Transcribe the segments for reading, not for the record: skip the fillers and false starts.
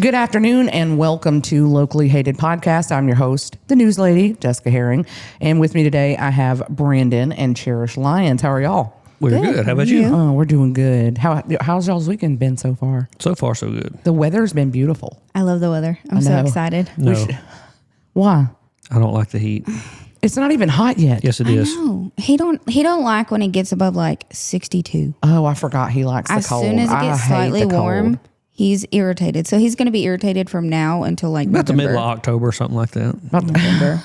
Good afternoon and welcome to Locally Hated Podcast. I'm your host, the news lady, Jessica Herring. And with me today, I have Brandon and Cherish Lyons. How are y'all? We're good. How about you? Oh, we're doing good. How's y'all's weekend been so far? So far, so good. The weather's been beautiful. I love the weather. I'm so excited. No, Why? I don't like the heat. It's not even hot yet. Yes, it is. No, he don't like when it gets above like 62. Oh, I forgot he likes the As cold. soon as it I gets hate slightly the cold. warm, he's irritated. So he's going to be irritated from now until like About the November. middle of October or something like that. November.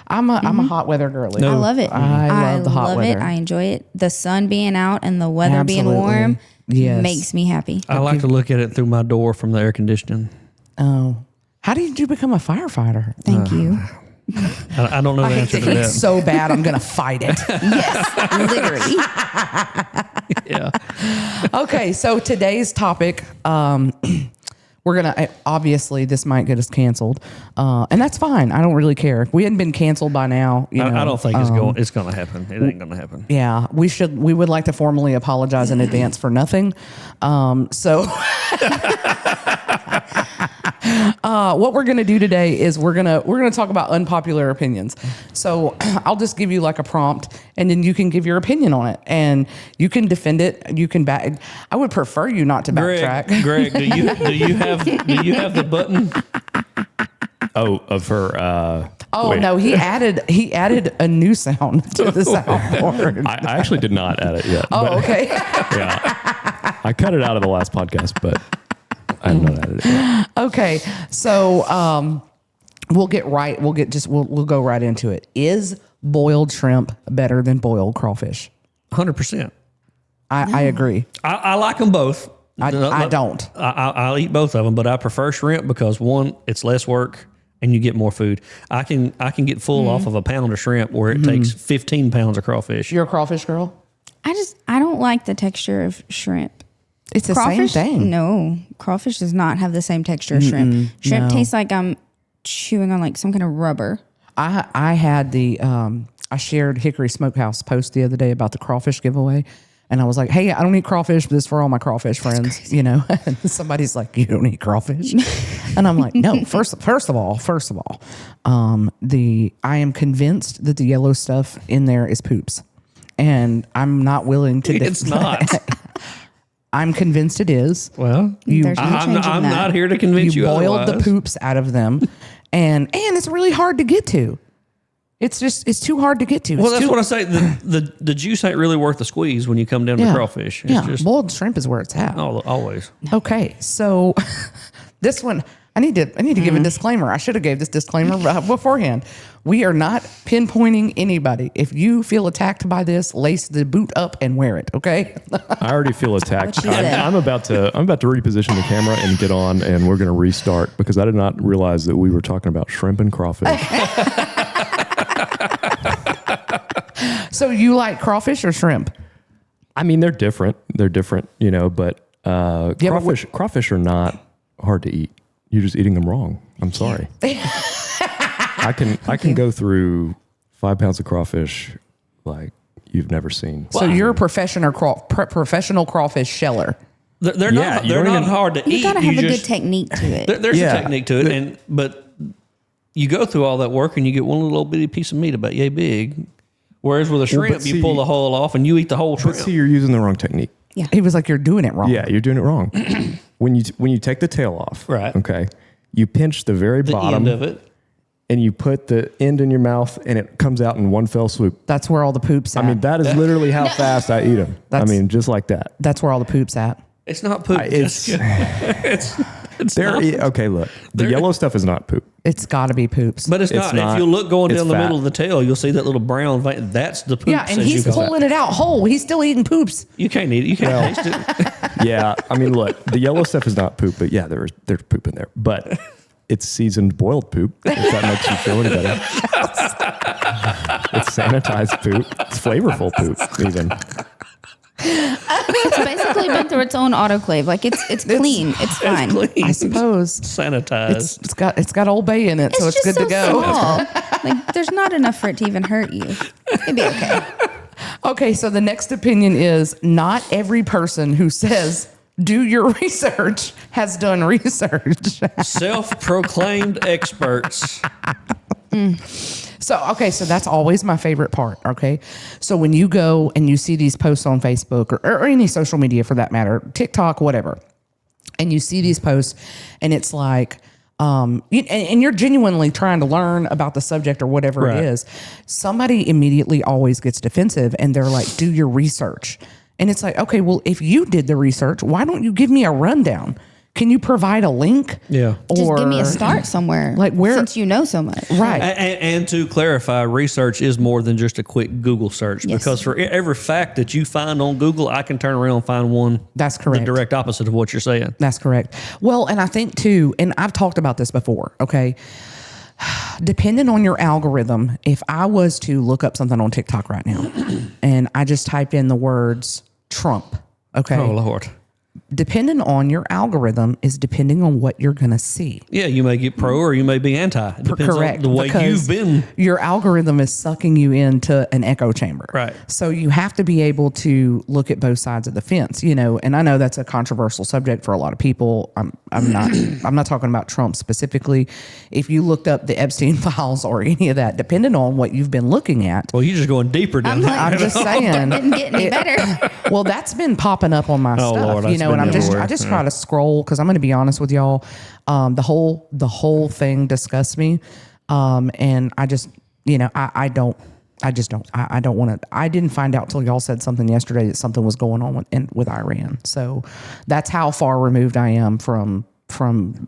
I'm a hot weather girly. I love it. I love the hot weather. I enjoy it. The sun being out and the weather being warm makes me happy. I like to look at it through my door from the air conditioning. Oh. How did you become a firefighter? Thank you. I don't know the answer to It's that. so bad, I'm going to fight it. Yes, literally. Yeah. Okay, so today's topic, we're going to, obviously, this might get us canceled. And that's fine. I don't really care. If we hadn't been canceled by now, I don't think it's going to happen. It ain't going to happen. Yeah, we would like to formally apologize in advance for nothing. What we're going to do today is we're going to talk about unpopular opinions. So I'll just give you like a prompt and then you can give your opinion on it and you can defend it. You can back. I would prefer you not to backtrack. Greg, do you have the button? Oh, of her. Wait. No, he added a new sound to the soundboard. I actually did not add it yet. but, Okay. Yeah. I cut it out of the last podcast, but I have not added it yet. Okay. So we'll go right into it. Is boiled shrimp better than boiled crawfish? 100%. I agree. I like them both. I don't. I'll eat both of them, but I prefer shrimp because one, it's less work and you get more food. I can get full off of a pound of shrimp where it takes 15 pounds of crawfish. You're a crawfish girl? I don't like the texture of shrimp. It's the Crawfish, same thing. No, crawfish does not have the same texture as shrimp. Shrimp tastes like I'm chewing on like some kind of rubber. I had I shared Hickory Smokehouse post the other day about the crawfish giveaway. And I was like, hey, I don't eat crawfish, but this is for all my crawfish friends, you know. And somebody's like, you don't eat crawfish? And I'm like, no, first of all, I am convinced that the yellow stuff in there is poops. And I'm not willing to It's not. I'm convinced it is. Well, There's no I'm changing that. not here to convince you boiled otherwise. the poops out of them. and it's really hard to get to. It's too hard to get to. Well, that's what I say. The juice ain't really worth the squeeze when you come down to crawfish. It's just boiled shrimp is where it's at. always. Okay, so this one I need to give a disclaimer. I should have gave this disclaimer beforehand. We are not pinpointing anybody. If you feel attacked by this, lace the boot up and wear it. Okay. I already feel attacked. What she said. I'm about to reposition the camera and get on, and we're going to restart because I did not realize that we were talking about shrimp and crawfish. So you like crawfish or shrimp? I mean, they're different. They're different, you know, but crawfish are not hard to eat. You're just eating them wrong. I'm sorry. I can go through 5 pounds of crawfish like you've never seen. So you're a professional crawfish sheller. They're not. They're not hard to eat. You gotta have a good technique to it. There's a technique to it, but you go through all that work and you get one little bitty piece of meat about yay big. Whereas with a shrimp, you pull the whole off and you eat the whole shrimp. But see, you're using the wrong technique. Yeah. He was like, you're doing it wrong. Yeah, you're doing it wrong. When you take the tail off, Right. Okay, you pinch the very The bottom end of it. and you put the end in your mouth, and it comes out in one fell swoop. That's where all the poops at. I mean, that is literally how fast I eat them. Just like that. That's where all the poops at. It's not poop. It's It's there. not. Okay, look, the yellow stuff is not poop. It's got to be poops. But it's not. If you look going It's down the fat. middle of the tail, you'll see that little brown vein. That's the poop. Yeah, and he's pulling it out whole. He's still eating poops. You can't eat it. You can't taste it. Yeah, I mean, look, the yellow stuff is not poop, but yeah, there's poop in there. But it's seasoned boiled poop. If that makes you feel any better. It's sanitized poop. It's flavorful poop, even. It's basically been through its own autoclave. Like it's clean. It's fine. Clean. I suppose. Sanitized. It's got Old Bay in it, so it's good just to go. Small. Like there's not enough for it to even hurt you. It'd be okay. Okay, so the next opinion is not every person who says Do your research has done research. Self-proclaimed experts. So that's always my favorite part. Okay. So when you go and you see these posts on Facebook or any social media for that matter, TikTok, whatever, and you see these posts and it's like, and you're genuinely trying to learn about the subject or whatever Right. it is, somebody immediately always gets defensive and they're like, do your research. And it's like, okay, well, if you did the research, why don't you give me a rundown? Can you provide a link? Yeah. Just give me a start somewhere. Like where- since you know so much. Right. And to clarify, research is more than just a quick Google search Yes. because for every fact that you find on Google, I can turn around and find one That's correct. the direct opposite of what you're saying. That's correct. Well, and I think too, and I've talked about this before, okay? Depending on your algorithm, if I was to look up something on TikTok right now and I just typed in the words Trump, okay? Oh, Lord. Depending on your algorithm is depending on what you're going to see. Yeah, you may get pro or you may be anti. It depends Correct. on the way because you've been. Your algorithm is sucking you into an echo chamber. Right. So you have to be able to look at both sides of the fence, and I know that's a controversial subject for a lot of people. I'm not talking about Trump specifically. If you looked up the Epstein files or any of that, depending on what you've been looking at, Well, you're just going deeper down there. I'm just saying. Didn't get any better. Well, that's been popping up on my Oh, stuff, Lord, that's and been I everywhere. just try to scroll because I'm going to be honest with y'all. The whole thing disgusts me, and I just I don't want to. I didn't find out till y'all said something yesterday that something was going on with Iran. So that's how far removed I am from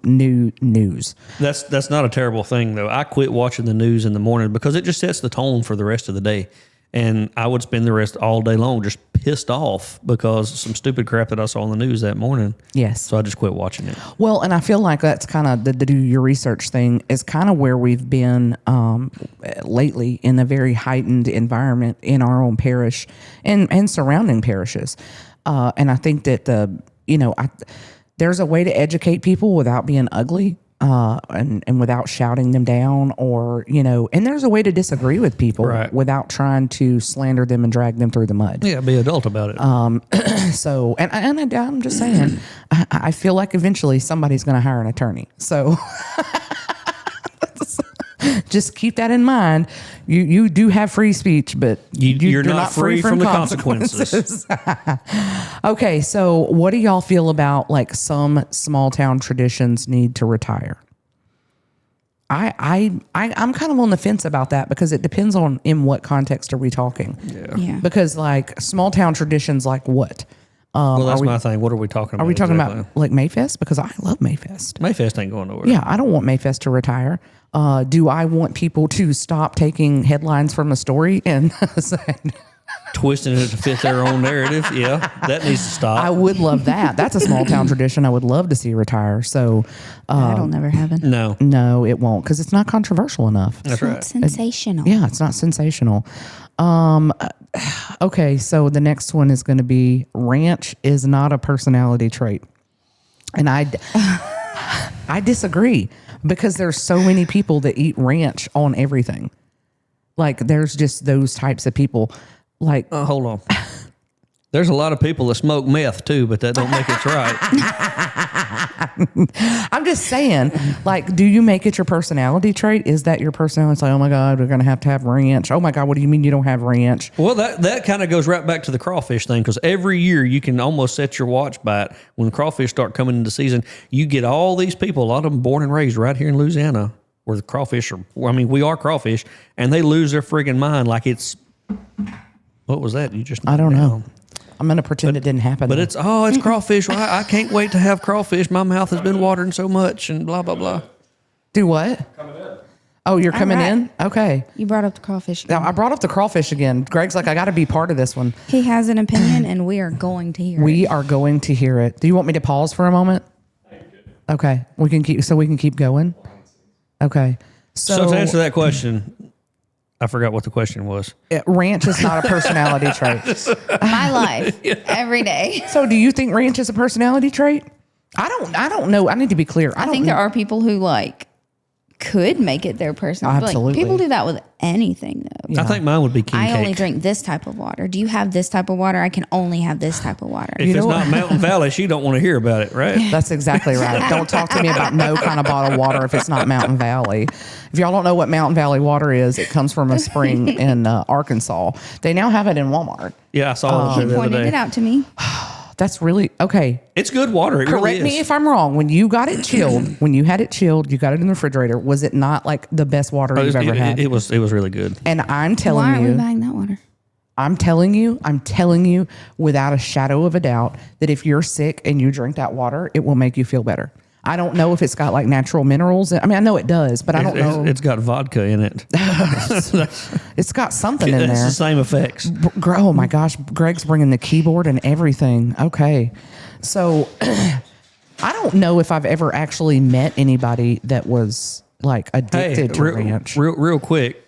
new news. That's not a terrible thing, though. I quit watching the news in the morning because it just sets the tone for the rest of the day. And I would spend the rest all day long just pissed off because of some stupid crap that I saw on the news that morning. Yes. So I just quit watching it. Well, and I feel like that's kind of the do your research thing is kind of where we've been lately in a very heightened environment in our own parish and surrounding parishes. And I think that there's a way to educate people without being ugly. And without shouting them down and there's a way to disagree with people Right. without trying to slander them and drag them through the mud. Yeah, be adult about it. So, and I'm just saying, I feel like eventually somebody's going to hire an attorney. So just keep that in mind. You do have free speech, but You're not free from the consequences. Okay, so what do y'all feel about like some small town traditions need to retire? I'm kind of on the fence about that because it depends on in what context are we talking. Yeah. Because like small town traditions like what? Well, that's my thing. What are we talking about? Are we talking exactly? about like Mayfest? Because I love Mayfest. Mayfest ain't going nowhere. Yeah, I don't want Mayfest to retire. Do I want people to stop taking headlines from a story and saying, Twisting it to fit their own narrative. Yeah, that needs to stop. I would love that. That's a small town tradition I would love to see retire. So, That'll never happen. no, no, it won't because it's not controversial enough. that's right. Sensational. Yeah, it's not sensational. Okay, so the next one is going to be ranch is not a personality trait. And I disagree because there's so many people that eat ranch on everything. Like there's just those types of people. Like Hold on. There's a lot of people that smoke meth too, but that don't make it right. I'm just saying, like, do you make it your personality trait? Is that your personality? It's like, oh my God, we're going to have ranch. Oh my God, what do you mean you don't have ranch? Well, that kind of goes right back to the crawfish thing because every year you can almost set your watch by it. When the crawfish start coming into season, you get all these people, a lot of them born and raised right here in Louisiana, where the crawfish are. I mean, we are crawfish, and they lose their friggin' mind like it's. What was that? You just. I don't know. I'm going to pretend it didn't happen. But it's crawfish. Well, I can't wait to have crawfish. My mouth has been watering so much, and blah blah blah. Do what? Coming in. Oh, you're coming right. in? Okay. You brought up the crawfish. Now, I brought up the crawfish again. Greg's like, I got to be part of this one. He has an opinion, and we are going to hear it. We are going to hear it. Do you want me to pause for a moment? Okay. We can keep going. Okay. So to answer that question, I forgot what the question was. Ranch is not a personality trait. My life every day. So do you think ranch is a personality trait? I don't know. I need to be clear. I think there are people who could make it their personal. But, Absolutely. Like, people do that with anything, though. I think mine would be king I cake. only drink this type of water. Do you have this type of water? I can only have this type of water. If it's not Mountain Valley, she don't want to hear about it, right? That's exactly right. Don't talk to me about no kind of bottled water if it's not Mountain Valley. If y'all don't know what Mountain Valley water is, it comes from a spring in Arkansas. They now have it in Walmart. Yeah, I saw it the other Pointed day. it out to me. That's really okay. It's good water. It Correct really is. me if I'm wrong. When you got it chilled, you had it in the refrigerator, was it not like the best water you've ever had? It was really good. And I'm Why telling aren't we you, buying that water? I'm telling you without a shadow of a doubt that if you're sick and you drink that water, it will make you feel better. I don't know if it's got like natural minerals. I mean, I know it does, but I don't know. It's got vodka in it. It's got something in It's there. the same effects. Oh my gosh, Greg's bringing the keyboard and everything. Okay. So I don't know if I've ever actually met anybody that was like addicted to ranch. real quick.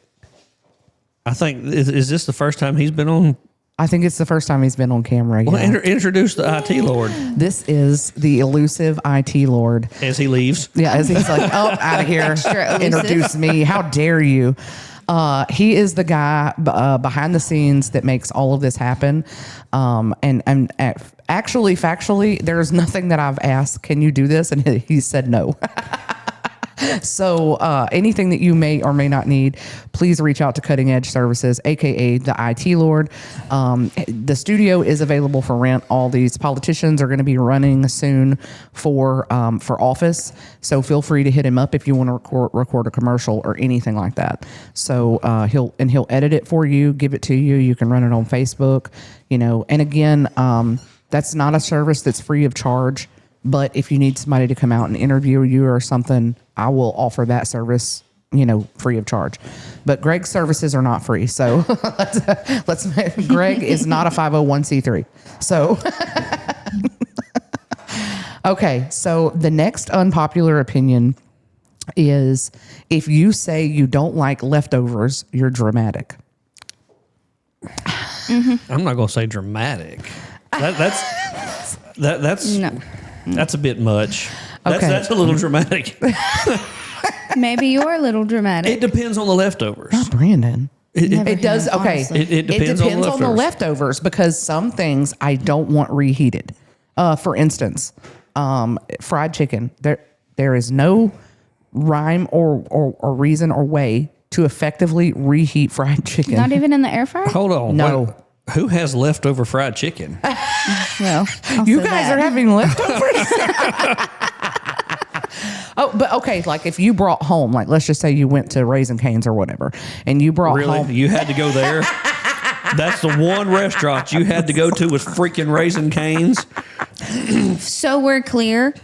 I think is this the first time he's been on? I think it's the first time he's been on camera. Well, Yeah. introduce the IT Lord This is the elusive IT Lord. as he leaves. Yeah, as he's like, oh, out of here. Extra elusive. Introduce me. How dare you? He is the guy behind the scenes that makes all of this happen. And actually, factually, there's nothing that I've asked, can you do this? And he said no. So anything that you may or may not need, please reach out to Cutting Edge Services, aka the IT Lord. The studio is available for rent. All these politicians are going to be running soon for office, so feel free to hit him up if you want to record a commercial or anything like that. So he'll edit it for you, give it to you. You can run it on Facebook, And again, that's not a service that's free of charge. But if you need somebody to come out and interview you or something, I will offer that service, free of charge. But Greg's services are not free. So Greg is not a 501c3. So, okay. So the next unpopular opinion is if you say you don't like leftovers, you're dramatic. I'm not going to say dramatic. That's No. That's a bit much. Okay. That's a little dramatic. Maybe you're a little dramatic. It depends on the leftovers. Not Brandon. Never It does. has, Okay. honestly. It depends on the on the leftovers because some things I don't want reheated. For instance, fried chicken. There is no rhyme or reason or way to effectively reheat fried chicken. Not even in the air fryer? Hold on. No. Wait. Who has leftover fried chicken? Well, I'll You say guys that. are having leftovers. Oh, but okay. Like if you brought home, like let's just say you went to Raising Cane's or whatever, and you brought Really? home. You had to go there? That's the one restaurant you had to go to was freaking Raising Cane's. So we're clear.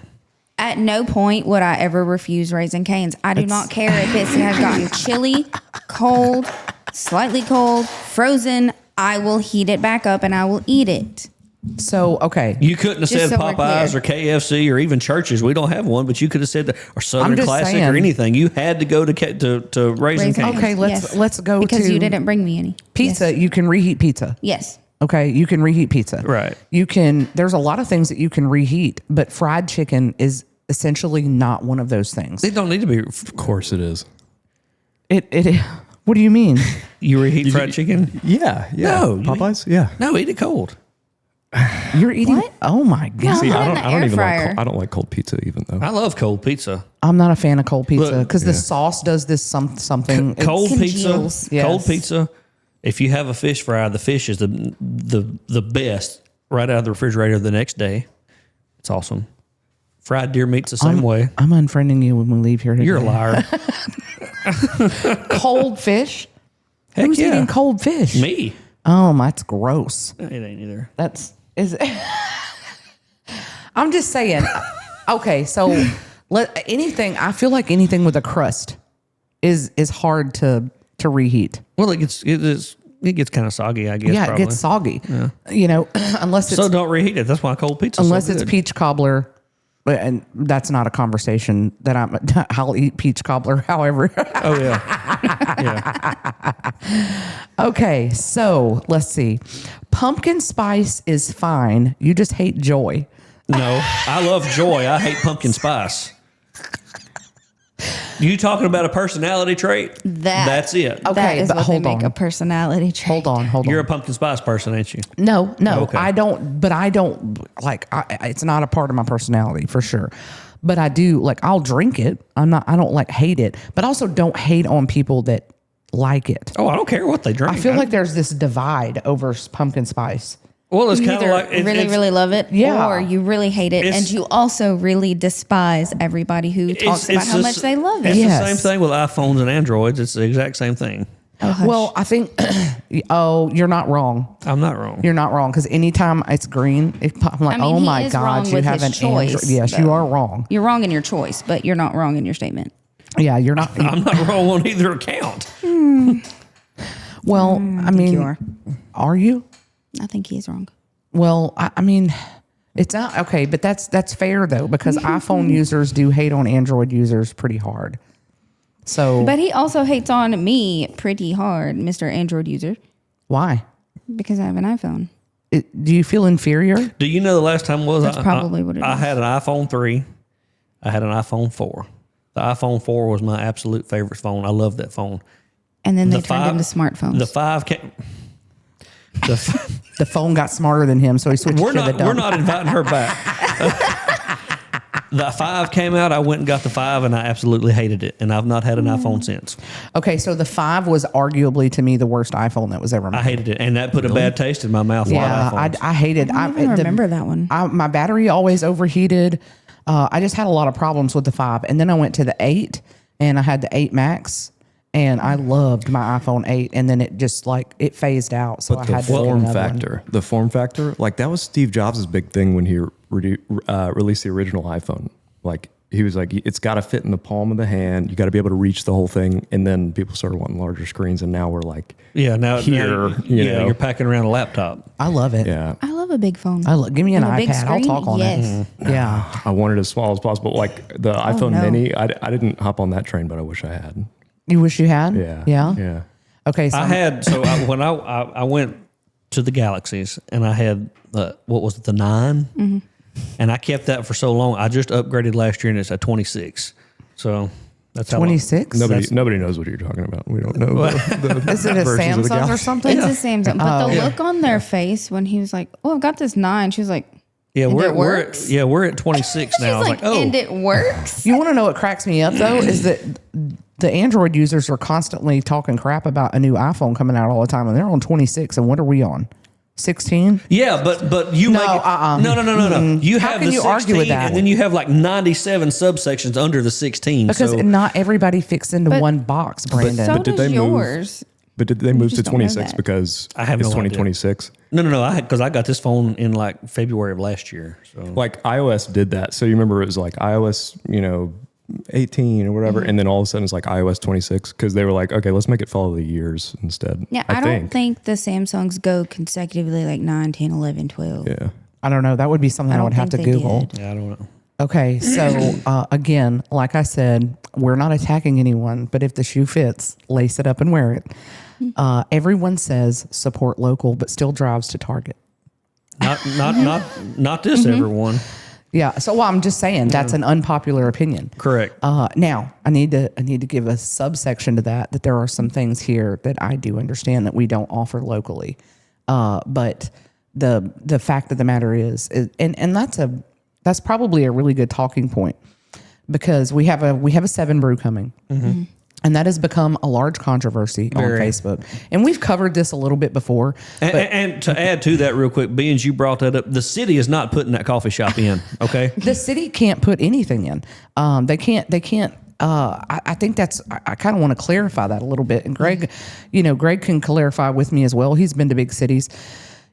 At no point would I ever refuse Raising Cane's. I do not care if it has gotten chilly, cold, slightly cold, frozen. I will heat it back up and I will eat it. So okay. You couldn't have Just said so we're Popeyes clear. or KFC or even Churches. We don't have one, but you could have said that or Southern just Classic saying. or anything. You had to go to Raising Raising Cane's. Okay, let's go because to you didn't bring me any pizza. Yes. You can reheat pizza. Yes. Okay, you can reheat pizza. Right. You can. There's a lot of things that you can reheat, but fried chicken is essentially not one of those things. They don't need to be. Of course it is. It. What do you mean? You reheat fried chicken? Yeah. No, you- Popeyes? Yeah. No, eat it cold. You're eating. What? Oh my god! No. See, Put I it in don't the I don't air even fryer. like I don't like cold pizza even though. I love cold pizza. I'm not a fan of cold pizza Look, because the sauce does this something. It's- Cold congeals. pizza. Yes. Cold pizza. If you have a fish fry, the fish is the best right out of the refrigerator the next day. It's awesome. Fried deer meat's the same way. I'm unfriending you when we leave here today. You're a liar. Cold fish. Heck Who's yeah. eating cold fish? Me. Oh, that's gross. It ain't either. That's is. I'm just saying. Okay, so anything. I feel like anything with a crust is hard to reheat. Well, it gets kind of soggy, I guess. Yeah, probably. it gets soggy. Unless it's So don't reheat it. That's why cold pizza. unless so it's good. peach cobbler. And that's not a conversation that I'll eat peach cobbler. However, Oh yeah. okay, so let's see. Pumpkin spice is fine. You just hate joy. No, I love joy. I hate pumpkin spice. You talking about a personality trait? That's it. Okay, that is but what hold they make on. a personality trait. Hold on. You're a pumpkin spice person, ain't you? No, Okay. I don't. But I don't like. It's not a part of my personality for sure. But I do like. I'll drink it. I don't like hate it. But also don't hate on people that like it. Oh, I don't care what they drink. I feel like there's this divide over pumpkin spice. well, it's You kind of either like really love it, Yeah. or you really hate it, It's- and you also really despise everybody who talks about how much they love it. It's Yes. the same thing with iPhones and Androids. It's the exact same thing. Oh, hush. Well, I think. Oh, you're not wrong. I'm not wrong. You're not wrong because anytime it's green, I'm like, I mean, oh he my is god, wrong you with have his an Android. choice, Yes, you though. are wrong. You're wrong in your choice, but you're not wrong in your statement. Yeah, you're not. I'm not wrong on either account. Well, I mean, you are. Are you? I think he's wrong. Well, I mean, it's not okay, but that's fair though because iPhone users do hate on Android users pretty hard. So But he also hates on me pretty hard, Mr. Android user, why? because I have an iPhone. Do you feel inferior? Do you know the last time was? That's probably what it I is. had an iPhone 3. I had an iPhone 4. The iPhone 4 was my absolute favorite phone. I love that phone. And then they The turned five- into smartphones. The 5 came. The phone got smarter than him, so he switched We're to the not. dumb. We're not inviting her back. The 5 came out. I went and got the 5, and I absolutely hated it. And I've not had an iPhone since. Okay, so the 5 was arguably to me the worst iPhone that was ever made. I hated it, and that put a bad taste in my mouth. a lot Yeah, of iPhones. I hated. I don't even remember that one. My battery always overheated. I just had a lot of problems with the 5, and then I went to the 8, and I had the 8 Max, and I loved my iPhone 8, and then it just like it phased out, so I The had to get form another one. factor, the form factor, like that was Steve Jobs' big thing when he released the original iPhone. Like he was like, it's got to fit in the palm of the hand. You got to be able to reach the whole thing. And then people started wanting larger screens, and now we're like, yeah. Now Here, you know. you're packing around a laptop. I love it. yeah. I love a big phone. Give me an And a big iPad. I'll screen? talk on Yes. it. Yeah. I wanted as small as possible. Like the iPhone no. Mini, I didn't hop on that train, but I wish I had. You wish you had? Yeah. Yeah. Yeah. Okay. So I had when I went to the Galaxies, and I had what was it, the 9, Mm-hmm. and I kept that for so long. I just upgraded last year, and it's a 26. So that's how long- 26. Nobody knows what you're talking about. We don't know. Is it a versions of the Samsung or Galaxy. something? It's the Samsung. But the look on their face when he was like, "Oh, I've got this 9," she was like, Yeah, And we're it we're works? we're at 26 "She's now. I was like, like, oh, and it works." You want to know what cracks me up though is that the Android users are constantly talking crap about a new iPhone coming out all the time, and they're on 26. And what are we on? 16? yeah, but you No, make it, no. You How have can the you 16, argue with that? and then you have like 97 subsections under the 16. Because so not everybody fits into But- one box, Brandon. So But did does they move- yours. But did they move to just don't know 26 that. because I have it's no idea. 2026? no, because I got this phone in like February of last year. So Like iOS did that. So you remember it was like iOS, 18 or whatever. And then all of a sudden it's like iOS 26 because they were like, okay, let's make it follow the years instead. Yeah, I don't think the Samsungs go consecutively like 9, 10, 11, 12. Yeah. I don't know. That would be something I, don't would have to think they Google. did. yeah, I don't know. Okay, so again, like I said, we're not attacking anyone, but if the shoe fits, lace it up and wear it. Everyone says support local, but still drives to Target. Not this everyone. Yeah, so I'm just saying that's an unpopular opinion. Correct. Now I need to give a subsection to that there are some things here that I do understand that we don't offer locally, but the fact of the matter is and that's probably a really good talking point because we have a 7 brew coming. Mm-hmm. And that has become a large controversy on Very. Facebook. And we've covered this a little bit before. And to add to that real quick, being you brought that up, the city is not putting that coffee shop in. Okay. The city can't put anything in. They can't. I think that's. I kind of want to clarify that a little bit. And Greg, Greg can clarify with me as well. He's been to big cities.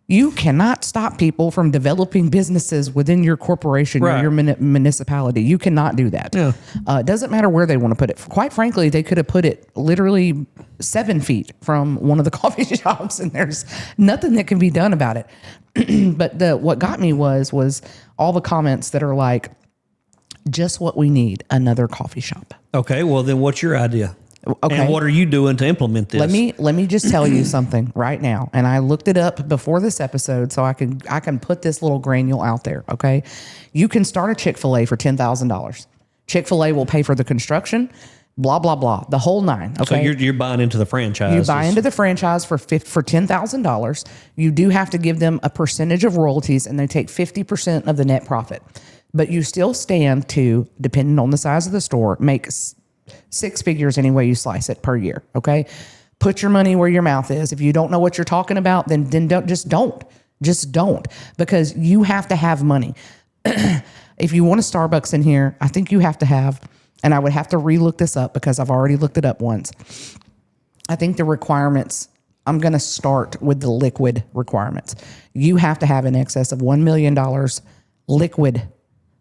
You cannot stop people from developing businesses within your corporation or Right. your municipality. You cannot do that. Yeah. It doesn't matter where they want to put it. Quite frankly, they could have put it literally 7 feet from one of the coffee shops, and there's nothing that can be done about it. But what got me was all the comments that are like, just what we need, another coffee shop. Okay. Well, then what's your idea? Okay. And what are you doing to implement this? Let me just tell you something right now. And I looked it up before this episode, so I can put this little granule out there. Okay, you can start a Chick-fil-A for $10,000. Chick-fil-A will pay for the construction. blah, blah, blah, the whole nine. So Okay. you're buying into the franchise. You buy into the franchise for $10,000. You do have to give them a percentage of royalties, and they take 50% of the net profit. But you still stand to, depending on the size of the store, make six figures any way you slice it per year. Okay, put your money where your mouth is. If you don't know what you're talking about, then don't, because you have to have money. If you want a Starbucks in here, I think you have to have. And I would have to relook this up because I've already looked it up once. I think the requirements, I'm going to start with the liquid requirements. You have to have in excess of $1 million liquid.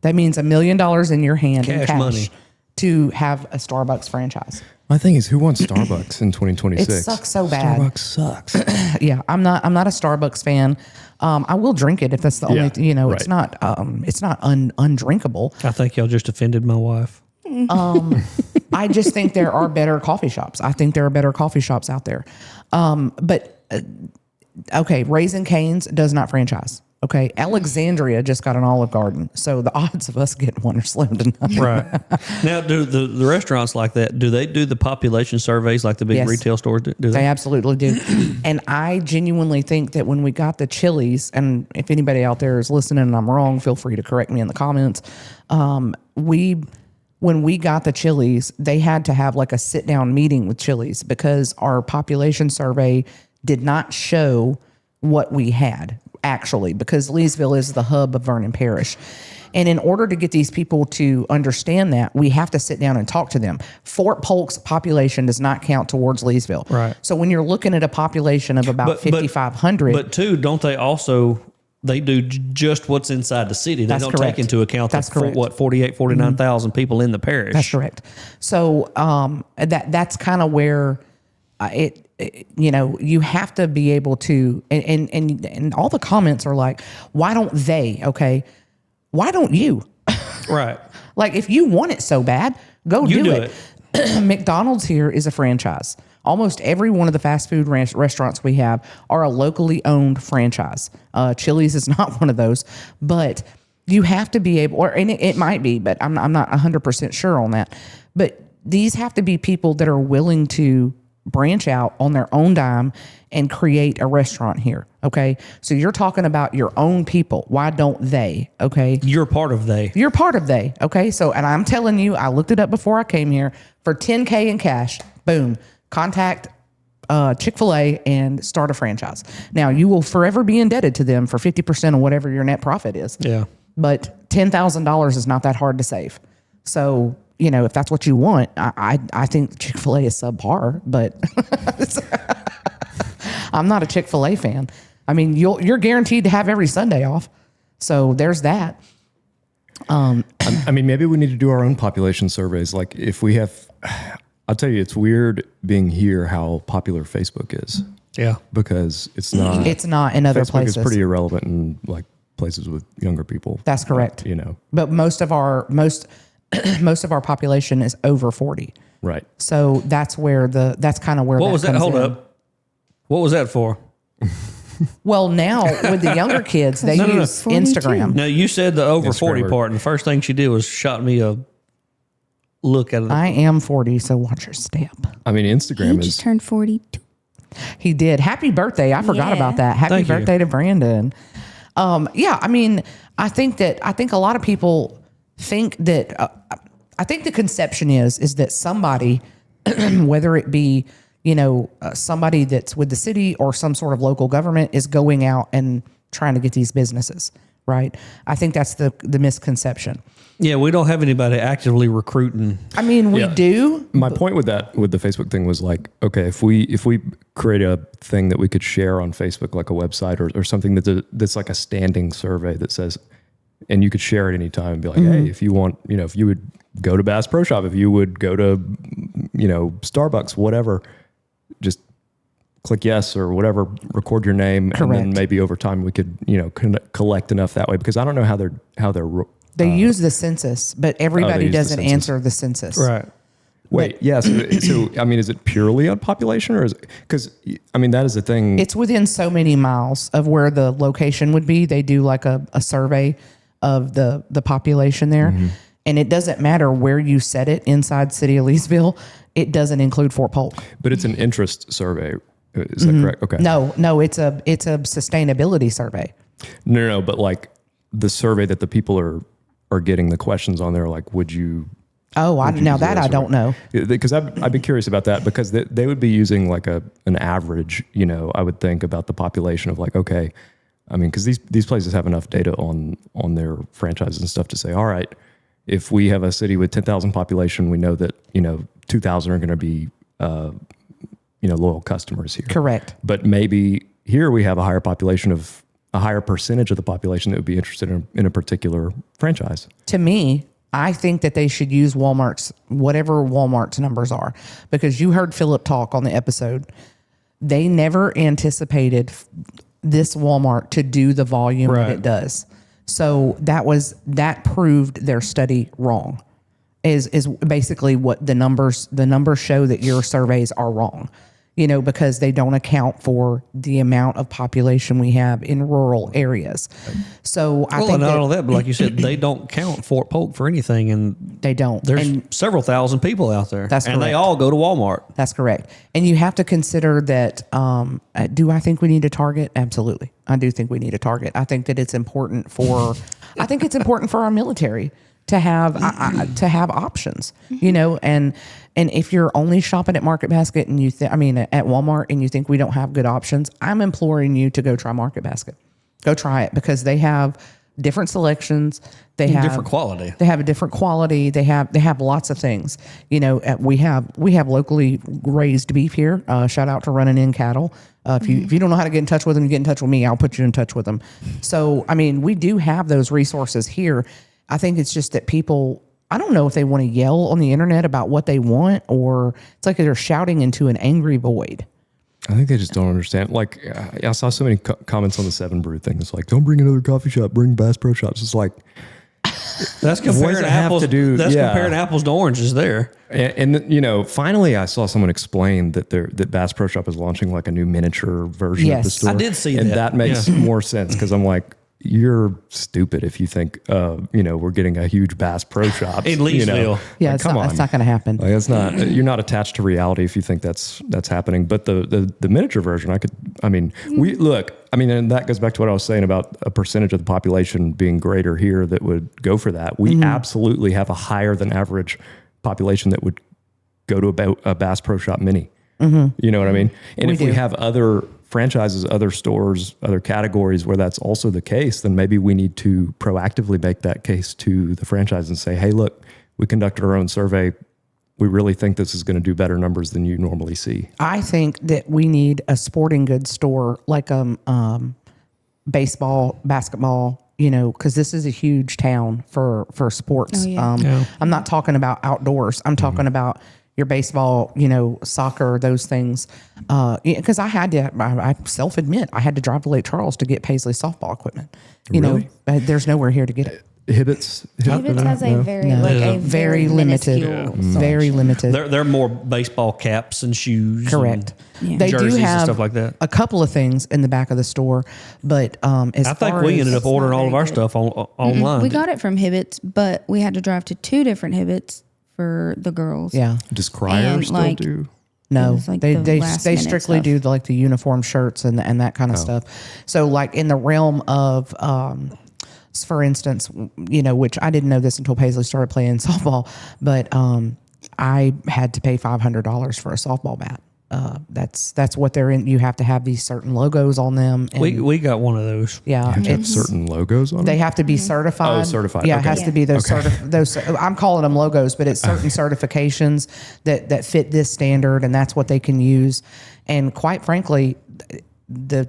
That means $1 million in your hand in Cash cash money. to have a Starbucks franchise. My thing is, who wants Starbucks in 2026? It sucks so bad. Starbucks sucks. Yeah, I'm not a Starbucks fan. I will drink it if that's the only, right. it's not undrinkable. I think y'all just offended my wife. I just think there are better coffee shops. I think there are better coffee shops out there. Okay, Raising Cane's does not franchise. Okay, Alexandria just got an Olive Garden, so the odds of us getting one are slim to none. Right. Now, do the restaurants like that, do they do the population surveys like the big Yes. retail stores do? They absolutely do. And I genuinely think that when we got the Chili's, and if anybody out there is listening and I'm wrong, feel free to correct me in the comments. When we got the Chili's, they had to have like a sit down meeting with Chili's because our population survey did not show what we had actually, because Leesville is the hub of Vernon Parish. And in order to get these people to understand that, we have to sit down and talk to them. Fort Polk's population does not count towards Leesville. Right. So when you're looking at a population of about 5,500. But too, don't they also, they do just what's inside the city. They That's don't correct. take into account That's correct. 49,000 people in the parish. That's correct. So that's kind of where you have to be able to, and all the comments are like, why don't they? Okay, why don't you? Right. Like if you want it so bad, go You do do it. McDonald's here is a franchise. Almost every one of the fast food restaurants we have are a locally owned franchise. Chili's is not one of those, but you have to be able, and it might be, but I'm not 100% sure on that. But these have to be people that are willing to branch out on their own dime and create a restaurant here. Okay. So you're talking about your own people. Why don't they? Okay. You're part of they. You're part of they. Okay. So, and I'm telling you, I looked it up before I came here for $10K in cash. Boom. Contact Chick-fil-A and start a franchise. Now you will forever be indebted to them for 50% of whatever your net profit is. Yeah. But $10,000 is not that hard to save. So, if that's what you want, I think Chick-fil-A is subpar, but I'm not a Chick-fil-A fan. I mean, you're guaranteed to have every Sunday off. So there's that. I mean, maybe we need to do our own population surveys. Like if we have, I'll tell you, it's weird being here how popular Facebook is. Yeah. Because it's not. It's not in other Facebook places. is pretty irrelevant in like places with younger people. That's correct. But most of our population is over 40. Right. So that's kind of where What that was that? comes Hold in. up. What was that for? Well, now with the younger kids, they use 42. Instagram. Now, you said the over 40 Instagram. part, and the first thing she did was shot me a look at it. I am 40, so watch your step. I mean, He Instagram just is. turned 42. He did. Happy birthday. I forgot Yeah. about that. Happy Thank you. birthday to Brandon. Yeah, I mean, I think a lot of people think that, I think the conception is that somebody, whether it be, somebody that's with the city or some sort of local government is going out and trying to get these businesses, right? I think that's the misconception. Yeah, we don't have anybody actively recruiting. I mean, we Yeah. do. My point with the Facebook thing was like, okay, if we create a thing that we could share on Facebook, like a website or something that's like a standing survey that says, and you could share it anytime and be like, hey, if you want, if you would go to Bass Pro Shop, if you would go to, Starbucks, whatever, just click yes or whatever, record your name. And then Correct. maybe over time we could, collect enough that way, because I don't know how they're They use the census, but everybody use the doesn't census. answer the census. Right. Wait, yeah. So, I mean, is it purely on population, or is it, because I mean that is the thing. It's within so many miles of where the location would be. They do like a survey of the population there. And it doesn't matter where you set it inside City of Leesville. It doesn't include Fort Polk. But it's an interest survey. Is that correct? Okay. No, it's a sustainability survey. No, but like the survey that the people are getting the questions on there, like, would you? Oh, I use that I don't know. Because I'd be curious about that, because they would be using like an average, I would think about the population of like, okay, I mean, because these places have enough data on their franchises and stuff to say, all right, if we have a city with 10,000 population, we know that 2,000 are going to be loyal customers here. Correct. But maybe here we have a higher percentage of the population that would be interested in a particular franchise. To me, I think that they should use whatever Walmart's numbers are, because you heard Philip talk on the episode. They never anticipated this Walmart to do the volume that it does. So that proved their study wrong. Is basically what the numbers show, that your surveys are wrong. Because they don't account for the amount of population we have in rural areas. So I think not only that, but like you said, they don't count Fort Polk for anything, and they don't. There's several thousand people out there, That's and they correct. all go to Walmart. That's correct. And you have to consider that, do I think we need a Target? Absolutely. I do think we need a Target. I think that it's important for our military to have options, and if you're only shopping at Market Basket and at Walmart, and you think we don't have good options, I'm imploring you to go try Market Basket. Go try it, because they have different selections. They have Different quality. They have a different quality. They have lots of things. We have locally raised beef here. Shout out to Running In Cattle. If you don't know how to get in touch with them, you get in touch with me. I'll put you in touch with them. So we do have those resources here. I think it's just that people, I don't know if they want to yell on the internet about what they want, or it's like they're shouting into an angry void. I think they just don't understand. Like, I saw so many comments on the Seven Brew thing. It's like, don't bring another coffee shop, bring Bass Pro Shops. It's like, that's comparing apples to do. That's comparing apples to oranges there. And finally, I saw someone explain that Bass Pro Shop is launching like a new miniature version of the store. I did see and that. that makes more sense, because I'm like, you're stupid if you think we're getting a huge Bass Pro Shop in Leesville. Yeah, like, it's not going to happen. Like, it's not. You're not attached to reality if you think that's happening. But the miniature version, and that goes back to what I was saying about a percentage of the population being greater here that would go for that. We absolutely have a higher than average population that would go to a Bass Pro Shop mini. You know what I mean? And if we have other franchises, other stores, other categories where that's also the case, then maybe we need to proactively make that case to the franchise and say, hey, look, we conducted our own survey. We really think this is going to do better numbers than you normally see. I think that we need a sporting goods store like baseball, basketball, because this is a huge town for sports. Oh, yeah. I'm not talking about outdoors. I'm talking about your baseball, soccer, those things. Because I self-admit, I had to drive to Lake Charles to get Paisley softball equipment. Really? There's nowhere here to get it. Hibbets has a very limited, minuscule very limited. They're more baseball caps and shoes. Correct. And They do jerseys have and stuff like that. a couple of things in the back of the store, but I think we ended up ordering all of our very stuff online. We got it from Hibbett's, but we had to drive to 2 different Hibbett's for the girls. Yeah. Does Crier And, still like, do? No, It was like they the last minute strictly stuff. do like the uniform shirts and that kind of stuff. So like in the realm of, for instance, which I didn't know this until Paisley started playing softball, but I had to pay $500 for a softball bat. That's what they're in. You have to have these certain logos on them. And We got one of those. yeah, Have to have certain logos on they it? have to be certified. Oh, certified. Yeah, Okay. it has to be those those. I'm calling them logos, but it's certain certifications that fit this standard, and that's what they can use. And quite frankly,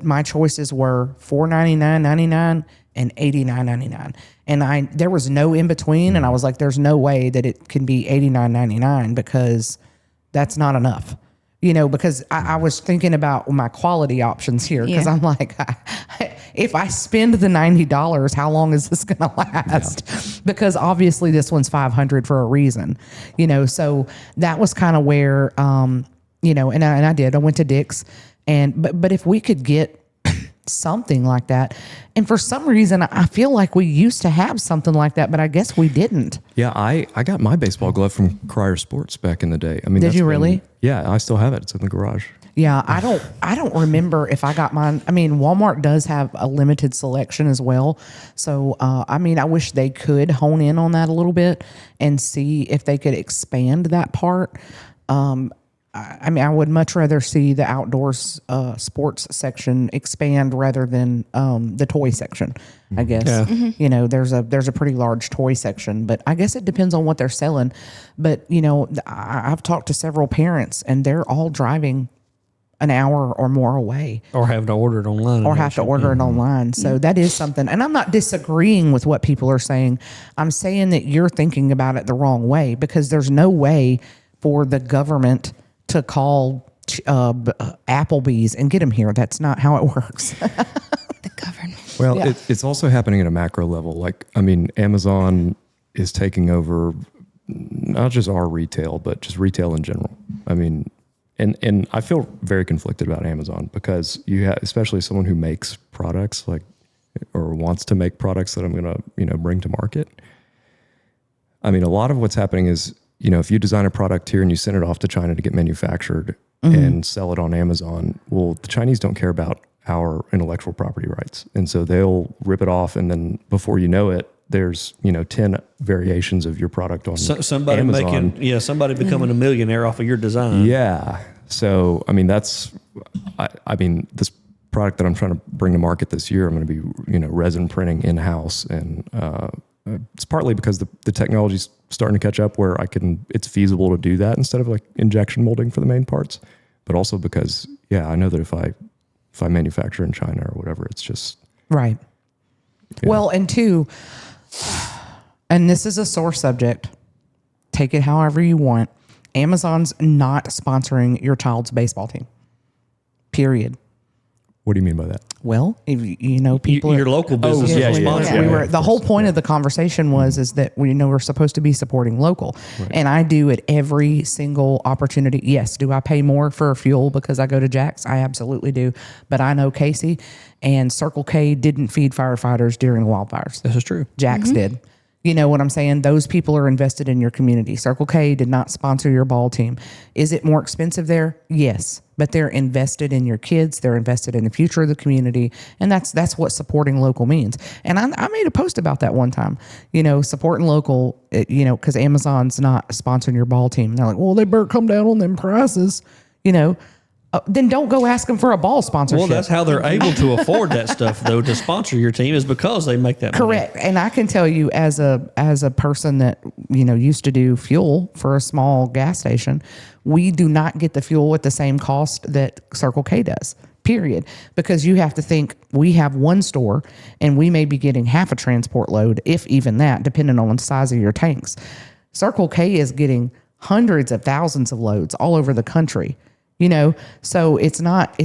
my choices were $499.99 and $89.99, and there was no in between. And I was like, there's no way that it can be $89.99 because that's not enough. Because I was thinking about my quality options here, because Yeah. I'm like, if I spend the $90, how long is this going to last? Yeah. Because obviously this one's $500 for a reason, so that was kind of where, and I did. I went to Dick's, but if we could get something like that. And for some reason, I feel like we used to have something like that, but I guess we didn't. Yeah, I got my baseball glove from Crier Sports back in the day. I mean, Did that's you really? Yeah, I still have it. It's in the garage. Yeah, I don't remember if I got mine. I mean, Walmart does have a limited selection as well. So, I mean, I wish they could hone in on that a little bit and see if they could expand that part. I mean, I would much rather see the outdoors sports section expand rather than the toy section. I guess you know there's a pretty large toy section, but I guess it depends on what they're selling. But you know, I've talked to several parents, and they're all driving an hour or more away, Or have to order it online. or have to order it online. So that is something. And I'm not disagreeing with what people are saying. I'm saying that you're thinking about it the wrong way, because there's no way for the government to call Applebee's and get them here. That's not how it works. The government. Well, Yeah. it's also happening at a macro level. Like, I mean, Amazon is taking over not just our retail, but just retail in general. I mean, and I feel very conflicted about Amazon, because you have, especially someone who makes products like, or wants to make products that I'm going to, you know, bring to market. I mean, a lot of what's happening is, you know, if you design a product here and you send it off to China to get manufactured and sell it on Amazon, well, the Chinese don't care about our intellectual property rights. And so they'll rip it off. And then before you know it, there's, you know, 10 variations of your product on Somebody Amazon. somebody becoming a millionaire off of your design. Yeah. So, I mean, I mean, this product that I'm trying to bring to market this year, I'm going to be, you know, resin printing in-house. And it's partly because the technology's starting to catch up where it's feasible to do that instead of like injection molding for the main parts. But also because, yeah, I know that if I manufacture in China or whatever, it's just. Right. Yeah. Well, and two, and this is a sore subject. Take it however you want. Amazon's not sponsoring your child's baseball team. Period. What do you mean by that? Well, if you know, people Your local business yeah, is yeah, sponsoring. we yeah. were, the whole point of the conversation is that we're supposed to be supporting local, and I do at every single opportunity. Yes, do I pay more for fuel because I go to Jack's? I absolutely do, but I know Casey and Circle K didn't feed firefighters during the wildfires. This is true. Jack's did. You know what I'm saying? Those people are invested in your community. Circle K did not sponsor your ball team. Is it more expensive there? Yes. But they're invested in your kids. They're invested in the future of the community. And that's what supporting local means. And I made a post about that one time, you know, supporting local, you know, because Amazon's not sponsoring your ball team. And they're like, well, they better come down on them prices, you know. Then don't go ask them for a ball sponsorship. Well, that's how they're able to afford that stuff, though, to sponsor your team, is because they make that money. Correct. And I can tell you as a person that, you know, used to do fuel for a small gas station, we do not get the fuel at the same cost that Circle K does. Period. Because you have to think, we have one store and we may be getting half a transport load, if even that, depending on the size of your tanks. Circle K is getting hundreds of thousands of loads all over the country. You know, so it's not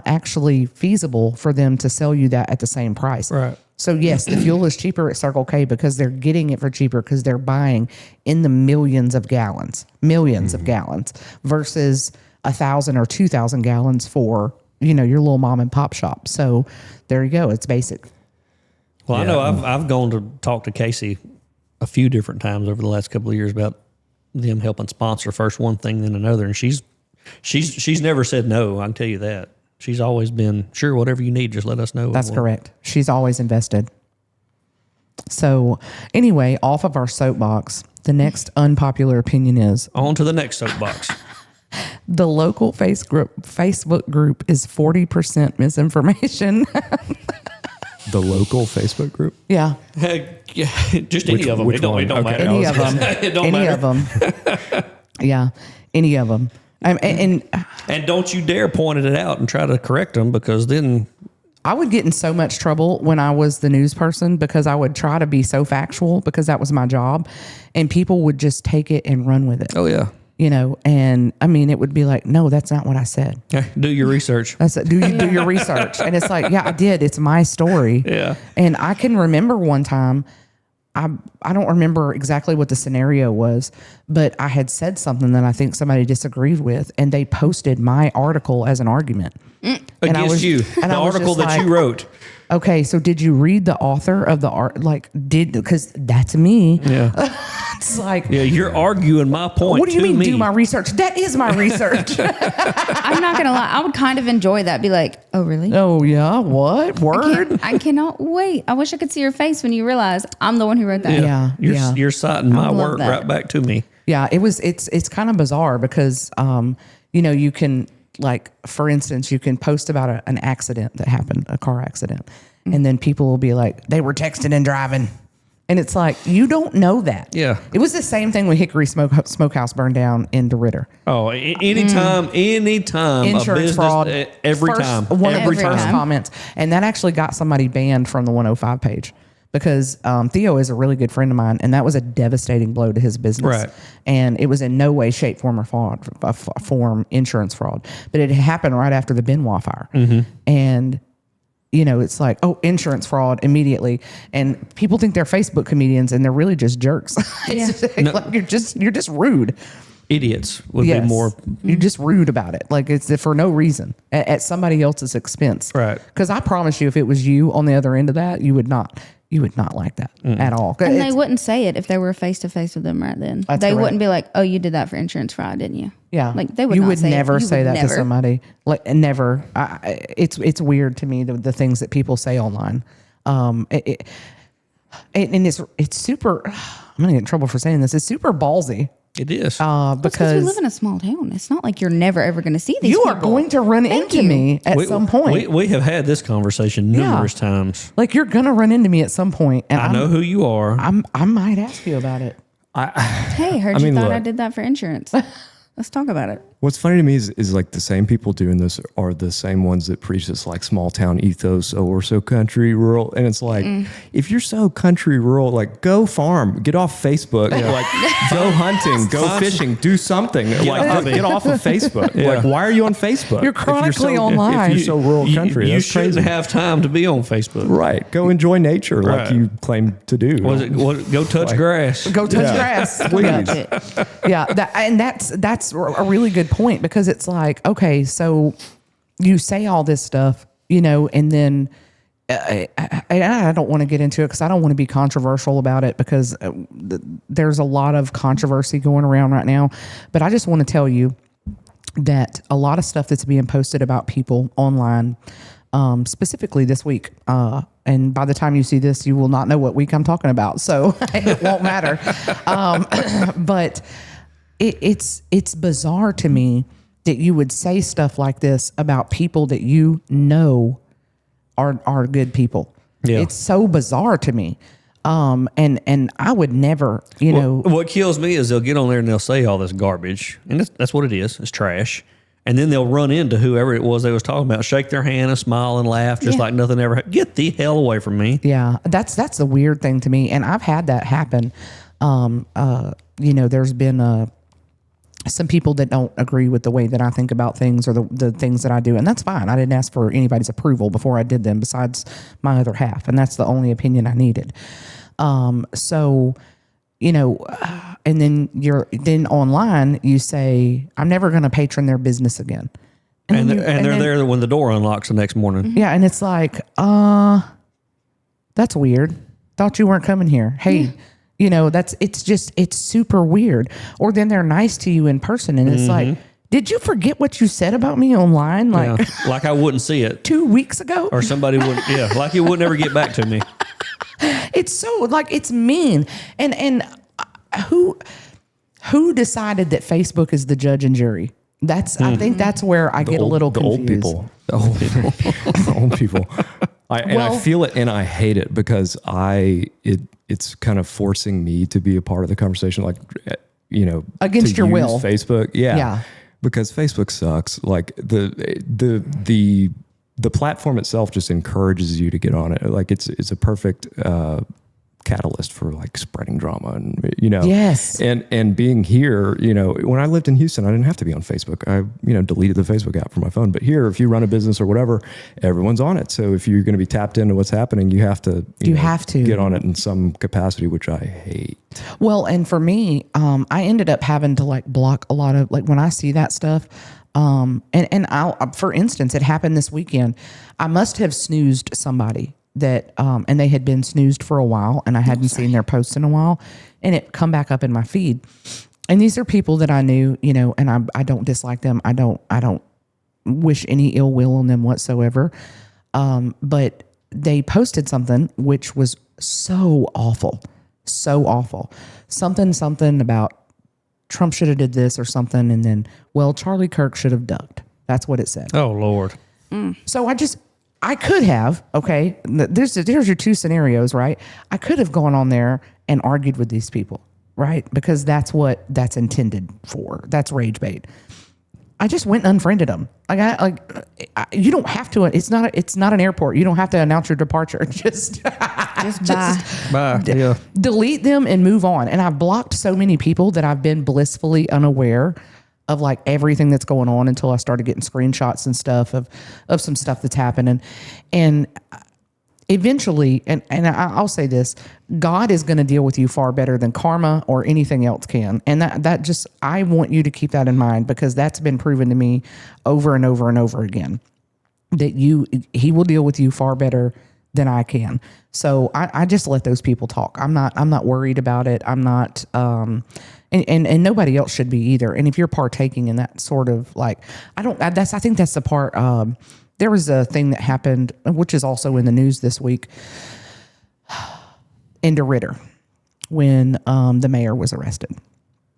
actually feasible for them to sell you that at the same price. Right. So yes, the fuel is cheaper at Circle K because they're getting it for cheaper because they're buying in the millions of gallons versus 1,000 or 2,000 gallons for, you know, your little mom and pop shop. So there you go. It's basic. Well, I know I've gone to talk to Casey a few different times over the last couple of years about them helping sponsor first one thing then another, and she's never said no. I can tell you that. She's always been, sure, whatever you need, just let us know. That's correct. She's always invested. So anyway, off of our soapbox, the next unpopular opinion is On to the next soapbox. the local Facebook group is 40% misinformation. The local Facebook group? Yeah. Heck, yeah, just any of them. which It don't one? matter. Okay. Any of them. It don't Any matter. of them. Yeah. Any of them. And And don't you dare point it out and try to correct them, because then I would get in so much trouble when I was the news person because I would try to be so factual because that was my job, and people would just take it and run with it. oh yeah, You know, and I mean, it would be like, no, that's not what I said. do your research. That's it. Do you do your research? And it's like, yeah, I did. It's my story. Yeah. And I can remember one time, I don't remember exactly what the scenario was, but I had said something that I think somebody disagreed with, and they posted my article as an argument. And Against you. The article that you wrote. Okay, so did you read the author of the art? Like, because that's me. Yeah. It's like, Yeah, you're arguing my point. what do you to mean me. do my research? That is my research. I'm not gonna lie. I would kind of enjoy that. Be like, oh really? Oh yeah, what word? I cannot wait. I wish I could see your face when you realize I'm the one who wrote that. Yeah, You're citing my love work that. right back to me. Yeah, it's kind of bizarre because you can, like, for instance, you can post about an accident that happened, a car accident, and then people will be like, they were texting and driving. And it's like, you don't know that. Yeah. It was the same thing when Hickory Smokehouse burned down in DeRitter. Oh, anytime a Insurance business, fraud. every First- time. One of the Every first time. comments. And that actually got somebody banned from the 105 page because Theo is a really good friend of mine, and that was a devastating blow to his business. Right. And it was in no way, shape, form, or form insurance fraud. But it happened right after the Benoit fire. And it's like, oh, insurance fraud immediately. And people think they're Facebook comedians, and they're really just jerks. It's like you're just rude. Idiots would Yes. be more. You're just rude about it. Like, it's for no reason at somebody else's expense. Right. Because I promise you, if it was you on the other end of that, you would not like that at all. And they It's- wouldn't say it if they were face to face with them right then. That's They correct. wouldn't be like, "Oh, you did that for insurance fraud, didn't you?" Yeah, like they would. You not would say never it. You say would that to never. somebody. Like, never. It's weird to me the things that people say online. And it's super. I'm gonna get in trouble for saying this. It's super ballsy It is. Because we because live in a small town. It's not like you're never ever going to see these. you are people. going to run Thank into you. me at some point. We have had this conversation numerous times. Like, you're gonna run into me at some point, and I know who you are. I might ask you about it. Hey, heard I you mean, thought I look. did that for insurance. Let's talk about it. What's funny to me is like the same people doing this are the same ones that preach this like small town ethos. Oh, we're so country rural, and it's like if you're so country rural, like go farm, get off Facebook, like go hunting, go fishing, do something. hobby. Get off of Facebook. Yeah. Like, why are you on Facebook? You're If chronically so, online. If you're so rural country, you that's shouldn't crazy. have time to be on Facebook. Right, go enjoy nature like Right. you claim to do. Go touch grass. Go touch grass, Please. Yeah, that's a really good point, because it's like, okay, so you say all this stuff, and then I don't want to get into it because I don't want to be controversial about it, because there's a lot of controversy going around right now. But I just want to tell you that a lot of stuff that's being posted about people online, specifically this week, and by the time you see this, you will not know what week I'm talking about, so it won't matter. But it's bizarre to me that you would say stuff like this about people that are good people. Yeah. It's so bizarre to me. And I would never, What kills me is they'll get on there and they'll say all this garbage, and that's what it is. It's trash. And then they'll run into whoever it was they was talking about, shake their hand and smile and laugh just like nothing ever happened. Get the hell away from me. Yeah, that's the weird thing to me, and I've had that happen. There's been some people that don't agree with the way that I think about things or the things that I do, and that's fine. I didn't ask for anybody's approval before I did them, besides my other half, and that's the only opinion I needed. And then online you say, I'm never going to patron their business again. And then they're there when the door unlocks the next morning. Yeah, and it's like, that's weird. Thought you weren't coming here. Hey, it's super weird. Or then they're nice to you in person, and it's like, did you forget what you said about me online? Like Yeah. Like I wouldn't see it. 2 weeks ago? Or somebody would, like it would never get back to me. It's so, like, it's mean. And who decided that Facebook is the judge and jury? I think that's where I get a little confused. The old people. The old people. I feel it and I hate it because it's kind of forcing me to be a part of the conversation, like, Against to your use will. Facebook. Yeah. Yeah. Because Facebook sucks. Like the platform itself just encourages you to get on it. Like it's a perfect catalyst for like spreading drama and Yes. and being here, when I lived in Houston, I didn't have to be on Facebook. I deleted the Facebook app from my phone. But here, if you run a business or whatever, everyone's on it. So if you're going to be tapped into what's happening, you have to have to get on it in some capacity, which I hate. Well, and for me, I ended up having to like block a lot of, like, when I see that stuff, And I'll, for instance, it happened this weekend. I must have snoozed somebody that, and they had been snoozed for a while, and I hadn't seen their posts in a while, and it come back up in my feed. And these are people that I knew, you know, and I don't dislike them. I don't wish any ill will on them whatsoever. But they posted something which was so awful, something about Trump should have did this or something. And then, well, Charlie Kirk should have ducked. That's what it said. Oh, Lord. So I could have, okay, there's your two scenarios, right? I could have gone on there and argued with these people, right? Because that's what that's intended for. That's rage bait. I just went and unfriended them. You don't have to. It's not an airport. You don't have to announce your departure. Just Bye. Yeah. delete them and move on. And I've blocked so many people that I've been blissfully unaware of like everything that's going on until I started getting screenshots and stuff of some stuff that's happening. And eventually, and I'll say this, God is going to deal with you far better than karma or anything else can. And that just, I want you to keep that in mind, because that's been proven to me over and over and over again, that he will deal with you far better than I can. So I just let those people talk. I'm not worried about it. I'm not, and nobody else should be either. And if you're partaking in that sort of like, I think that's the part, there was a thing that happened, which is also in the news this week, in DeRidder, when the mayor was arrested.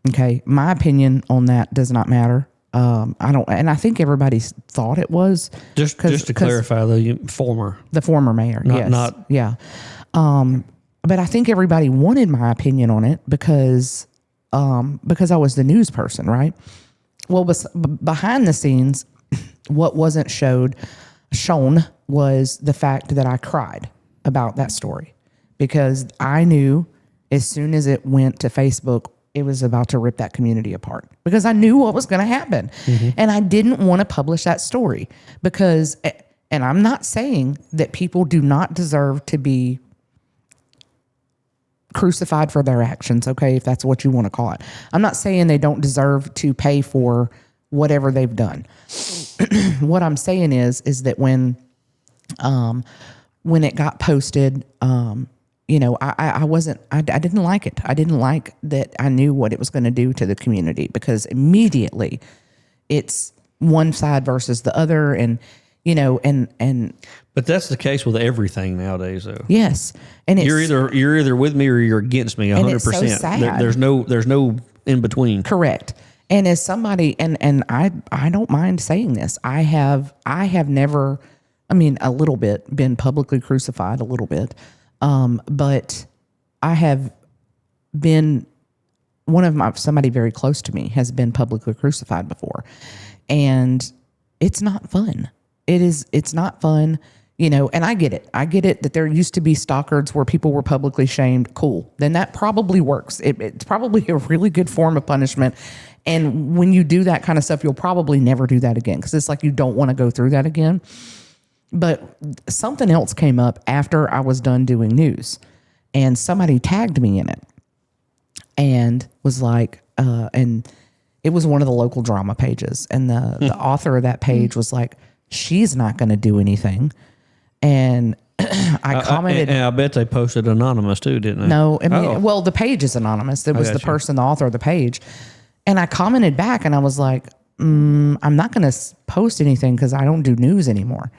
Okay, my opinion on that does not matter. I think everybody thought it was. Just to clarify, the former mayor, not yeah. But I think everybody wanted my opinion on it because I was the news person, right? Well, behind the scenes, what wasn't shown was the fact that I cried about that story, because I knew as soon as it went to Facebook, it was about to rip that community apart, because I knew what was going to happen. Mm-hmm. And I didn't want to publish that story because, and I'm not saying that people do not deserve to be crucified for their actions, okay, if that's what you want to call it. I'm not saying they don't deserve to pay for whatever they've done. What I'm saying is that when it got posted, you know, I didn't like it. I didn't like that I knew what it was going to do to the community, because immediately it's one side versus the other. And, you know, but that's the case with everything nowadays, though. Yes. And you're either with me or you're against me 100%. It's so sad. There's no in between. Correct. And as somebody, and I don't mind saying this, I have never, I mean, a little bit been publicly crucified, a little bit. But I have been, somebody very close to me has been publicly crucified before, and it's not fun. It's not fun, you know, and I get it that there used to be stalkers where people were publicly shamed. Cool. Then that probably works. It's probably a really good form of punishment. And when you do that kind of stuff, you'll probably never do that again, because it's like you don't want to go through that again. But something else came up after I was done doing news, and somebody tagged me in it and was like, and it was one of the local drama pages. And the author of that page was like, she's not going to do anything. And I commented. And I bet they posted anonymous too, didn't they? No, I mean, well, the page is anonymous. It was the person, the author of the page. And I commented back and I was like, I'm not going to post anything because I don't do news anymore.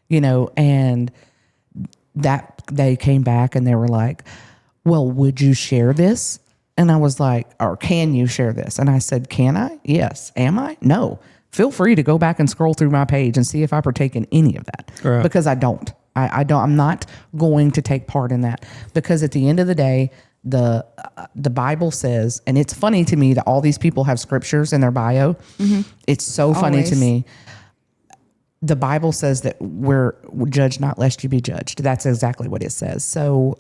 You know, and that they came back and they were like, well, would you share this? And I was like, or can you share this? And I said, can I? Yes. Am I? No. Feel free to go back and scroll through my page and see if I partake in any of that. Right. Because I don't. I'm not going to take part in that, because at the end of the day, the Bible says, and it's funny to me that all these people have scriptures in their bio. Mm-hmm. It's so funny to me. The Bible says that we're judged not lest you be judged. That's exactly what it says. So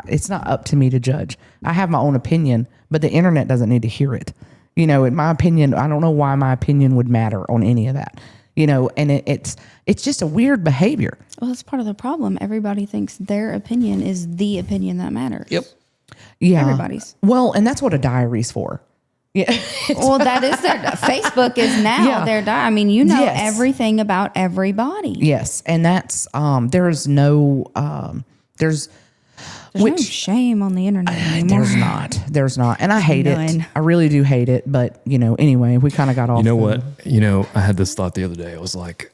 it's not up to me to judge. I have my own opinion, but the internet doesn't need to hear it. You know, in my opinion, I don't know why my opinion would matter on any of that. You know, and it's just a weird behavior. Well, that's part of the problem. Everybody thinks their opinion is the opinion that matters. Yep. Yeah. Everybody's. Well, and that's what a diary's for. Yeah. Well, that is their Facebook is now Yeah. their I mean, you know Yes. everything about everybody. Yes, and that's there's no there's There's no shame on the internet anymore. there's not, and I hate it. None. I really do hate it. But anyway, we kind of got off. You know what? I had this thought the other day. I was like,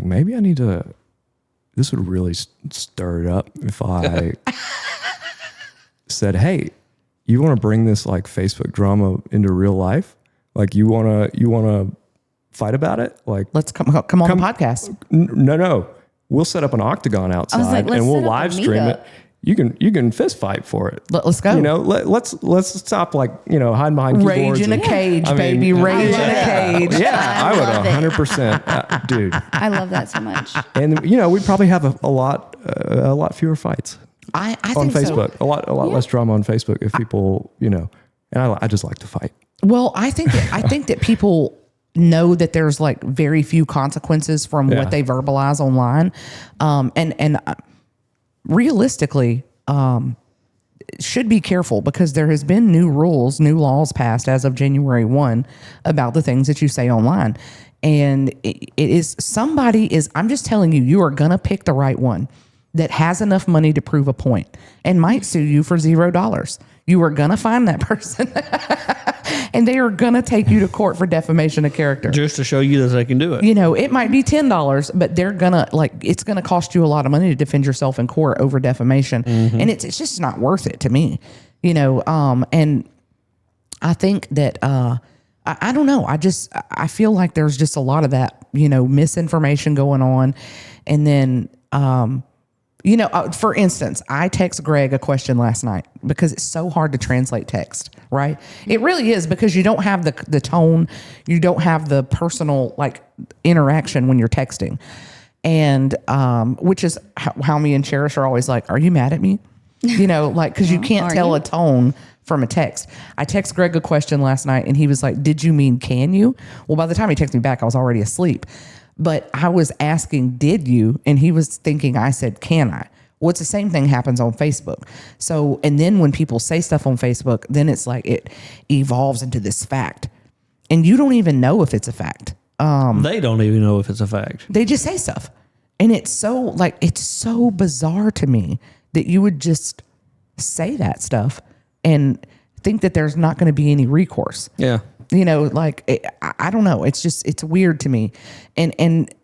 maybe I need to. This would really stir it up if I said, "Hey, you want to bring this like Facebook drama into real life? Like you wanna fight about it? Like Let's come on the podcast. no, we'll set up an octagon outside like, let's and we'll set up a live stream meetup. it. You can fist fight for it. Let's go. Let's stop hiding behind keyboards. Rage in a and- cage, I mean, baby. Rage in a yeah. cage. Yeah, I I love it. would 100%, dude. I love that so much. And we'd probably have a lot fewer fights I on think so. Facebook. A lot less drama on Facebook if people, and I just like to fight. Well, I think that people know that there's like very few consequences from Yeah. what they verbalize online, and realistically, should be careful because there has been new laws passed as of January 1 about the things that you say online, and I'm just telling you, you are gonna pick the right one that has enough money to prove a point and might sue you for $0. You are gonna find that person. And they are going to take you to court for defamation of character. Just to show you that they can do it. It might be $10, but they're going to it's going to cost you a lot of money to defend yourself in court over defamation. And it's just not worth it to me, and I think that, I don't know. I feel like there's just a lot of that, misinformation going on. And then, for instance, I text Greg a question last night because it's so hard to translate text, right? It really is because you don't have the tone, you don't have the personal interaction when you're texting. And which is how me and Cherish are always like, are you mad at me? Because you can't tell a tone from a text. I text Greg a question last night and he was like, did you mean can you? Well, by the time he texted me back, I was already asleep. But I was asking, did you? And he was thinking I said, can I? Well, it's the same thing happens on Facebook. So, and then when people say stuff on Facebook, then it's like it evolves into this fact. And you don't even know if it's a fact. They don't even know if it's a fact. They just say stuff. And it's so bizarre to me that you would just say that stuff and think that there's not going to be any recourse. Yeah. I don't know. It's weird to me. And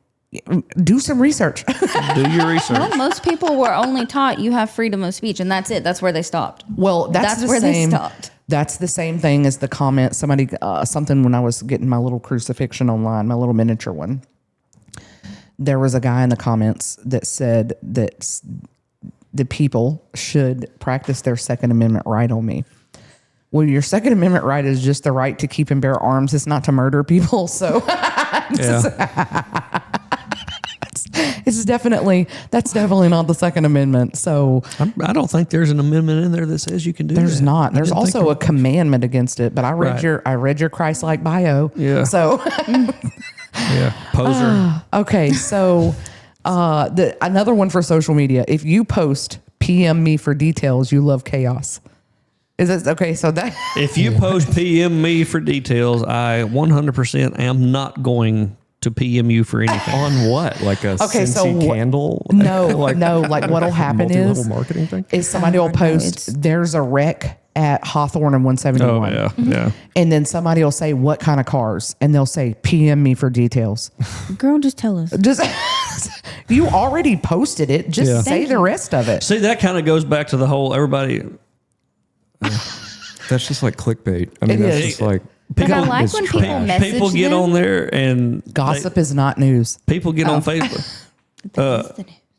do some research. Do your research. Well, most people were only taught you have freedom of speech, and that's it. That's where they stopped. Well, That's the where they same, stopped. That's the same thing as the comment. Somebody, something when I was getting my little crucifixion online, my little miniature one. There was a guy in the comments that said that the people should practice their Second Amendment right on me. Well, your Second Amendment right is just the right to keep and bear arms. It's not to murder people. So Yeah. that's definitely not the Second Amendment. So I don't think there's an amendment in there that says you can do there's that. not. There's I didn't think also a commandment against it. But I read Right. your Christ-like bio. Yeah. So Yeah. Poser. okay. So another one for social media. If you post PM me for details, you love chaos. Is it okay? So that If you post PM me for details, I 100% am not going to PM you for anything. On what? Like a Okay, so Scentsy candle? no, like what'll happen multi-level is marketing thing? somebody will I don't know. post there's a wreck at Hawthorne and 171. Oh, yeah. Yeah. And then somebody will say what kind of cars, and they'll say PM me for details. Girl, just tell us. Just you already posted it. Just Yeah. say the rest of it. See, that kind of goes back to the whole everybody. That's just like clickbait. I mean, It that's is. just like But I like it's when trash. people message People get them. on there and Gossip is not news. people get on Facebook.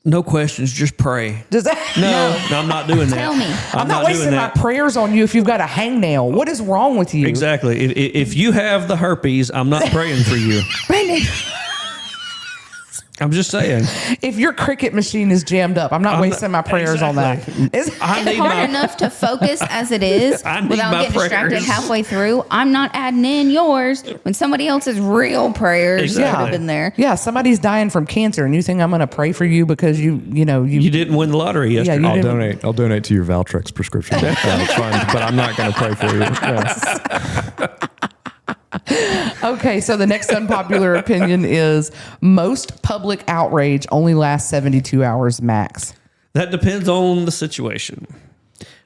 No questions, just pray. Does that? No, I'm not doing that. Tell me. I'm not doing wasting my that. prayers on you if you've got a hangnail. What is wrong with you? Exactly. If you have the herpes, I'm not praying for you. Brandon. I'm just saying. If your cricket machine is jammed up, I'm not wasting my prayers on that. It's hard enough to focus as it is I need without my getting distracted prayers. halfway through. I'm not adding in yours when somebody else's real prayers Exactly. should have been there. Yeah, somebody's dying from cancer, and you think I'm going to pray for you because you You didn't win the lottery yesterday. you I'll didn't- donate to your Valtrex prescription fund, but I'm not going to pray for you. Yeah. Okay, so the next unpopular opinion is most public outrage only lasts 72 hours max. That depends on the situation.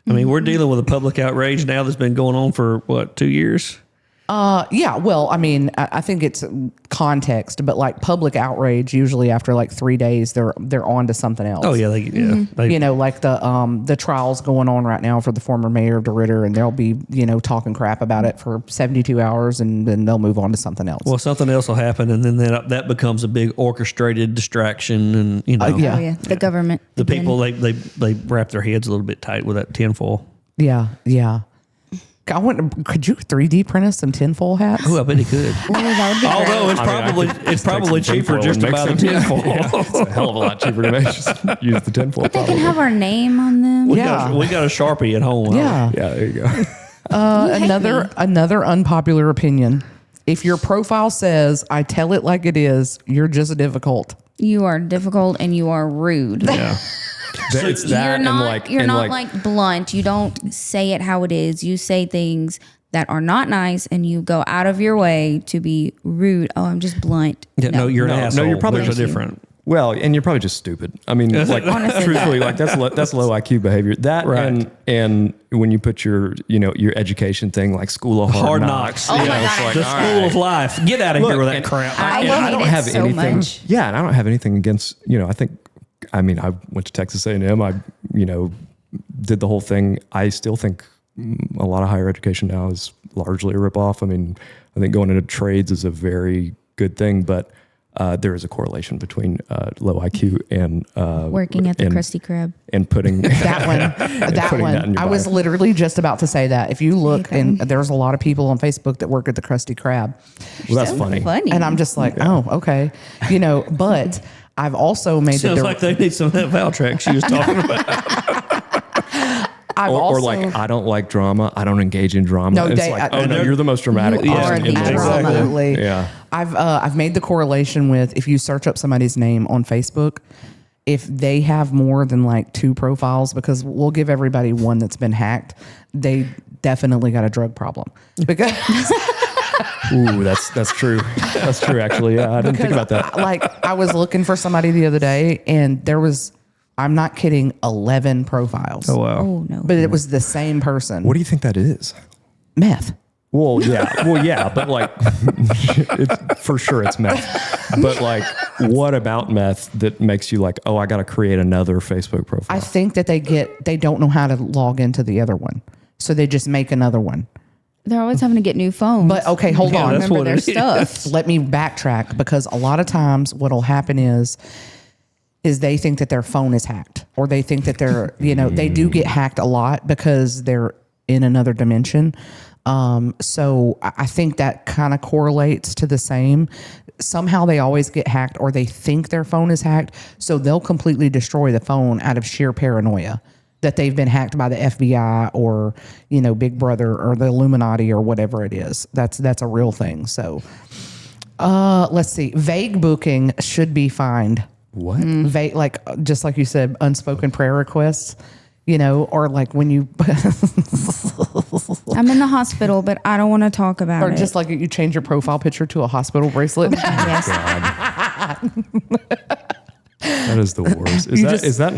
I mean, we're dealing with a public outrage now that's been going on for what, 2 years? Yeah, well, I mean, I think it's context, but like public outrage, usually after like 3 days, they're on to something else. Oh yeah, they You know, like the trials going on right now for the former mayor of DeRidder, and they'll be, talking crap about it for 72 hours, and then they'll move on to something else. well, something else will happen, and then that becomes a big orchestrated distraction, and Yeah. Oh yeah, the government. the again. people they wrap their heads a little bit tight with that tinfoil. Yeah. Could you 3D print us some tinfoil hats? Oh, I bet he could. Ooh, that would be Although great. it's I mean, I probably could it's just take probably some cheaper tinfoil just and to mix buy the them. tinfoil. Yeah, it's a hell of a lot cheaper to just use the tinfoil. They can have our name on them. We Yeah. got a Sharpie at home. Yeah. Yeah, there you go. You hate me. Another unpopular opinion. If your profile says "I tell it like it is," you're just difficult. You are difficult and you are rude. Yeah. It's that You're and not. like You're and not like blunt. You don't say it how it is. You say things that are not nice, and you go out of your way to be rude. Oh, I'm just blunt. Yeah, no, you're an No, asshole. you're probably There's a Thank you. different. Well, and you're probably just stupid. I mean, like Honestly, truthfully, like that's low IQ behavior. That Right. and when you put your your education thing like School of Hard Hard knocks. Knocks, Oh my it's God. like, The all school right. of life. Get out of here Look, with that and crap. I and hate it so much. Yeah, and I don't have anything against I mean, I went to Texas A&M. I did the whole thing. I still think a lot of higher education now is largely a ripoff. I mean, I think going into trades is a very good thing, but there is a correlation between low IQ and Working at the and- Krusty Krab. and putting That one. and That putting one. in your I was bio. literally just about to say that. If you look, that and one. there's a lot of people on Facebook that work at the Krusty Krab, Well, that's funny. Funny. and I'm just like, oh, okay, But I've also made Sounds the. like they need some of that Valtrex she was talking about. I've Or also, like, I don't like drama. I don't engage in drama. No, it's Dave, like, I- oh no, they're- you're the most dramatic You person are in the the world. drama. Absolutely. Yeah. I've made the correlation with if you search up somebody's name on Facebook, if they have more than like 2 profiles, because we'll give everybody one that's been hacked, they definitely got a drug problem. Because Ooh, that's true. That's true. Actually, yeah, I didn't think about that. like I was looking for somebody the other day, and there was, I'm not kidding, 11 profiles. Oh wow. Oh no. But it was the same person. What do you think that is? Meth. Well, yeah, but like, for sure it's meth. But like, what about meth that makes you like, oh, I got to create another Facebook profile? I think that they don't know how to log into the other one, so they just make another one. They're always having to get new phones. But okay, hold Yeah, on. that's remember what their it is. stuff. Let me backtrack, because a lot of times what'll happen is they think that their phone is hacked, or they think that they're, they do get hacked a lot because they're in another dimension. So I think that kind of correlates to the same. Somehow they always get hacked, or they think their phone is hacked. So they'll completely destroy the phone out of sheer paranoia that they've been hacked by the FBI or, Big Brother or the Illuminati or whatever it is. That's a real thing. So let's see. Vague booking should be fined. what? Vague, like just like you said, unspoken prayer requests, or like when you I'm in the hospital, but I don't want to talk about or it. just like you change your profile picture to a hospital bracelet. yes. That is the worst. You just- Is that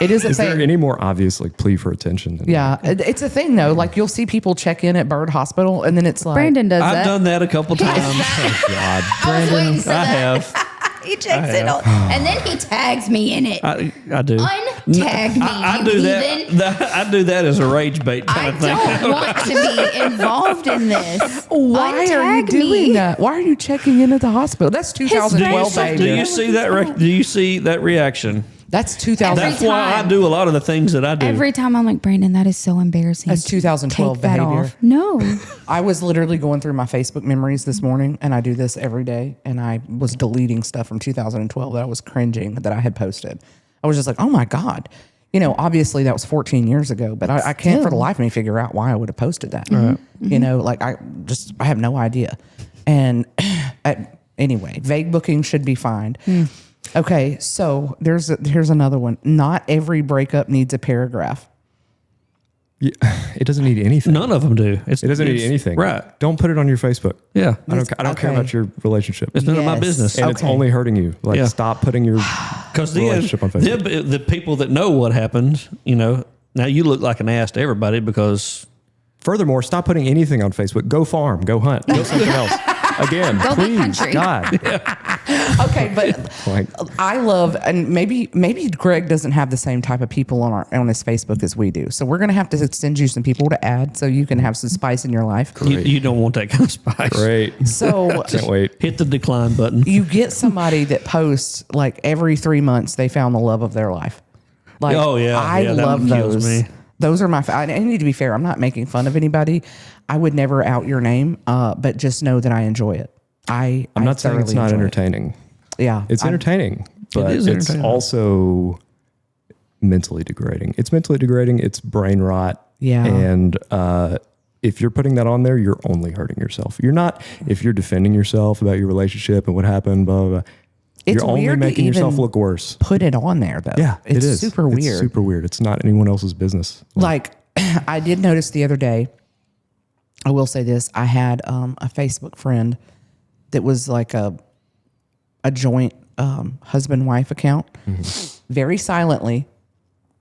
It is a is there thing. any more obvious like plea for attention than Yeah, it's a thing though. Like you'll see people check in at Bird Hospital, and then it's like Brandon does I've that. done that a couple times. Oh God. I was waiting for I that. have. He checks it all, and then he tags me in it. I do. Untag me, I you do heathen. I do that as a rage bait I kind of thing. don't want to be involved in this. why are you Untag doing me. that? Why are you checking in at the hospital? That's 2012, friends- baby. Do you see that? Do you see that reaction? That's 2000. Every That's why I time. do a lot of the things that I do. Every time I'm like, Brandon, that is so embarrassing. That's 2012 Take that behavior. off. No. I was literally going through my Facebook memories this morning, and I do this every day, and I was deleting stuff from 2012 that I was cringing that I had posted. I was just like, oh my God. You know, obviously that was 14 years ago, but I can't for the life of me figure out why I would have posted that. You know, like I have no idea. And anyway, vague booking should be fine. Okay, so here's another one. Not every breakup needs a paragraph. Yeah, it doesn't need anything. None of them do. It doesn't need anything. Right. Don't put it on your Facebook. Yeah. I don't care okay. about your relationship. It's none of my Yes. business. And it's Okay. only hurting you. Like, Yeah. stop putting your Because then relationship on Facebook. the people that know what happened, you know, now you look like an ass to everybody because Furthermore, stop putting anything on Facebook. Go farm. Go hunt. Go something else. Again, Go please, country. God. Okay, but Like, I love, and maybe Greg doesn't have the same type of people on his Facebook as we do. So we're gonna have to send you some people to add so you can have some spice in your life. you don't want that kind of spice. great. So Can't wait. Hit the decline button. you get somebody that posts like every 3 months they found the love of their life. Like, Oh, yeah. I Yeah, that love one kills those. me. Those are my. I need to be fair. I'm not making fun of anybody. I would never out your name, but just know that I enjoy it. I'm I'm not saying it's not entertaining. Yeah, It's entertaining, but is it's entertaining. also mentally degrading. It's mentally degrading. It's brain rot. Yeah. And if you're putting that on there, you're only hurting yourself. You're not, if you're defending yourself about your relationship and what happened, blah, blah, blah. It's You're only weird to making yourself even look worse. Put it on there though. Yeah, it's it is. super weird. It's super weird. It's not anyone else's business. Like I did notice the other day, I will say this, I had a Facebook friend that was like a joint husband-wife account. Very silently,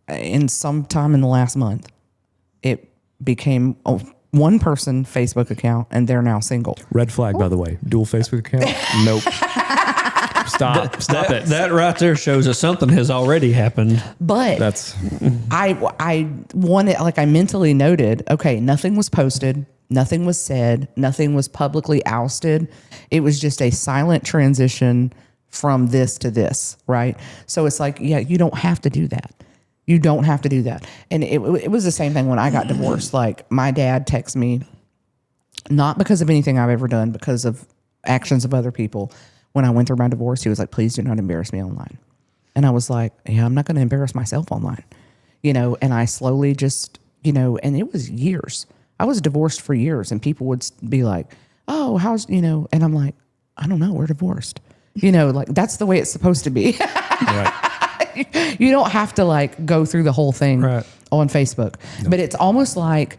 in some time in the last month, it became a one person Facebook account and they're now single. Red flag, by the way. Dual Facebook account? Nope. Stop it. That right there shows that something has already happened. But That's I wanted, like I mentally noted, okay, nothing was posted, nothing was said, nothing was publicly ousted. It was just a silent transition from this to this, right? So it's like, yeah, you don't have to do that. You don't have to do that. And it was the same thing when I got divorced. Like my dad texted me, not because of anything I've ever done, because of actions of other people. When I went through my divorce, he was like, please do not embarrass me online. And I was like, yeah, I'm not going to embarrass myself online, you know? And I slowly just, you know, and it was years. I was divorced for years and people would be like, oh, how's, you know, and I'm like, I don't know. We're divorced. You know, like that's the way it's supposed to be. right. You don't have to like go through the whole thing Right. on Facebook, but it's almost like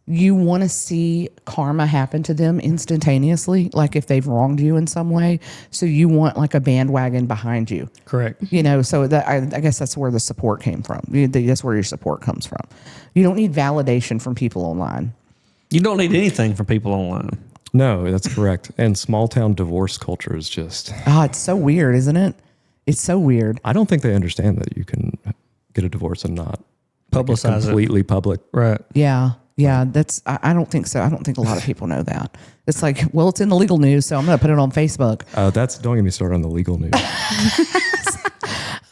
you want to see karma happen to them instantaneously. Like if they've wronged you in some way. So you want like a bandwagon behind you, Correct. you know? So that I guess that's where the support came from. That's where your support comes from. You don't need validation from people online. You don't need anything from people online. No, that's correct. And small town divorce culture is just, It's so weird, isn't it? It's so weird. I don't think they understand that you can get a divorce and not Publicize it. completely public. Right. Yeah. Yeah, I don't think so. I don't think a lot of people know that. It's like, well, it's in the legal news, so I'm going to put it on Facebook. Don't get me started on the legal news.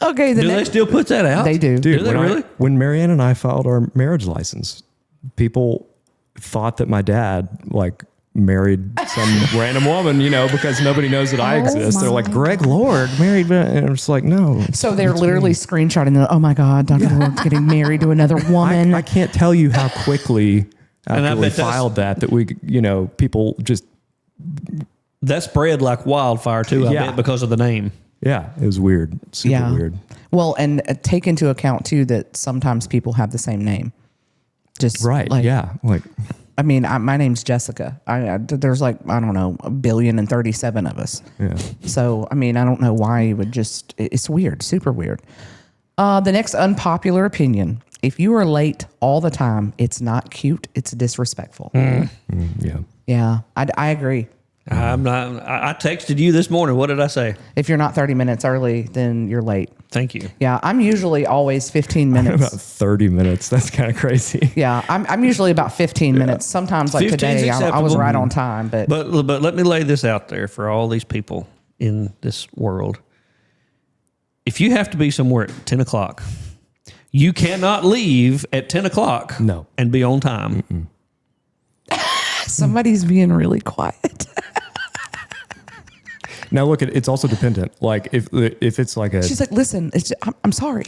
Okay, Do they still put that out? They do. Dude, Do they really? when Marianne and I filed our marriage license, people thought that my dad like married some random woman, you know, because nobody knows that I exist. They're like, Greg Lord married, and I'm just like, no. So they're literally screenshotting the, oh my God, Dr. Lord's getting married to another woman. I can't tell you how quickly And I after we bet that's- filed that we, you know, people just, That spread like wildfire too, I Yeah. bet, because of the name. yeah, it was weird. Super weird. Well, and take into account too that sometimes people have the same name. Just Right. Like, yeah. Like, I mean, my name's Jessica. There's like, I don't know, 1,037,000,000 of us. yeah. So, I mean, I don't know why you would just, it's weird, super weird. The next unpopular opinion. If you are late all the time, it's not cute, it's disrespectful. Yeah. Yeah, I agree. I'm not. I texted you this morning. What did I say? If you're not 30 minutes early, then you're late. Thank you. Yeah, I'm usually always 15 About minutes. 30 minutes. That's kind of crazy. Yeah, I'm usually about 15 minutes. Sometimes like 15's today, I was acceptable. right on time, but But let me lay this out there for all these people in this world. if you have to be somewhere at 10 o'clock, you cannot leave at 10 o'clock No. and be on time. Somebody's being really quiet. Now look, it's also dependent. Like if it's like a She's like, listen, I'm sorry.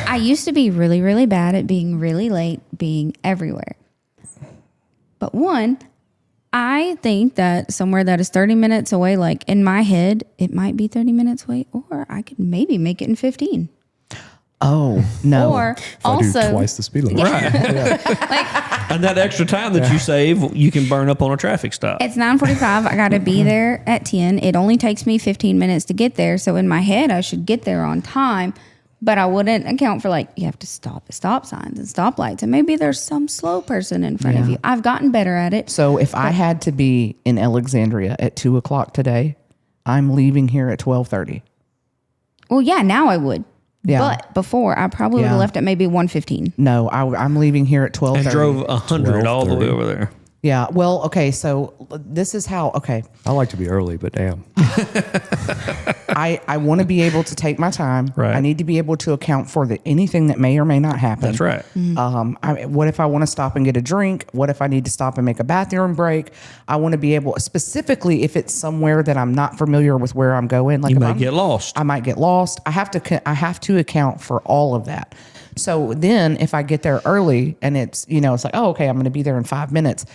I used to be really, really bad at being really late, being everywhere. But one, I think that somewhere that is 30 minutes away, like in my head, it might be 30 minutes away, or I could maybe make it in 15. Oh, no. Or if I also, do twice the speed limit. Right. like And that extra time that you save, you can burn up on a traffic stop. it's 9:45. I got to be there at 10. It only takes me 15 minutes to get there. So in my head, I should get there on time. But I wouldn't account for like, you have to stop at stop signs and stoplights. And maybe there's some slow person in front of you. I've gotten better at it. So if I had to be in Alexandria at 2 o'clock today, I'm leaving here at 12:30. Well, yeah, now I would. Yeah. But before, I probably would have Yeah. left at maybe 1:15. No, I'm leaving here at 12:30. And drove 100 all the way 12:30. over there. Yeah. Well, okay. So this is how. Okay. I like to be early, but damn. I want to be able to take my time. Right. I need to be able to account for anything that may or may not happen. That's right. What if I want to stop and get a drink? What if I need to stop and make a bathroom break? I want to be able, specifically if it's somewhere that I'm not familiar with where I'm going. Like You if may I'm- get lost. I might get lost. I have to account for all of that. So then if I get there early and it's, it's like, oh, okay, I'm going to be there in 5 minutes.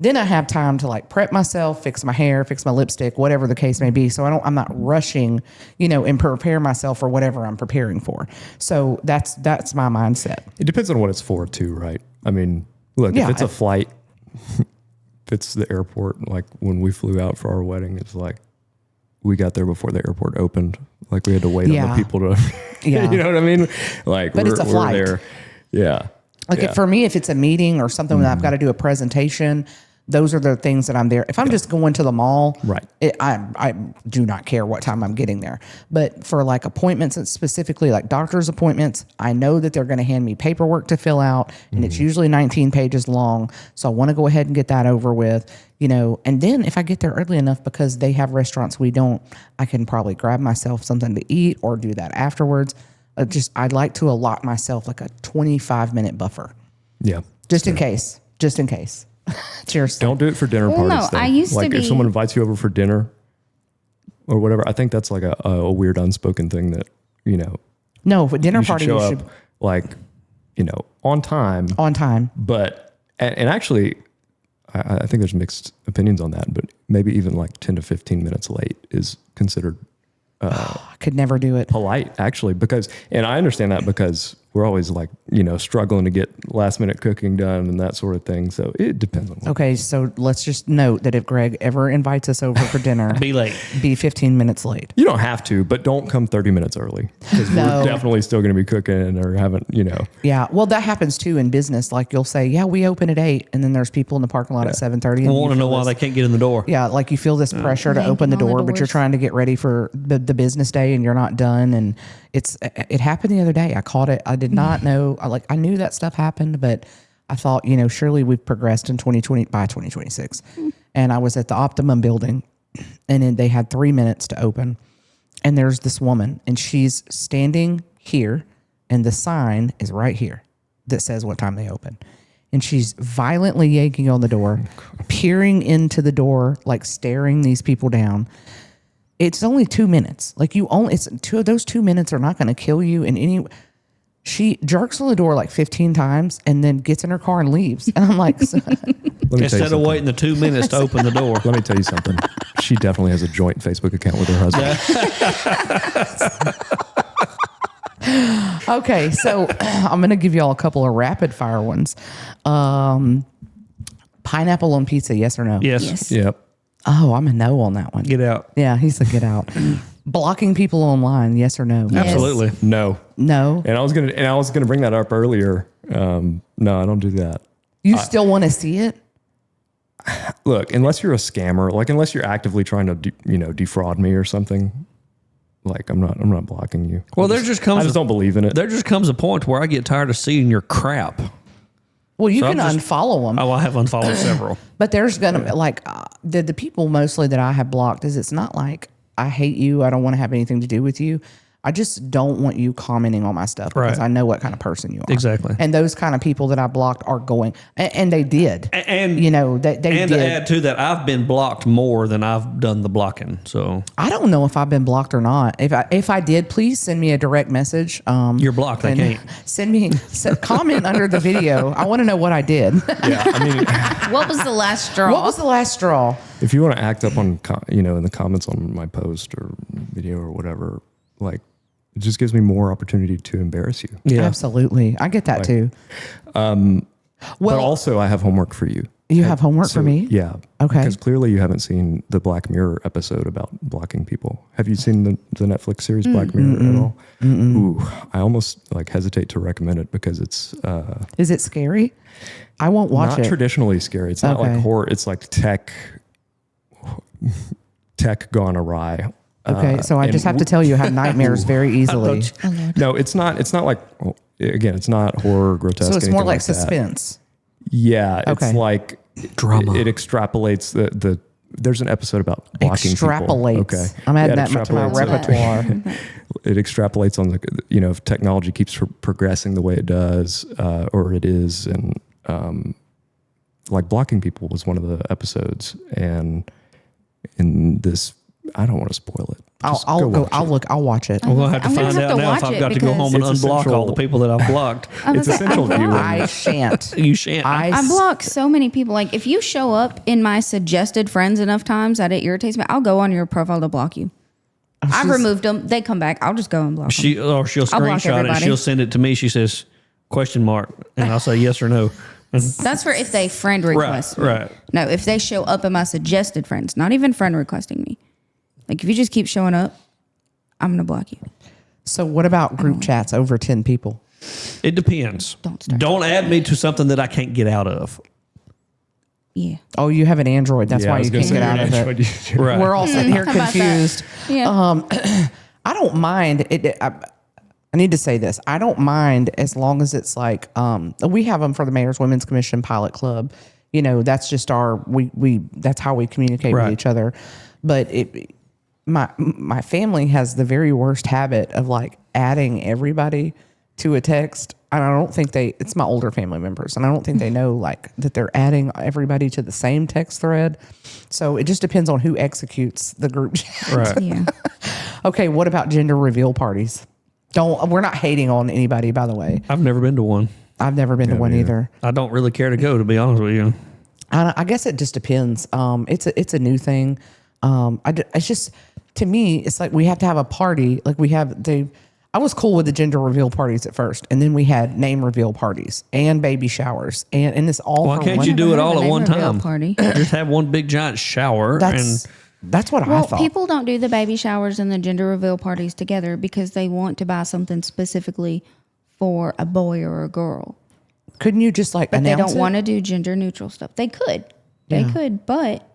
Then I have time to like prep myself, fix my hair, fix my lipstick, whatever the case may be. So I'm not rushing, and prepare myself for whatever I'm preparing for. So that's my mindset. It depends on what it's for too, right? I mean, look, Yeah, if it's a flight, if it's the airport, like when we flew out for our wedding, it's like we got there before the airport opened. Like we had to wait on Yeah. the people to, Yeah. you know what I mean? Like, But it's a flight. there. Yeah. Like yeah. for me, if it's a meeting or something that I've got to do a presentation, those are the things that I'm there. If I'm just going to the mall, Right. I do not care what time I'm getting there. But for like appointments, and specifically like doctor's appointments, I know that they're going to hand me paperwork to fill out, and it's usually 19 pages long. So I want to go ahead and get that over with, And then if I get there early enough, because they have restaurants we don't, I can probably grab myself something to eat or do that afterwards. I'd like to allot myself like a 25-minute buffer, Yeah. just in case. Cheers. Don't do it for dinner Well, parties. no, though. I used to like if be- someone invites you over for dinner or whatever, I think that's like a weird unspoken thing that, No, for dinner you should party, show you up should like, on time. on time. But, and actually, I think there's mixed opinions on that, but maybe even like 10 to 15 minutes late is considered I could never do it. polite, actually, and I understand that because we're always like, struggling to get last minute cooking done and that sort of thing. So it depends on what. Okay, so let's just note that if Greg ever invites us over for dinner, Be late. be 15 minutes late. You don't have to, but don't come 30 minutes early because No. we're definitely still going to be cooking or haven't, Yeah, well, that happens too in business. Like you'll say, "Yeah, we open at 8," and then there's people in the parking lot at 7:30. I want to know why they can't get in the door. Yeah, like you feel this pressure to open the Banging on the door, but you're doors. trying to get ready for the business day, and you're not done. And it happened the other day. I caught it. I did not know. I knew that stuff happened, but I thought, surely we've progressed in 2020 by 2026. And I was at the Optimum building, and then they had 3 minutes to open. And there's this woman, and she's standing here, and the sign is right here that says what time they open. And she's violently yanking on the door, peering into the door, like staring these people down. It's only 2 minutes. Those 2 minutes are not going to kill you in any. She jerks on the door like 15 times and then gets in her car and leaves. And I'm like, Let me tell you Instead of something. waiting the 2 minutes to open the door. Let me tell you something. She definitely has a joint Facebook account with her husband. okay, so I'm going to give y'all a couple of rapid fire ones. Pineapple on pizza, yes or no? Yes. Yes. Yep. Oh, I'm a no on that one. Get out. Yeah, he said get out. Blocking people online, yes or no? Yes. Absolutely. No. No. And I was gonna bring that up earlier. No, I don't do that. You still want to see it? Look, unless you're a scammer, like unless you're actively trying to defraud me or something, like I'm not blocking you. Well, there just comes I just don't believe in it. there just comes a point where I get tired of seeing your crap. Well, you So can I'm just- unfollow them. Oh, I have unfollowed several. But there's gonna the people mostly that I have blocked is it's not like I hate you, I don't want to have anything to do with you. I just don't want you commenting on my stuff because Right. I know what kind of person you are. Exactly. And those kind of people that I blocked are going, and they did. And you know, they and did. to add to that, I've been blocked more than I've done the blocking. So I don't know if I've been blocked or not. If I did, please send me a direct message. you're blocked. I and can't. send me comment under the video. I want to know what I did. Yeah, I mean, What was the last straw? What was the last straw? if you want to act up on, in the comments on my post or video or whatever, like, it just gives me more opportunity to embarrass you. Yeah. Absolutely, I get that too. But Well, also, I have homework for you. you have homework for me. Yeah. Okay. Because clearly you haven't seen the Black Mirror episode about blocking people. Have you seen the Netflix series Black Mirror at all? Ooh, I almost like hesitate to recommend it because it's Is it scary? I won't watch not it. traditionally scary. It's not Okay. like horror. It's like tech gone awry. Okay, so I and just have to tell you, I have nightmares very easily. No, it's not. It's not like, again, it's not horror, grotesque. So it's more anything like that. suspense. Yeah, Okay. it's like Drama. It extrapolates the. There's an episode about blocking Extrapolates. people. Okay, I'm adding Yeah, that to my extrapolates. repertoire. It extrapolates on the if technology keeps progressing the way it does, or it is, and like blocking people was one of the episodes, and in this, I don't want to spoil it. Just I'll go. watch I'll it. look. I'll watch it. We're gonna have to I'm gonna find have out to now if watch I've it got to go home and because- unblock It's all the essential. people that I've blocked. It's essential viewing. I shan't. You shan't. I block so many people. Like if you show up in my suggested friends enough times that it irritates me, I'll go on your profile to block you. I've removed them. They come back. I'll just go and block them. She'll I'll block screenshot it. everybody. She'll send it to me. She says, question mark. And I'll say yes or no. That's for if they friend request me. right. No, if they show up in my suggested friends, not even friend requesting me. Like if you just keep showing up, I'm gonna block you. So what about group chats over 10 people? It depends. Don't start. Don't add me to something that I can't get out of. Yeah. Oh, you have an Android. That's Yeah, I why was you gonna can't say get out you're of an it. Android user. Right. We're all sitting here How about that? confused. Yeah. I don't mind it. I need to say this. I don't mind as long as it's like we have them for the Mayor's Women's Commission Pilot Club. You know, that's just our we that's how we communicate Right. with each other. But my family has the very worst habit of like adding everybody to a text. And I don't think it's my older family members, and I don't think they know like that they're adding everybody to the same text thread. So it just depends on who executes the group chat. Right. Yeah. Okay, what about gender reveal parties? We're not hating on anybody, by the way. I've never been to one. I've never been to one either. I don't really care to go, to be honest with you. I guess it just depends. It's a new thing. It's just, to me, it's like we have to have a party. Like I was cool with the gender reveal parties at first, and then we had name reveal parties and baby showers, and it's all. Why for can't one- you do it all Have a at name one reveal time? party. Just have one big giant shower That's what I Well, thought. people don't do the baby showers and the gender reveal parties together because they want to buy something specifically for a boy or a girl. Couldn't you just like But they announce don't want to do gender neutral stuff. They could. They Yeah. could, but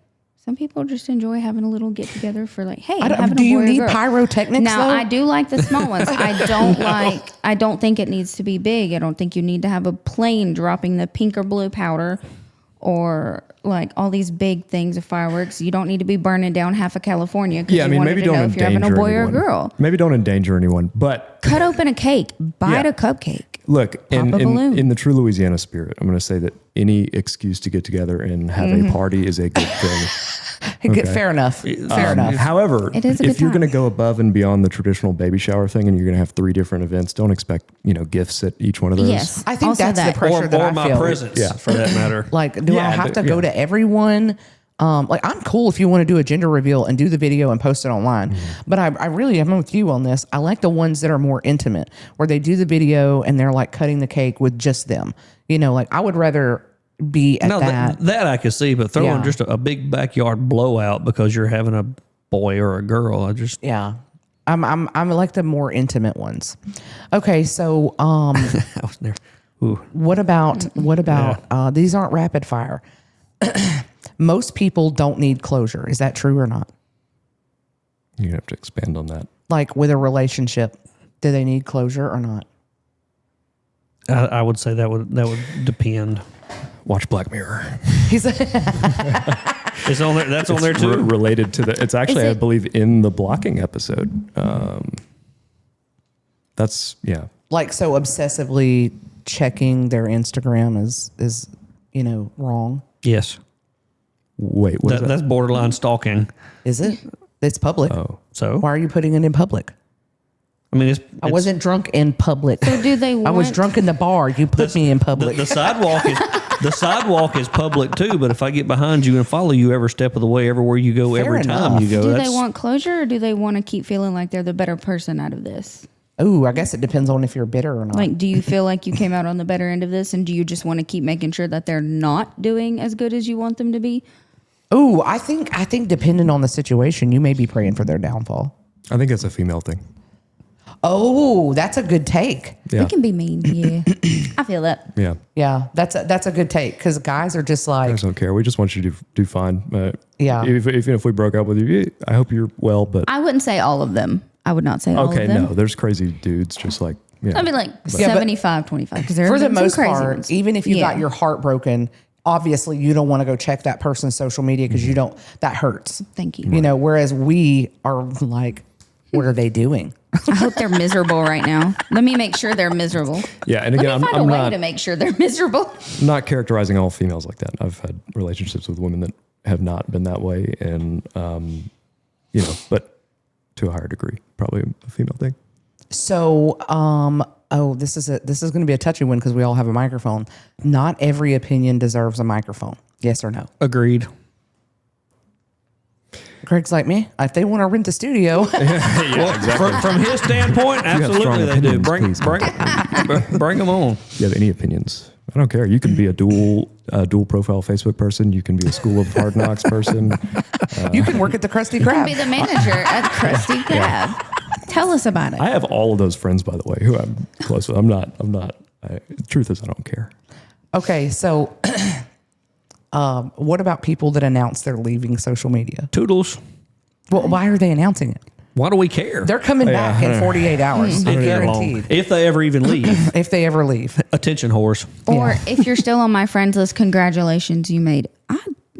some people just enjoy having a little get together for like, hey, I I'm don't- having do a you boy or need girl. pyrotechnics, Now, though? I do like the small ones. I don't think it needs to be big. I don't think you need to have a plane dropping the pink or blue powder or like all these big things of fireworks. You don't need to be burning down half of California because Yeah, I you mean, wanted maybe to don't know if you're having a endanger boy or a anyone. girl. Maybe don't endanger anyone. But Cut open a cake. Buy Yeah. a cupcake. look, a balloon. in the true Louisiana spirit, I'm going to say that any excuse to get together and have Mm-hmm. a party is a good thing. Fair enough. Fair enough. However, It is a if good you're time. going to go above and beyond the traditional baby shower thing and you're going to have 3 different events, don't expect, gifts at each one of those. Yes. I think Also that's that. the pressure that or I my feel. presence, Yeah. for that matter. Like, do I Yeah, have to but- go yeah. to everyone? Like, I'm cool if you want to do a gender reveal and do the video and post it online. But I really am with you on this. I like the ones that are more intimate, where they do the video and they're like cutting the cake with just them. Like I would rather be at No, that. that I could see, but throwing Yeah. just a big backyard blowout because you're having a boy or a girl, I just Yeah. I'm like the more intimate ones. Okay, so I was never. Ooh. what about these aren't rapid fire. Most people don't need closure. Is that true or not? You're going to have to expand on that. Like with a relationship, do they need closure or not? I would say that would depend. Watch Black Mirror. He's It's on there. That's on there too. Related to the, it's actually, Is I it- believe, in the blocking episode. That's Like, so obsessively checking their Instagram is wrong. Yes. Wait, what is that? That's borderline stalking. Is it? It's public. Oh. So Why are you putting it in public? I mean, I wasn't drunk in public. So do they want? I was drunk in the bar. You put me in public. the sidewalk is public too. But if I get behind you and follow you every step of the way, everywhere you go, Fair every time enough. you go, Do they that's- want closure, or do they want to keep feeling like they're the better person out of this? Ooh, I guess it depends on if you're bitter or not. Like, do you feel like you came out on the better end of this, and do you just want to keep making sure that they're not doing as good as you want them to be? Ooh, I think depending on the situation, you may be praying for their downfall. I think it's a female thing. Oh, that's a good take. Yeah. We can be mean. Yeah, I feel that. Yeah. Yeah, that's a good take because guys are just I like, just don't care. We just want you to do fine. Yeah. If we broke up with you, I hope you're well, but I wouldn't say all of them. I would not say all okay, of them. no, there's crazy dudes just like, I mean, like Yeah, but 75-25, because there for have the been some most crazy part, ones. even if you Yeah. got your heart broken, obviously you don't want to go check that person's social media because that hurts. Thank you. You know, whereas we are like, what are they doing? I hope they're miserable right now. Let me make sure they're miserable. yeah. And Let again, me find I'm a way not to make sure they're miserable. not characterizing all females like that. I've had relationships with women that have not been that way, and but to a higher degree, probably a female thing. So, this is going to be a touchy one because we all have a microphone. Not every opinion deserves a microphone. Yes or no? agreed. Greg's like me. If they want to rent the studio, From his standpoint, have absolutely strong they do. opinions, Bring them on. Do you have any opinions? I don't care. You can be a dual profile Facebook person. You can be a School of Hard Knocks person. you can work at the Krusty Be Krab. the manager at Krusty Krab. Tell us about it. I have all of those friends, by the way, who I'm close with. I'm not. Truth is, I don't care. Okay, so what about people that announce they're leaving social media? Toodles. Well, why are they announcing it? Why do we care? They're coming back in 48 hours, If they're guaranteed. long. If they ever even leave. If they ever leave. Attention whores. Or Yeah. if you're still on my friends list, congratulations, you made.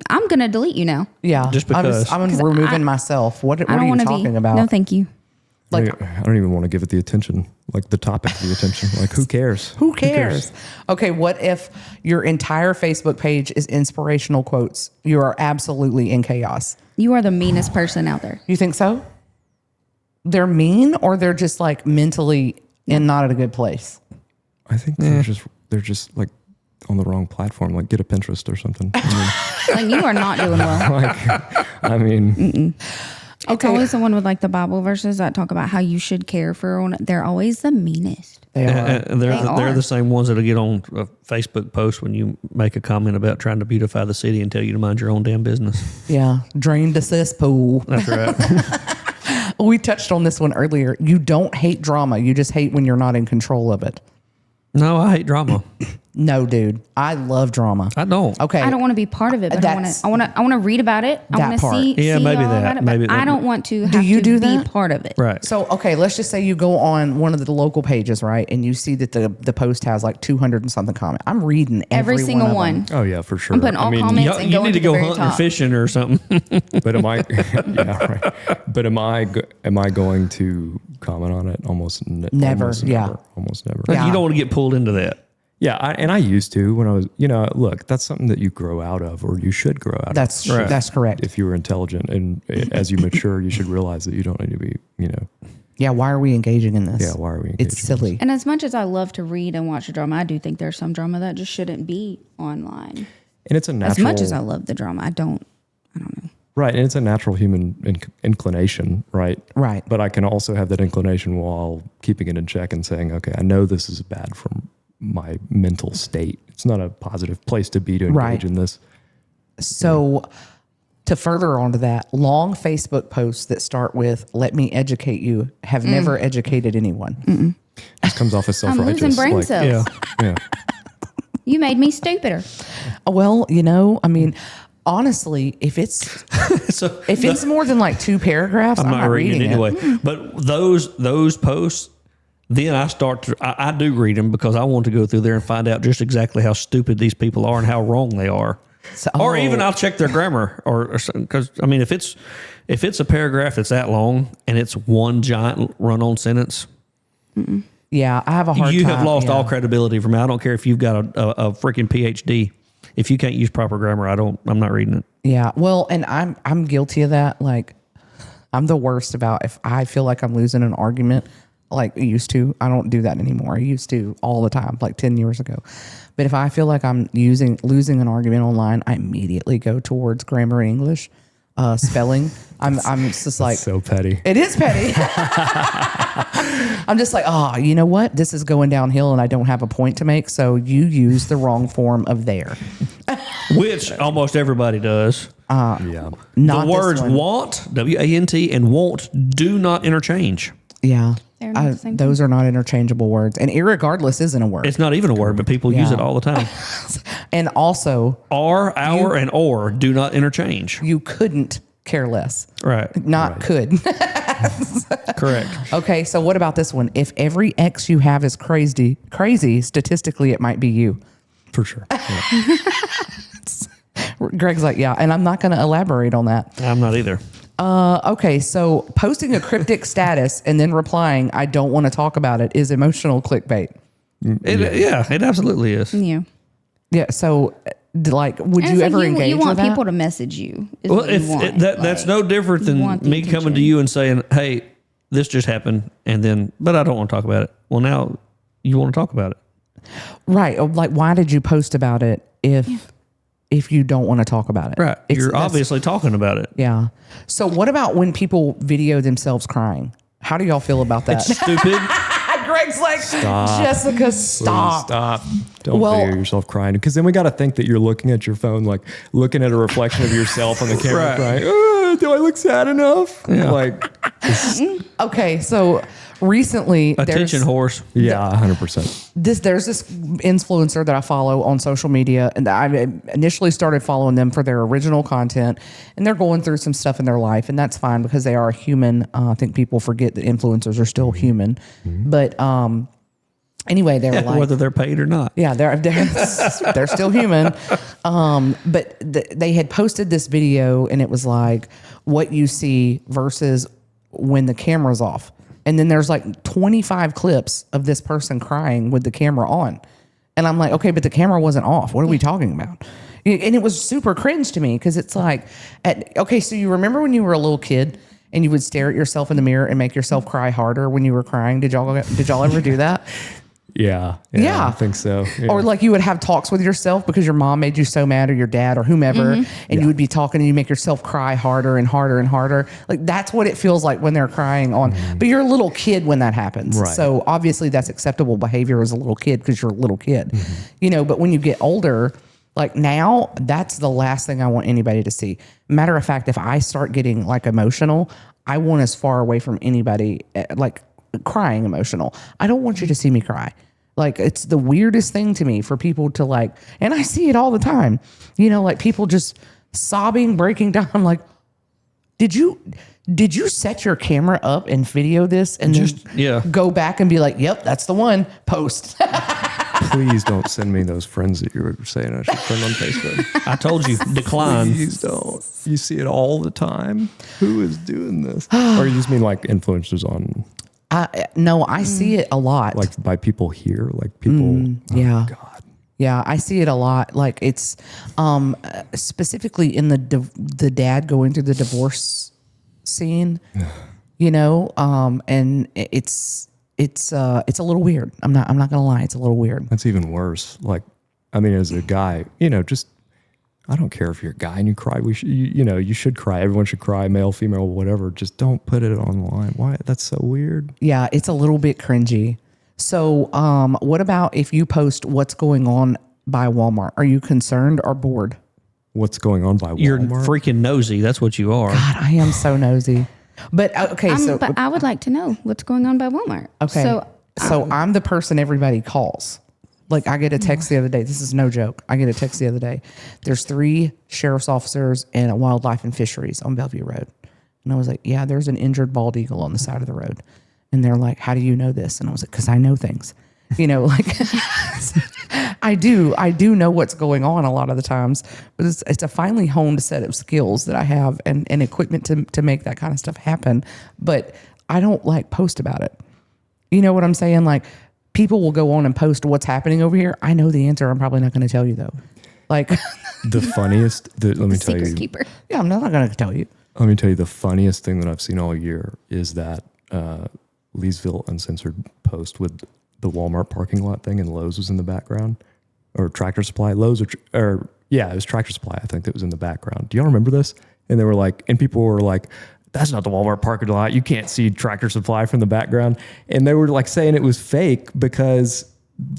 I'm gonna delete you now. Yeah, Just because. I'm removing myself. What I are don't you want to talking be. about? No, thank you. Like, I don't even want to give it the attention, like the topic the attention. Like, who cares? who cares? Okay, what if your entire Facebook page is inspirational quotes? You are absolutely in chaos. You are the meanest person out there. You think so? They're mean, or they're just like mentally and not at a good place. I think they're just like on the wrong platform. Like, get a Pinterest or something. Like, you are not doing well. I mean, It's always the one with like the Bible verses that talk about how you should care for one. They're always the meanest. They are. And they're are. the same ones that'll get on a Facebook post when you make a comment about trying to beautify the city and tell you to mind your own damn business. Yeah, drain the cesspool. That's right. We touched on this one earlier. You don't hate drama. You just hate when you're not in control of it. No, I hate drama. No, dude. I love drama. I don't. Okay. I don't want to be part of it, but I That's- want to read about it. I That want to part. see. Yeah, see maybe all that. about it, Maybe but I that. don't want to have you to do be that? part of it. Right. So, okay, let's just say you go on one of the local pages, right? And you see that the post has like 200 and something comment. I'm reading every Single of one. them. oh yeah, for sure. I'm putting all comments Y'all- and you going need to to the go very hunting or top. fishing or something. But am I? Yeah, right. But am I going to comment on it? Almost Never, Almost yeah. never. Almost never. Yeah. You don't want to get pulled into that. Yeah, I used to when I was. Look, that's something that you grow out of, or you should grow out of. That's Right. that's correct. If you were intelligent, and as you mature, you should realize that you don't need to be. Yeah, why are we engaging in this? Yeah, why are we engaging It's silly. And as much as I love to read and watch drama, I do think there's some drama that just shouldn't be online. And it's a natural. As much as I love the drama, I don't know. Right, and it's a natural human inclination, right? Right. But I can also have that inclination while keeping it in check and saying, okay, I know this is bad for my mental state. It's not a positive place to be to engage Right. in this. So, to further onto that, long Facebook posts that start with "Let me educate you" have never educated anyone. This comes off as I'm self-righteous. losing brain cells. Yeah. Yeah. You made me stupider. Well, I mean, honestly, if it's So if it's more than like 2 paragraphs, I'm not reading it it. anyway. But those posts, then I do read them because I want to go through there and find out just exactly how stupid these people are and how wrong they are. So- Or even oh. I'll check their grammar or because I mean if it's a paragraph that's that long and it's one giant run-on sentence, Yeah, I have a hard time. You have lost yeah. all credibility from me. I don't care if you've got a freaking PhD. If you can't use proper grammar, I'm not reading it. Yeah. Well, and I'm guilty of that. Like, I'm the worst about if I feel like I'm losing an argument, like I used to. I don't do that anymore. I used to all the time, like 10 years ago. But if I feel like I'm losing an argument online, I immediately go towards grammar and English, spelling. I'm just like, So petty. it is petty. I'm just like, oh, you know what? This is going downhill and I don't have a point to make. So you use the wrong form of there. Which almost everybody does. Yeah. Not The this words one. want, W-A-N-T, and won't do not interchange. Yeah. They're not the same Those are not interchangeable words. And irregardless isn't a word. It's not even a word, but people use Yeah. it all the time. And also, Are, our, and or do not interchange. you couldn't care less. Right. Not could. Correct. Okay, so what about this one? If every ex you have is crazy, statistically it might be you. For sure. Yeah. Greg's like, yeah, and I'm not going to elaborate on that. I'm not either. Okay, so posting a cryptic status and then replying, I don't want to talk about it, is emotional clickbait. It absolutely is. Yeah. Yeah, so like, would And you it's ever like engage you want with that? people to message you. Is Well, what you want. that's Like, no different you than want the me coming to attention. you and saying, hey, this just happened. And then, but I don't want to talk about it. Well, now you want to talk about it. Right. Like, why did you post about it if you don't want to talk about it? Right. You're that's- obviously talking about it. Yeah. So what about when people video themselves crying? How do y'all feel about that? It's stupid. Greg's like, Jessica, stop. Stop. Don't Well- video yourself crying. Because then we got to think that you're looking at your phone, like looking at a reflection of yourself on the camera Right. crying. Do I look sad enough? Yeah. Like, Okay, so recently Attention horse. yeah, 100%. there's this influencer that I follow on social media, and I initially started following them for their original content, and they're going through some stuff in their life, and that's fine because they are human. I think people forget that influencers are still human, but anyway, they were like, Whether they're paid or not. yeah, they're still human. But they had posted this video, and it was like what you see versus when the camera's off. And then there's like 25 clips of this person crying with the camera on. And I'm like, okay, but the camera wasn't off. What are we talking about? And it was super cringe to me because it's like, okay, so you remember when you were a little kid and you would stare at yourself in the mirror and make yourself cry harder when you were crying? Did y'all ever do that? Yeah. Yeah. I think so. Yeah. Or like you would have talks with yourself because your mom made you so mad, or your dad, or whomever, and you would be talking and you make yourself cry harder and harder and harder. Like that's what it feels like when they're crying on. But you're a little kid when that happens. Right. So obviously that's acceptable behavior as a little kid because you're a little kid. You know, but when you get older, like now, that's the last thing I want anybody to see. Matter of fact, if I start getting like emotional, I want as far away from anybody like crying emotional. I don't want you to see me cry. Like it's the weirdest thing to me for people to like, and I see it all the time, you know, like people just sobbing, breaking down. I'm like, did you set your camera up and video this and Just- then yeah. go back and be like, yep, that's the one, post. Please don't send me those friends that you were saying I should friend on Facebook. I told you, decline. Please don't. You see it all the time. Who is doing this? Or you just mean like influencers on, No, I see it a lot. like by people here, like people. yeah. Oh, God. Yeah, I see it a lot. Like it's specifically in the dad going through the divorce scene, you know, and it's a little weird. I'm not gonna lie, it's a little weird. That's even worse. Like, I mean, as a guy, you know, just I don't care if you're a guy and you cry. We should, you should cry. Everyone should cry, male, female, whatever. Just don't put it online. Why? That's so weird. Yeah, it's a little bit cringy. So, what about if you post what's going on by Walmart? Are you concerned or bored? What's going on by Walmart? You're freaking nosy. That's what you are. God, I am so nosy. But okay, so but I would like to know what's going on by Walmart. okay, so I'm the person everybody calls. Like I get a text the other day. This is no joke. I get a text the other day. There's 3 sheriff's officers and a wildlife and fisheries on Bellevue Road. And I was like, yeah, there's an injured bald eagle on the side of the road. And they're like, how do you know this? And I was like, because I know things. You know, like I do know what's going on a lot of the times, but it's a finely honed set of skills that I have and equipment to make that kind of stuff happen. But I don't like post about it. You know what I'm saying? Like people will go on and post what's happening over here. I know the answer. I'm probably not going to tell you though. Like The funniest, let me tell Secret you, keeper. yeah, I'm not going to tell you. let me tell you the funniest thing that I've seen all year is that Leesville Uncensored post with the Walmart parking lot thing and Lowe's was in the background, or Tractor Supply. Lowe's or yeah, it was Tractor Supply. I think that was in the background. Do y'all remember this? And they were like, and people were like, that's not the Walmart parking lot. You can't see Tractor Supply from the background. And they were like saying it was fake because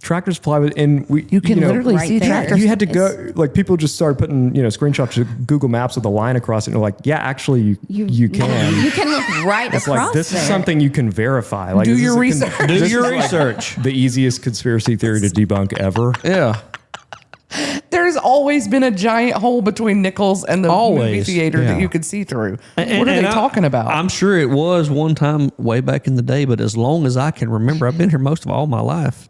Tractor Supply was, and You can literally Right see there. tractors. you had to go, like people just started putting, screenshots of Google Maps with a line across it. And they're like, yeah, actually you can. You can look right It's across like, this there. is something you can verify. Like, Do this your is a research. Do this your is like research. the easiest conspiracy theory to debunk ever. Yeah. There's always been a giant hole between Nichols and the movie Always. theater that Yeah. you could see through. And- What are and they talking about? I'm sure it was one time way back in the day, but as long as I can remember, I've been here most of all my life.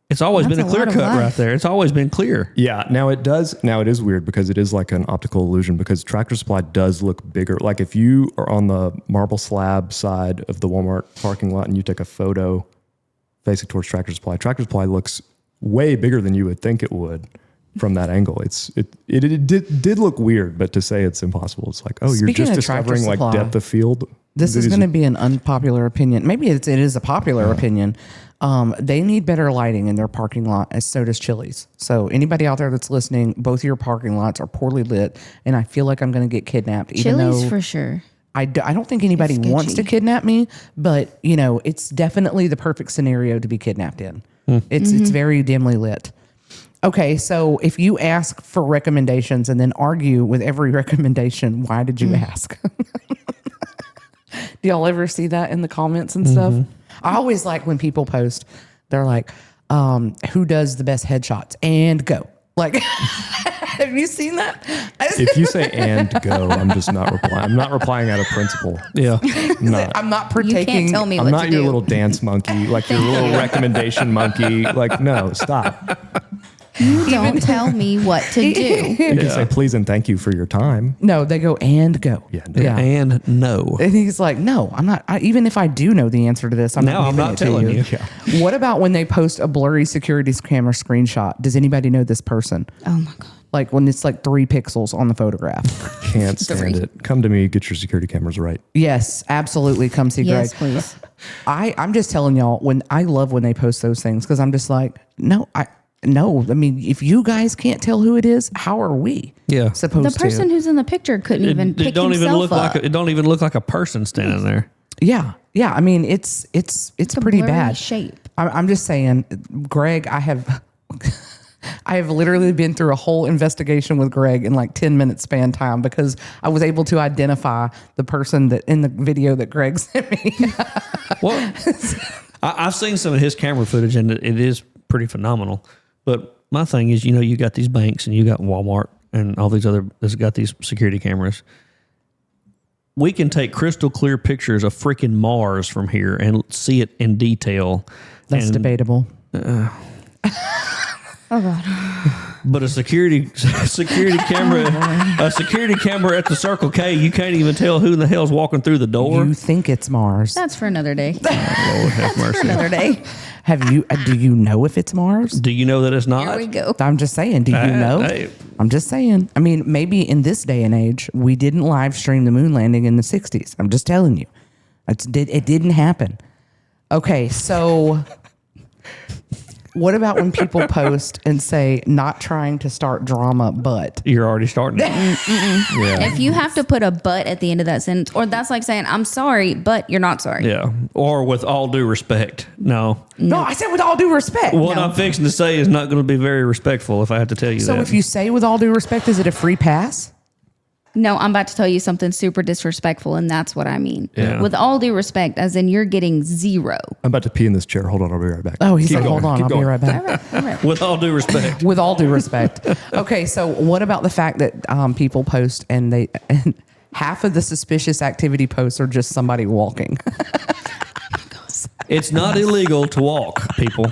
It's always That's been a a clear lot of cut life. right there. It's always been clear. Yeah. Now it is weird because it is like an optical illusion because Tractor Supply does look bigger. Like if you are on the marble slab side of the Walmart parking lot and you take a photo facing towards Tractor Supply looks way bigger than you would think it would from that angle. It did look weird, but to say it's impossible, it's like, oh, you're Speaking just of Tractor discovering like Supply, depth of field. This is going to be an unpopular opinion. Maybe it is a popular opinion. They need better lighting in their parking lot, as so does Chili's. So anybody out there that's listening, both of your parking lots are poorly lit, and I feel like I'm going to get kidnapped. Even Chili's though for sure. I don't think anybody It's wants to sketchy. kidnap me, but it's definitely the perfect scenario to be kidnapped in. It's very dimly lit. Okay, so if you ask for recommendations and then argue with every recommendation, why did you ask? Do y'all ever see that in the comments and stuff? I always like when people post, they're like, who does the best headshots? And go. Like, have you seen that? If you say and go, I'm just not replying. I'm not replying out of principle. Yeah. I'm not. I'm not You partaking. can't tell me I'm what not to your do. little dance monkey, like your little recommendation monkey. Like, no, stop. You don't tell me what to do. You can say please and thank you for your time. No, they go and go. Yeah, no. And no. And he's like, no, I'm not. Even if I do know the answer to this, I'm Now I'm giving not it to telling you. Yeah. What about when they post a blurry security camera screenshot? Does anybody know this person? Oh my God. Like when it's like 3 pixels on the photograph. Can't stand it. Come to me, get your security cameras right. Yes, absolutely. Come see Yes, Greg. please. I'm just telling y'all, I love when they post those things because I'm just like, no. I mean, if you guys can't tell who it is, how are we? Yeah. Supposed The person to? who's in the picture couldn't even pick don't even himself look up. like it don't even look like a person standing there. Yeah. I mean, it's a pretty blurry bad. shape. I'm just saying, Greg. I have literally been through a whole investigation with Greg in like 10 minutes span time because I was able to identify the person that in the video that Greg sent me. Well, I've seen some of his camera footage and it is pretty phenomenal. But my thing is, you got these banks and you got Walmart and all these other that's got these security cameras. We can take crystal clear pictures of freaking Mars from here and see it in detail. That's And- debatable. Oh God. But a security camera at the Circle K, you can't even tell who in the hell's walking through the door. You think it's Mars? That's for another day. Lord have For mercy. another day. Do you know if it's Mars? Do you know that it's not? Here we go. I'm just saying. Do you know? hey. I'm just saying. I mean, maybe in this day and age, we didn't live stream the moon landing in the 60s. I'm just telling you. It didn't happen. Okay, so what about when people post and say, not trying to start drama, but? You're already starting. Yeah. If you have to put a but at the end of that sentence, or that's like saying, I'm sorry, but you're not sorry. Yeah. Or with all due respect. No. No, I said with all due respect. What I'm fixing to say is not going to be very respectful if I have to tell you So that. if you say with all due respect, is it a free pass? No, I'm about to tell you something super disrespectful, and that's what I mean. Yeah. With all due respect, as in you're getting 0. I'm about to pee in this chair. Hold on, I'll be right back. Oh, he's Keep like, going, hold on, keep I'll be going. right back. All right. with all due respect. With all due respect. Okay, so what about the fact that people post and half of the suspicious activity posts are just somebody walking? It's not illegal to walk, people.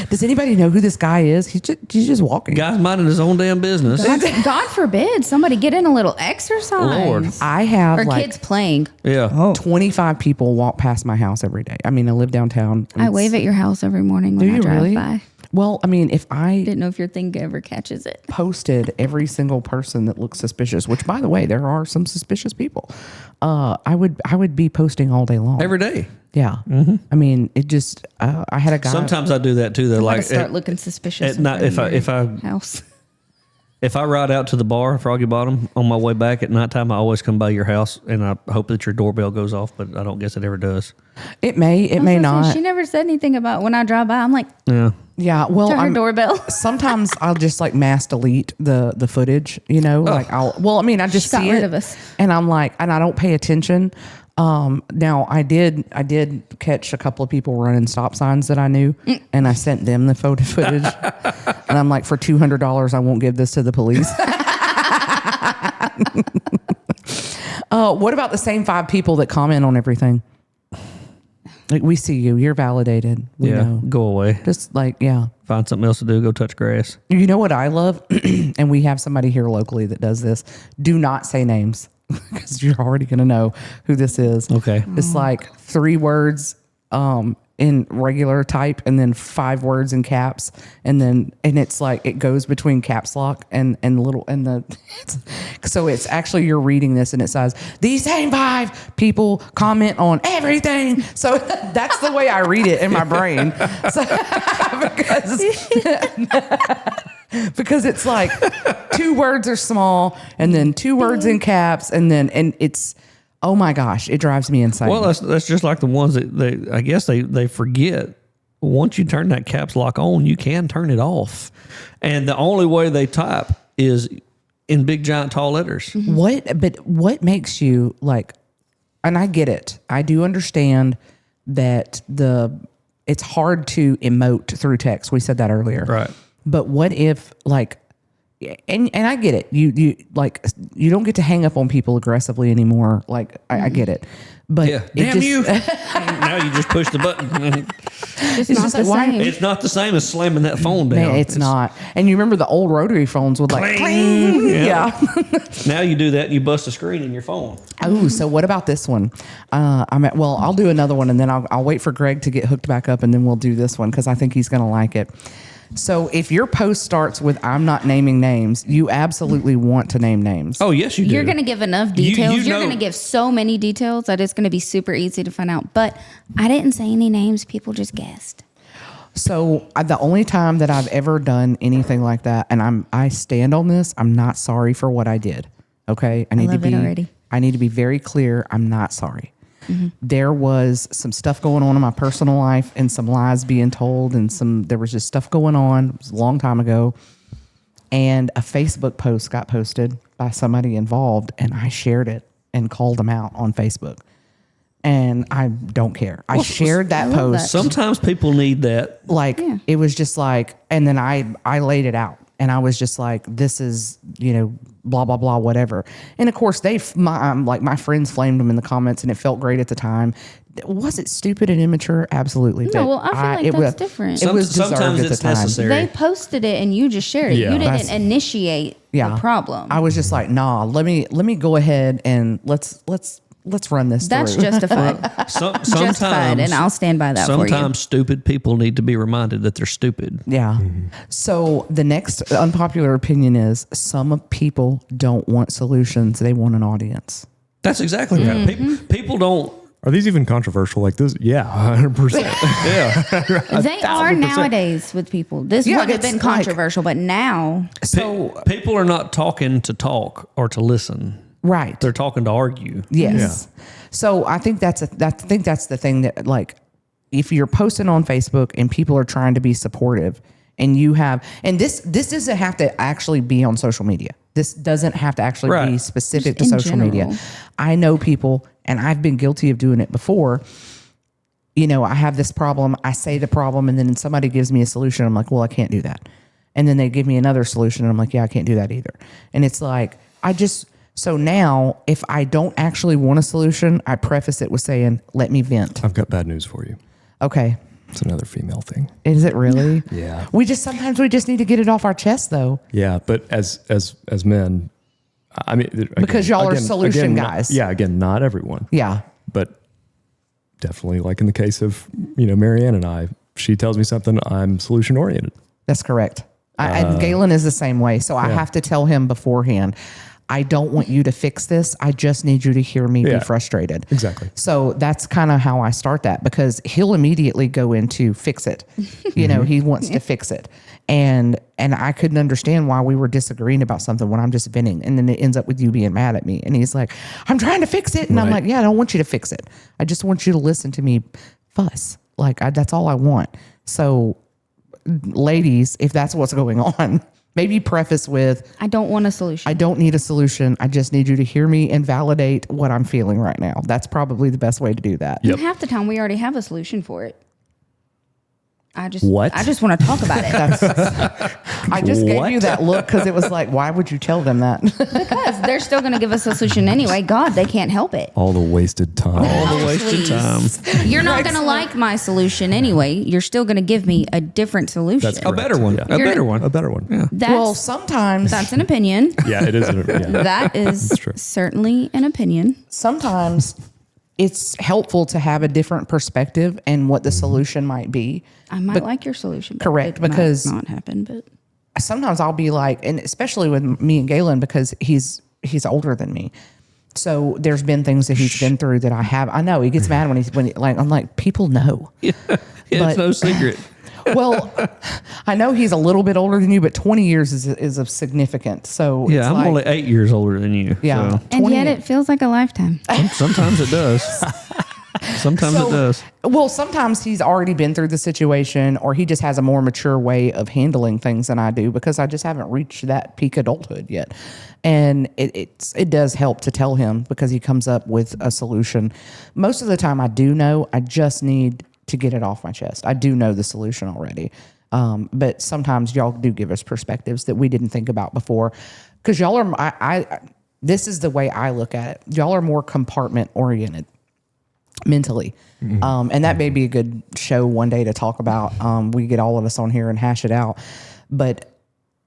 Does anybody know who this guy is? He's just walking. Guy's minding his own damn business. God forbid somebody get in a little exercise. Lord. I have Or like kids playing. Yeah. 25 people walk past my house every day. I mean, I live downtown. I wave at your house every morning when Do I you drive really? by. Well, I mean, if I Didn't know if your thing ever catches it. posted every single person that looks suspicious, which by the way, there are some suspicious people, I would be posting all day long. Every day. Yeah. I mean, it just, I had a guy. Sometimes I do that too. Though, I like gotta start at- looking suspicious at night, in front if of I your house. if I ride out to the bar, Froggy Bottom, on my way back at nighttime, I always come by your house and I hope that your doorbell goes off, but I don't guess it ever does. It may I was gonna say, not. She never said anything about when I drive by. I'm like, Yeah. Yeah. Well, turn her doorbell. sometimes I'll just like mass delete the footage, you know, like I just She got see rid it of us. and I'm like, and I don't pay attention. Now I did catch a couple of people running stop signs that I knew and I sent them the photo footage and I'm like, for $200, I won't give this to the police. What about the same 5 people that comment on everything? Like, we see you, you're validated. We Yeah. know. Go away. Just like, yeah. Find something else to do. Go touch grass. You know what I love? And we have somebody here locally that does this. Do not say names because you're already going to know who this is. Okay. It's like 3 words in regular type and then 5 words in caps. And it's like it goes between caps lock and so it's actually you're reading this and it says, these same 5 people comment on everything. So that's the way I read it in my brain. So, because it's like 2 words are small and then 2 words in caps and it's, oh my gosh, it drives me insane. Well, that's just like the ones that I guess they forget. Once you turn that caps lock on, you can turn it off. And the only way they type is in big, giant, tall letters. What makes you like, and I get it. I do understand that it's hard to emote through text. We said that earlier. Right. But what if like, and I get it. You like, you don't get to hang up on people aggressively anymore. Like I get it. But Yeah. it Damn just- you. Now you just push the button. It's not just the like, why- same. It's not the same as slamming that phone down. Man, it's not. And you remember the old rotary phones with like, Cling. cling? Yeah. Yeah. Now you do that and you bust a screen in your phone. Oh, so what about this one? I'll do another one and then I'll wait for Greg to get hooked back up and then we'll do this one because I think he's going to like it. So if your post starts with "I'm not naming names," you absolutely want to name names. Oh, yes, you do. You're going to give enough You details. You're know- going to give so many details that it's going to be super easy to find out. But I didn't say any names. People just guessed. So the only time that I've ever done anything like that, and I stand on this, I'm not sorry for what I did. Okay, I need love to it be. already. I need to be very clear. I'm not sorry. Mm-hmm. There was some stuff going on in my personal life, and some lies being told, and there was just stuff going on. It was a long time ago, and a Facebook post got posted by somebody involved, and I shared it and called them out on Facebook. And I don't care. I shared that love post. that. Sometimes people need that. Like Yeah. it was just like, and then I laid it out and I was just like, this is, blah, blah, blah, whatever. And of course my friends flamed them in the comments and it felt great at the time. Was it stupid and immature? Absolutely. No, But well, I feel like that's different. It was deserved Sometimes at the it's time. necessary. They posted it and you just shared it. Yeah. You didn't That's- initiate the problem. I was just like, nah, let me go ahead and let's run this That's through. justified. Sometimes, Justified, and I'll stand by that for you. Sometimes stupid people need to be reminded that they're stupid. Yeah. So the next unpopular opinion is some people don't want solutions. They want an audience. That's exactly right. Mm-hmm. People don't. Are these even controversial like this? Yeah, 100%. Yeah. They are 1,000%. nowadays with people. This Yeah, would have it's been like- controversial, but now So, People are not talking to talk or to listen. right. They're talking to argue. Yes. So I think that's the thing that, like, if you're posting on Facebook and people are trying to be supportive and you have, and this doesn't have to actually be on social media. This doesn't have to actually be Right. specific to Just in social media. general. I know people, and I've been guilty of doing it before. I have this problem. I say the problem, and then somebody gives me a solution. I'm like, well, I can't do that. And then they give me another solution, and I'm like, yeah, I can't do that either. And it's like, so now if I don't actually want a solution, I preface it with saying, let me vent. I've got bad news for you. Okay. It's another female thing. Is it really? Yeah. Sometimes we just need to get it off our chest though. Yeah, but as men, I mean, Because y'all are solution guys. Again, not everyone. Yeah. But definitely, like in the case of Marianne and I, she tells me something, I'm solution oriented. That's correct. And Galen is the same way. So I have to tell him beforehand, I don't want you to fix this. I just need you to hear me be frustrated. Exactly. So that's kind of how I start that, because he'll immediately go into fix it. He wants to fix it. And I couldn't understand why we were disagreeing about something when I'm just venting. And then it ends up with you being mad at me. And he's like, I'm trying to fix it. And I'm like, yeah, I don't want you to fix it. I just want you to listen to me fuss. Like that's all I want. So ladies, if that's what's going on, maybe preface with, I don't want a solution. I don't need a solution. I just need you to hear me and validate what I'm feeling right now. That's probably the best way to do that. And half the time we already have a solution for it. I just want to talk about it. I just gave you that look because it was like, why would you tell them that? Because they're still going to give us a solution anyway. God, they can't help it. All the wasted time. All the wasted time. You're not going to like my solution anyway. You're still going to give me a different solution. That's A better one. Yeah. A better one. A better one. Yeah. That's, sometimes that's an opinion. Yeah, it is. That is true. certainly an opinion. sometimes it's helpful to have a different perspective and what the solution might be. I might like your solution. But Correct, it might because- not happen, but Sometimes I'll be like, and especially with me and Galen, because he's older than me. So there's been things that he's been through that I know he gets mad I'm like, people know. It's no secret. Well, I know he's a little bit older than you, but 20 years is a significant. So Yeah, it's I'm like, only 8 years older than you. Yeah. So. and 20 yet it feels like a lifetime. Sometimes it does. Sometimes it does. Well, sometimes he's already been through the situation, or he just has a more mature way of handling things than I do, because I just haven't reached that peak adulthood yet. And it does help to tell him, because he comes up with a solution. Most of the time I do know, I just need to get it off my chest. I do know the solution already. But sometimes y'all do give us perspectives that we didn't think about before, because y'all are, this is the way I look at it. Y'all are more compartment oriented mentally. And that may be a good show one day to talk about. We get all of us on here and hash it out. But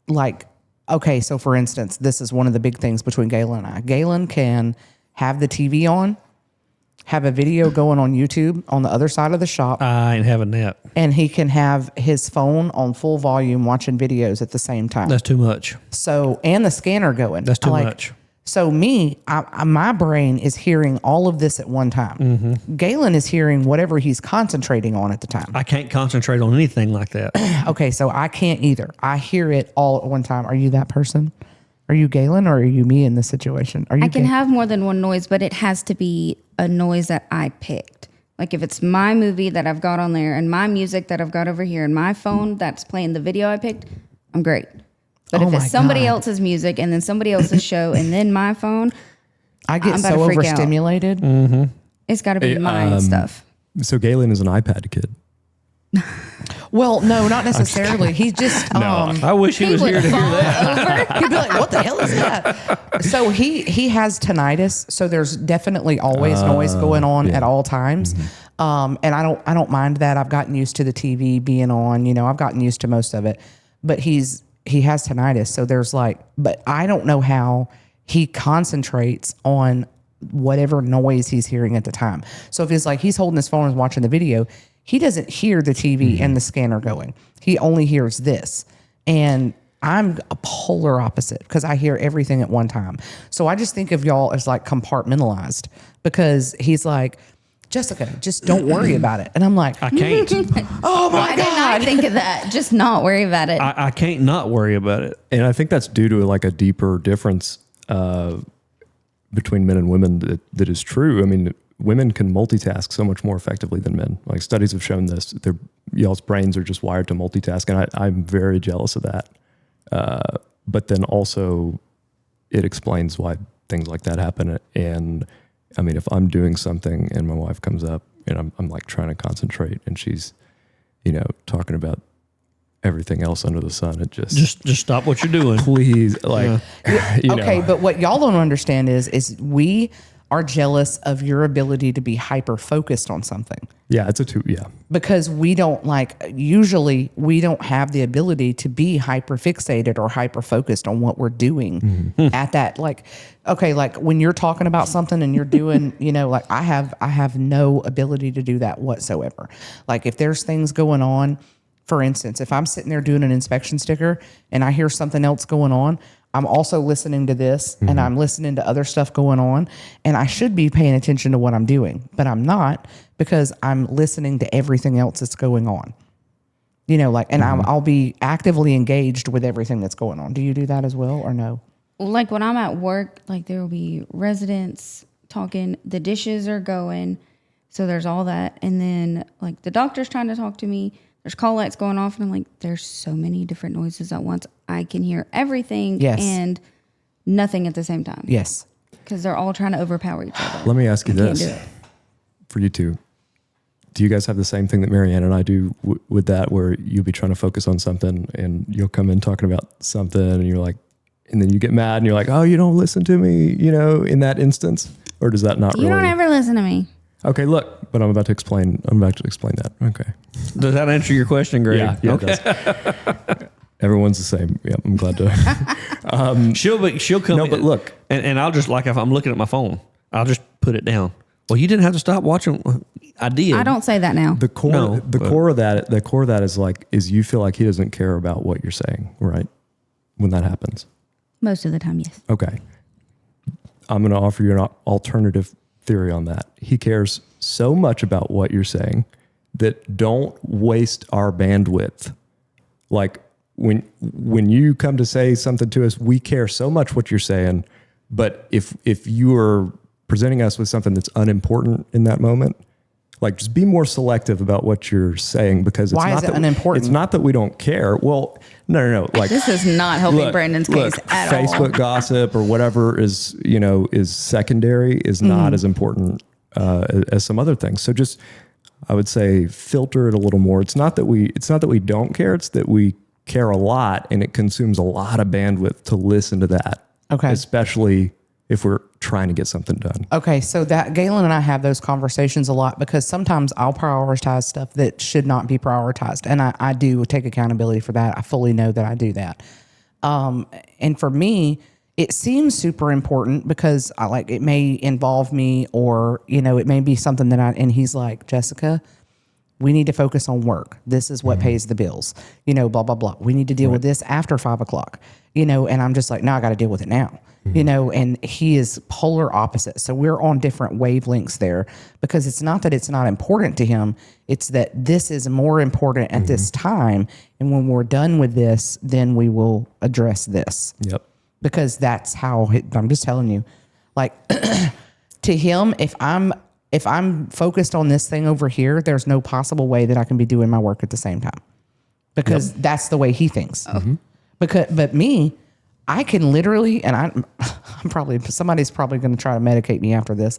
like, okay, so for instance, this is one of the big things between Galen and I. Galen can have the TV on, have a video going on YouTube on the other side of the shop, I ain't having that. and he can have his phone on full volume watching videos at the same time. That's too much. So, and the scanner going. That's too much. So me, my brain is hearing all of this at one time. Mm-hmm. Galen is hearing whatever he's concentrating on at the time. I can't concentrate on anything like that. Okay, so I can't either. I hear it all at one time. Are you that person? Are you Galen, or are you me in this situation? Are you? I can have more than one noise, but it has to be a noise that I picked. Like if it's my movie that I've got on there and my music that I've got over here and my phone that's playing the video I picked, I'm great. But if my it's somebody God. else's music and then somebody else's show and then my phone, I get I'm about so to freak out. overstimulated. it's got to be my stuff. So Galen is an iPad kid. Well, no, not necessarily. He's just I wish he was here to hear that. he'd be like, "What the hell is that?" So he has tinnitus. So there's definitely always noise going on at all times. And I don't mind that. I've gotten used to the TV being on. I've gotten used to most of it. But he has tinnitus. So there's but I don't know how he concentrates on whatever noise he's hearing at the time. So if it's like he's holding his phone and watching the video, he doesn't hear the TV and the scanner going. He only hears this. And I'm a polar opposite, because I hear everything at one time. So I just think of y'all as like compartmentalized, because he's like, Jessica, just don't worry about it. And I'm like, I can't. oh my Why did I God. think of that? Just not worry about it. I can't not worry about it. And I think that's due to like a deeper difference between men and women that is true. I mean, women can multitask so much more effectively than men. Like studies have shown this. Y'all's brains are just wired to multitask, and I'm very jealous of that. But then also, it explains why things like that happen. And I mean, if I'm doing something and my wife comes up and I'm like trying to concentrate, and she's, talking about everything else under the sun, it just stop what you're doing. please, like, Okay, but what y'all don't understand is we are jealous of your ability to be hyper focused on something. Yeah, it's a two. Yeah. Because usually we don't have the ability to be hyper fixated or hyper focused on what we're doing at that. Like, okay, like when you're talking about something and you're doing, like I have no ability to do that whatsoever. Like if there's things going on, for instance, if I'm sitting there doing an inspection sticker and I hear something else going on, I'm also listening to this and I'm listening to other stuff going on, and I should be paying attention to what I'm doing, but I'm not because I'm listening to everything else that's going on. I'll be actively engaged with everything that's going on. Do you do that as well or no? Like when I'm at work, like there will be residents talking, the dishes are going, so there's all that. And then like the doctor's trying to talk to me, there's call lights going off, and I'm like, there's so many different noises at once. I can hear everything and nothing at the same time. Yes. Because they're all trying to overpower each other. Let me ask you Can't this do it. for you two. Do you guys have the same thing that Marianne and I do with that, where you'll be trying to focus on something and you'll come in talking about something and you're like, and then you get mad and you're like, oh, you don't listen to me, in that instance? Or does that not You really? don't ever listen to me. Okay, look, but I'm about to explain that. Okay. Does that answer your question, Greg? Yeah, Okay. it does. Everyone's the same. Yeah, I'm glad to. She'll come. No, in, but look. and I'll just, like, if I'm looking at my phone, I'll just put it down. Well, you didn't have to stop watching. I did. I don't say that now. The core of that is you feel like he doesn't care about what you're saying, right? When that happens. Most of the time, yes. Okay. I'm going to offer you an alternative theory on that. He cares so much about what you're saying that don't waste our bandwidth. Like when you come to say something to us, we care so much what you're saying, but if you are presenting us with something that's unimportant in that moment, like just be more selective about what you're saying, because Why is it unimportant? It's not that we don't care. Well, no. Like This is not helping look, Brandon's case at all. Facebook gossip or whatever is secondary, is not as important as some other things. So just, I would say, filter it a little more. It's not that we don't care. It's that we care a lot, and it consumes a lot of bandwidth to listen to that. Okay. Especially if we're trying to get something done. Okay, so that Galen and I have those conversations a lot, because sometimes I'll prioritize stuff that should not be prioritized, and I do take accountability for that. I fully know that I do that. And for me, it seems super important because it may involve me, or it may be something that and he's like, Jessica, we need to focus on work. This is what pays the bills, blah, blah, blah. We need to deal with this after 5 o'clock, and I'm just like, no, I got to deal with it now. And he is polar opposite. So we're on different wavelengths there, because it's not that it's not important to him. It's that this is more important at this time. And when we're done with this, then we will address this. Yep. Because that's how I'm just telling you, like to him, if I'm focused on this thing over here, there's no possible way that I can be doing my work at the same time, because that's the way he thinks. But me, I can literally, and I'm probably, somebody's probably going to try to medicate me after this.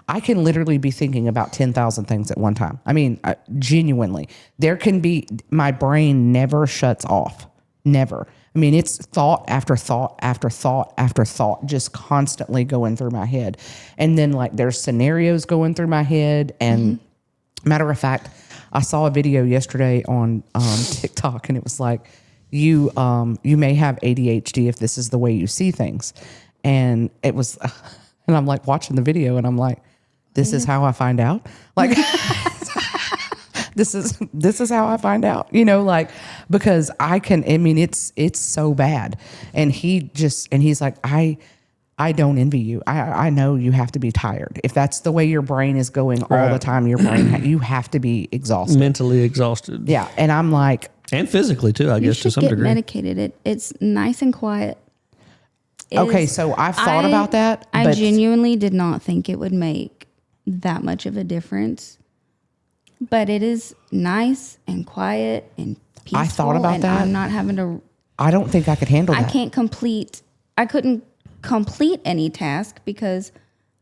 I can literally be thinking about 10,000 things at one time. I mean, genuinely, there can be, my brain never shuts off. Never. I mean, it's thought after thought after thought after thought, just constantly going through my head. And then there's scenarios going through my head. And matter of fact, I saw a video yesterday on TikTok, and it was like, you may have ADHD if this is the way you see things. And it was, and I'm like watching the video, and I'm like, this is how I find out. Like, this is how I find out, because it's so bad. And he's like, I don't envy you. I know you have to be tired. If that's the way your brain is going all the time, you have to be exhausted. Mentally exhausted. Yeah. And I'm like, and physically too, I guess, to some get degree. Medicated. It's nice and quiet. Okay, so I've thought about that. I but genuinely did not think it would make that much of a difference. But it is nice and quiet and peaceful. I thought about that. I'm not having to. I don't think I could handle that. I couldn't complete any task, because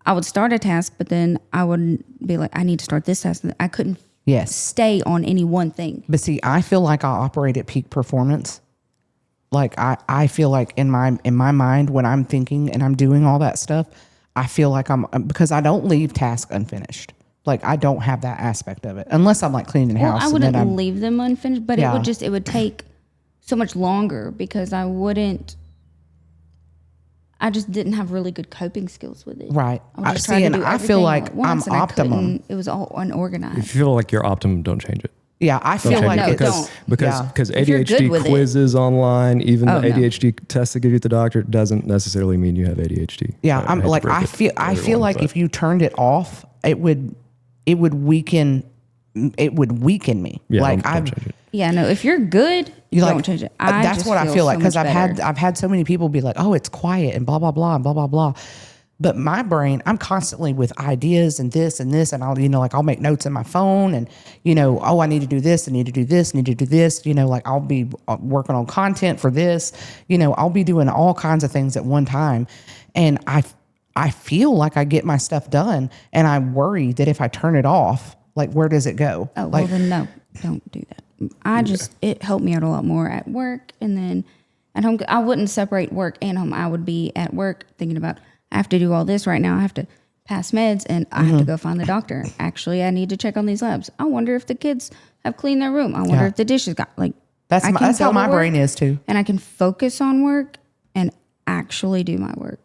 I would start a task, but then I would be like, I need to start this task. I couldn't stay on any one thing. But see, I feel like I operate at peak performance. Like I feel like in my mind, when I'm thinking and I'm doing all that stuff, I feel like because I don't leave tasks unfinished. Like I don't have that aspect of it unless I'm like cleaning the Well, house. I and then wouldn't leave them unfinished, but Yeah. it would take so much longer because I just didn't have really good coping skills with it. Right. I would just See, try to and do I feel everything all like at once, I'm and I optimum. couldn't- It was all unorganized. If you feel like you're optimum, don't change it. Yeah, I feel Don't like change it No, it's don't. because If you're ADHD good with it. quizzes online, even Oh, the no. ADHD test they give you at the doctor doesn't necessarily mean you have ADHD. Yeah, I I'm hate to like break I it feel to I feel everyone, like but- if you turned it off, it would weaken me. Yeah, like don't change it. Yeah, no. If you're good, you don't like change it. that's just what I feel like so because much better. I've had so many people be like, oh, it's quiet and blah blah blah and blah blah blah. But my brain, I'm constantly with ideas and this, and I'll, like I'll make notes in my phone and, oh, I need to do this, I need to do this, I need to do this, like I'll be working on content for this, I'll be doing all kinds of things at one time. And I feel like I get my stuff done and I worry that if I turn it off, like where does it go? Oh, like, well then no, don't do that. It helped me out a lot more at work and then at home. I wouldn't separate work and home. I would be at work thinking about, I have to do all this right now. I have to pass meds and I have to go find the doctor. Actually, I need to check on these labs. I wonder if the kids have cleaned their room. I wonder Yeah. if the dishes got I that's can how go my to work brain is too. and I can focus on work and actually do my work.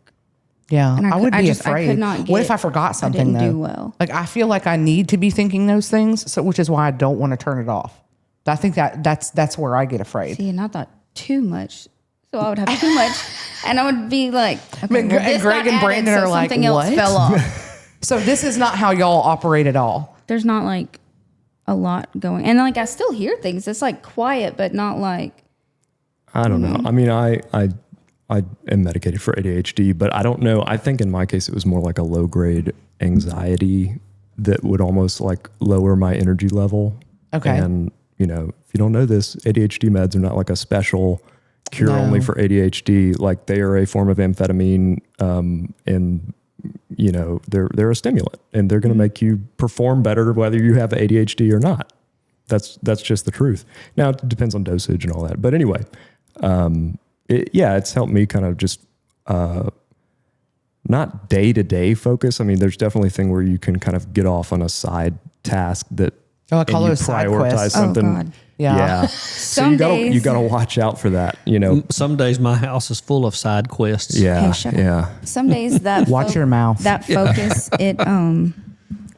Yeah, And I would be I afraid. could not What if get- I forgot something didn't though? do well. Like I feel like I need to be thinking those things, so which is why I don't want to turn it off. I think that's where I get afraid. See, and I thought too much. So I would have too much, and I would be like, okay, And well, this Greg got and added, Brandon so are like, something else "What?" fell off. So this is not how y'all operate at all. There's not like a lot going, and like I still hear things. It's like quiet, but not like. I don't know. I mean, I am medicated for ADHD, but I don't know. I think in my case, it was more like a low grade anxiety that would almost like lower my energy level. Okay. And, if you don't know this, ADHD meds are not like a special cure only for ADHD. Like they are a form of amphetamine, and they're a stimulant and they're going to make you perform better whether you have ADHD or not. That's just the truth. Now it depends on dosage and all that. But anyway, it's helped me kind of just not day-to-day focus. I mean, there's definitely a thing where you can kind of get off on a side task that Oh, I call and you those side prioritize quests. Oh, something. God. Yeah. So Some you days- gotta watch out for that, Some days my house is full of side quests. Yeah. Hey, shut up. Yeah. Some days that Watch your mouth. That focus,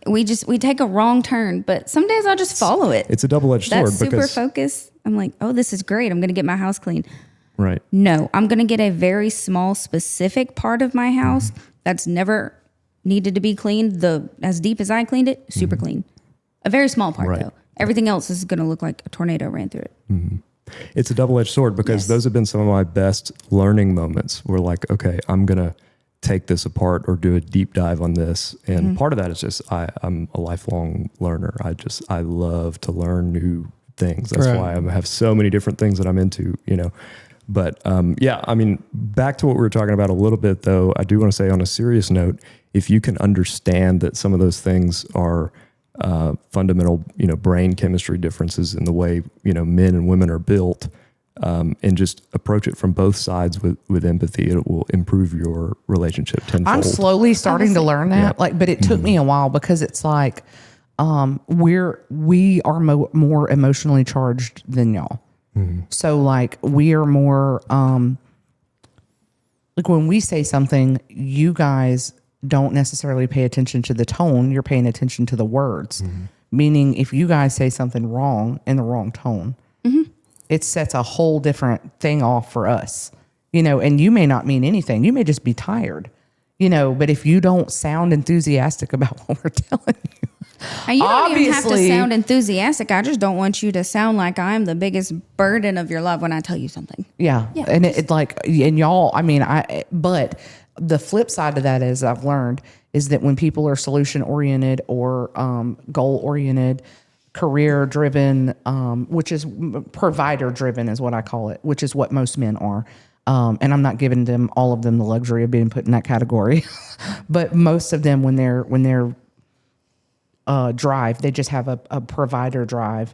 we take a wrong turn, but some days I'll just follow it. It's a double-edged That sword super because focus. I'm like, oh, this is great. I'm gonna get my house clean. right. No, I'm going to get a very small, specific part of my house that's never needed to be cleaned. As deep as I cleaned it, super clean. A very small part, Right. though. Everything else is going to look like a tornado ran through it. It's a double-edged sword because Yes. those have been some of my best learning moments where like, okay, I'm going to take this apart or do a deep dive on this. And part of that is just, I'm a lifelong learner. I love to learn new things. That's Right. why I have so many different things that I'm into, But I mean, back to what we were talking about a little bit though, I do want to say on a serious note, if you can understand that some of those things are fundamental, brain chemistry differences in the way, men and women are built, and just approach it from both sides with empathy, it will improve your relationship tenfold. I'm slowly starting to learn that. Yeah. But it took me a while because it's like we are more emotionally charged than y'all. So like we are more like when we say something, you guys don't necessarily pay attention to the tone. You're paying attention to the words. Meaning, if you guys say something wrong in the wrong tone, it sets a whole different thing off for us. And you may not mean anything. You may just be tired. But if you don't sound enthusiastic about what we're telling you, And you don't even have to Obviously- sound enthusiastic. I just don't want you to sound like I'm the biggest burden of your life when I tell you something. yeah. And it like, and y'all, I mean, but the flip side of that is I've learned is that when people are solution oriented or goal oriented, career driven, which is provider driven is what I call it, which is what most men are. And I'm not giving them all of them the luxury of being put in that category, but most of them when they're drive, they just have a provider drive.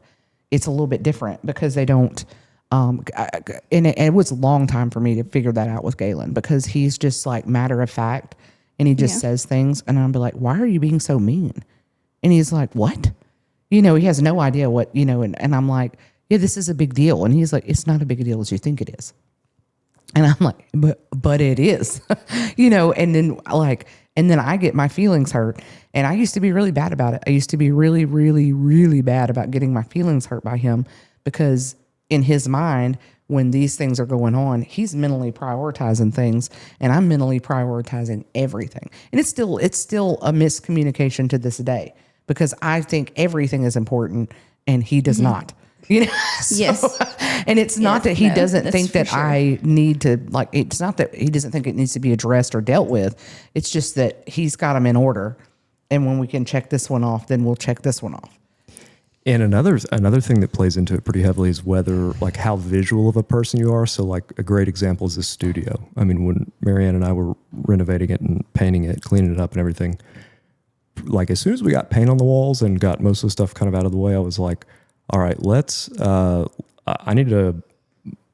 It's a little bit different because they don't. And it was a long time for me to figure that out with Galen because he's just like matter of fact, and he just Yeah. says things, and I'll be like, why are you being so mean? And he's like, what? You know, he has no idea what, you know, and I'm like, yeah, this is a big deal. And he's like, it's not a big deal as you think it is. And I'm like, but it is, you know, and then I get my feelings hurt. And I used to be really bad about it. I used to be really, really, really bad about getting my feelings hurt by him, because in his mind, when these things are going on, he's mentally prioritizing things and I'm mentally prioritizing everything. And it's still a miscommunication to this day, because I think everything is important and he does not. You know? Yes. And it's not that he doesn't that's think for that sure. I need to, like, it's not that he doesn't think it needs to be addressed or dealt with. It's just that he's got them in order. And when we can check this one off, then we'll check this one off. And another thing that plays into it pretty heavily is whether, like, how visual of a person you are. So, like, a great example is this studio. I mean, when Marianne and I were renovating it and painting it, cleaning it up and everything, like, as soon as we got paint on the walls and got most of the stuff kind of out of the way, I was like, all right, I need to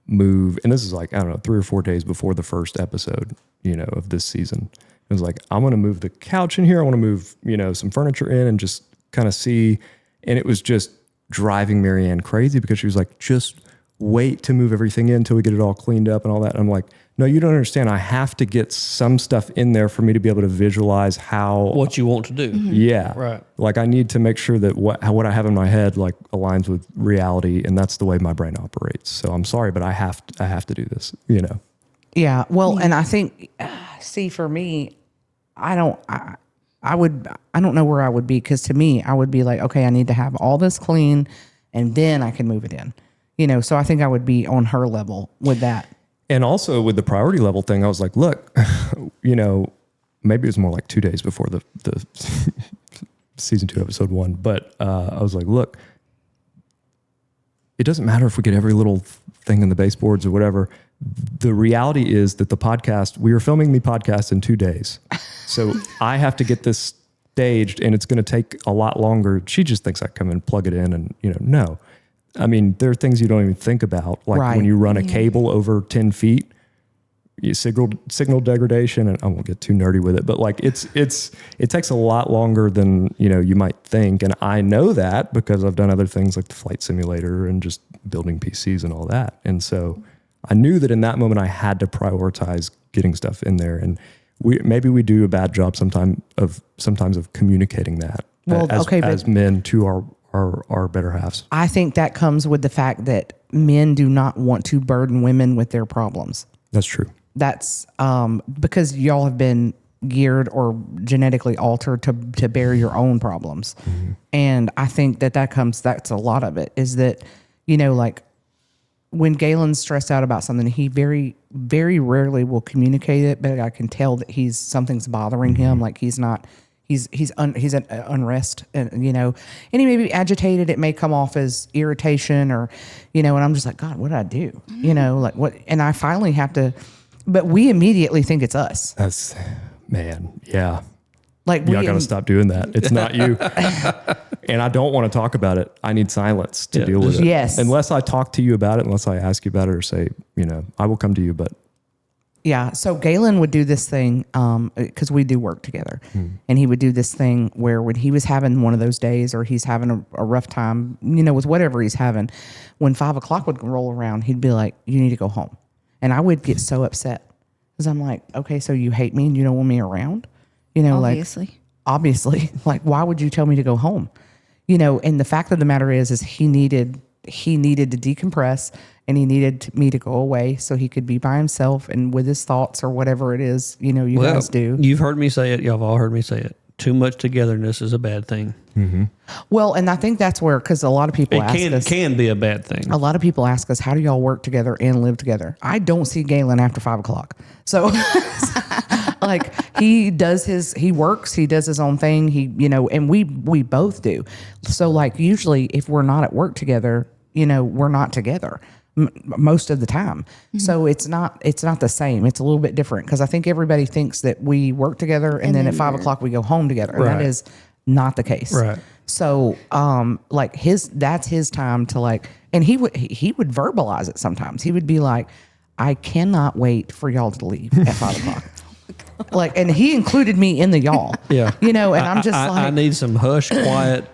move. And this is like, I don't know, 3 or 4 days before the first episode, you know, of this season. It was like, I'm going to move the couch in here. I want to move, you know, some furniture in and just kind of see. And it was just driving Marianne crazy, because she was like, just wait to move everything in until we get it all cleaned up and all that. And I'm like, no, you don't understand. I have to get some stuff in there for me to be able to visualize how, What you want to do. yeah, Right. Like, I need to make sure that what I have in my head, like, aligns with reality. And that's the way my brain operates. So I'm sorry, but I have to do this, you know? Yeah. Well, and I think, see, for me, I don't know where I would be, because to me, I would be like, okay, I need to have all this clean and then I can move it in, you know? So I think I would be on her level with that. And also with the priority level thing, I was like, look, you know, maybe it was more like 2 days before the season 2, episode 1. But I was like, look, it doesn't matter if we get every little thing in the baseboards or whatever. The reality is that we are filming the podcast in 2 days. So I have to get this staged, and it's going to take a lot longer. She just thinks I come and plug it in and, you know, no. I mean, there are things you don't even think about. Like Right. when you run a cable over 10 feet, you signal degradation, and I won't get too nerdy with it, but like it takes a lot longer than, you know, you might think. And I know that because I've done other things like the flight simulator and just building PCs and all that. And so I knew that in that moment I had to prioritize getting stuff in there. And maybe we do a bad job sometimes of communicating that as men to our better halves. I think that comes with the fact that men do not want to burden women with their problems. That's true. That's because y'all have been geared or genetically altered to bear your own problems. Mm-hmm. And I think that's a lot of it, is that, you know, like when Galen's stressed out about something, he very, very rarely will communicate it, but I can tell that something's bothering him. Like he's at unrest, and, you know, and he may be agitated. It may come off as irritation, or, you know, and I'm just like, God, what did I do? You know, like what? And I finally have to, but we immediately think it's us. That's, man, yeah. Like I got to stop doing that. It's not you. And I don't want to talk about it. I need silence to deal with it. Yes. Unless I talk to you about it, unless I ask you about it or say, you know, I will come to you, but. Yeah. So Galen would do this thing, because we do work together, and he would do this thing where when he was having one of those days, or he's having a rough time, you know, with whatever he's having, when 5 o'clock would roll around, he'd be like, you need to go home. And I would get so upset, because I'm like, okay, so you hate me and you don't want me around? You know, obviously, like, why would you tell me to go home? You know, and the fact of the matter is he needed to decompress, and he needed me to go away so he could be by himself and with his thoughts, or whatever it is, you know, you guys do. You've heard me say it. Y'all have all heard me say it. Too much togetherness is a bad thing. Mm-hmm. Well, and I think that's where, because a lot of people It can be a bad thing. A lot of people ask us, how do y'all work together and live together? I don't see Galen after 5 o'clock. So like he works, he does his own thing. He, you know, and we both do. So like usually if we're not at work together, you know, we're not together most of the time. Mm-hmm. So it's not the same. It's a little bit different, because I think everybody thinks that we work together and then at 5 o'clock we go home together. And that is not the case. Right. So, like that's his time to like, and he would verbalize it sometimes. He would be like, I cannot wait for y'all to leave at 5 o'clock. Like, and he included me in the y'all. Yeah. You know, and I'm just I need some hush, quiet.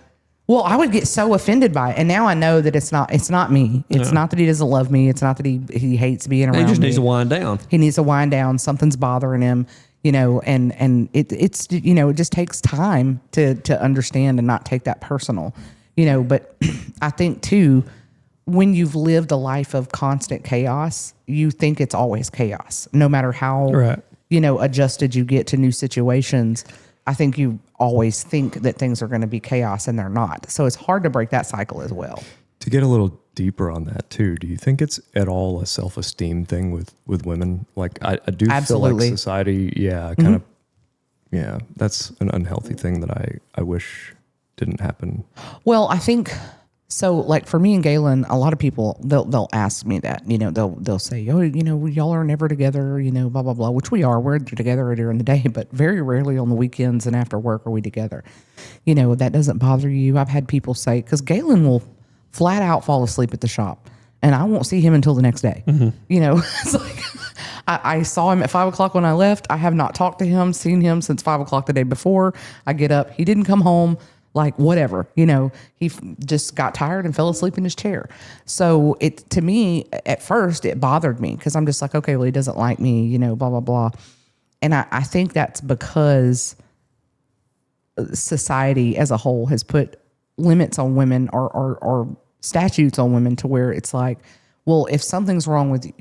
well, I would get so offended by it. And now I know that it's not me. It's not that he doesn't love me. It's not that he hates being around He just me. needs to wind down. He needs to wind down. Something's bothering him, you know, and it's, you know, it just takes time to understand and not take that personal, you know, but I think too, when you've lived a life of constant chaos, you think it's always chaos, no matter how, Right. you know, adjusted you get to new situations. I think you always think that things are going to be chaos and they're not. So it's hard to break that cycle as well. To get a little deeper on that too, do you think it's at all a self-esteem thing with women? Like I do feel Absolutely. like society, kind of, that's an unhealthy thing that I wish didn't happen. Well, I think so. Like for me and Galen, a lot of people they'll ask me that. You know, they'll say, "Oh, you know, y'all are never together." You know, blah blah blah. Which we are. We're together during the day, but very rarely on the weekends and after work are we together. You know, that doesn't bother you. I've had people say because Galen will flat out fall asleep at the shop, and I won't see him until the next day. You know, it's like. I saw him at 5 o'clock when I left. I have not talked to him, seen him since 5 o'clock the day before. I get up. He didn't come home. Like whatever, you know, he just got tired and fell asleep in his chair. So it, to me, at first it bothered me because I'm just like, okay, well, he doesn't like me, you know, blah, blah, blah. And I think that's because society as a whole has put limits on women or statutes on women to where it's like, well, if something's wrong with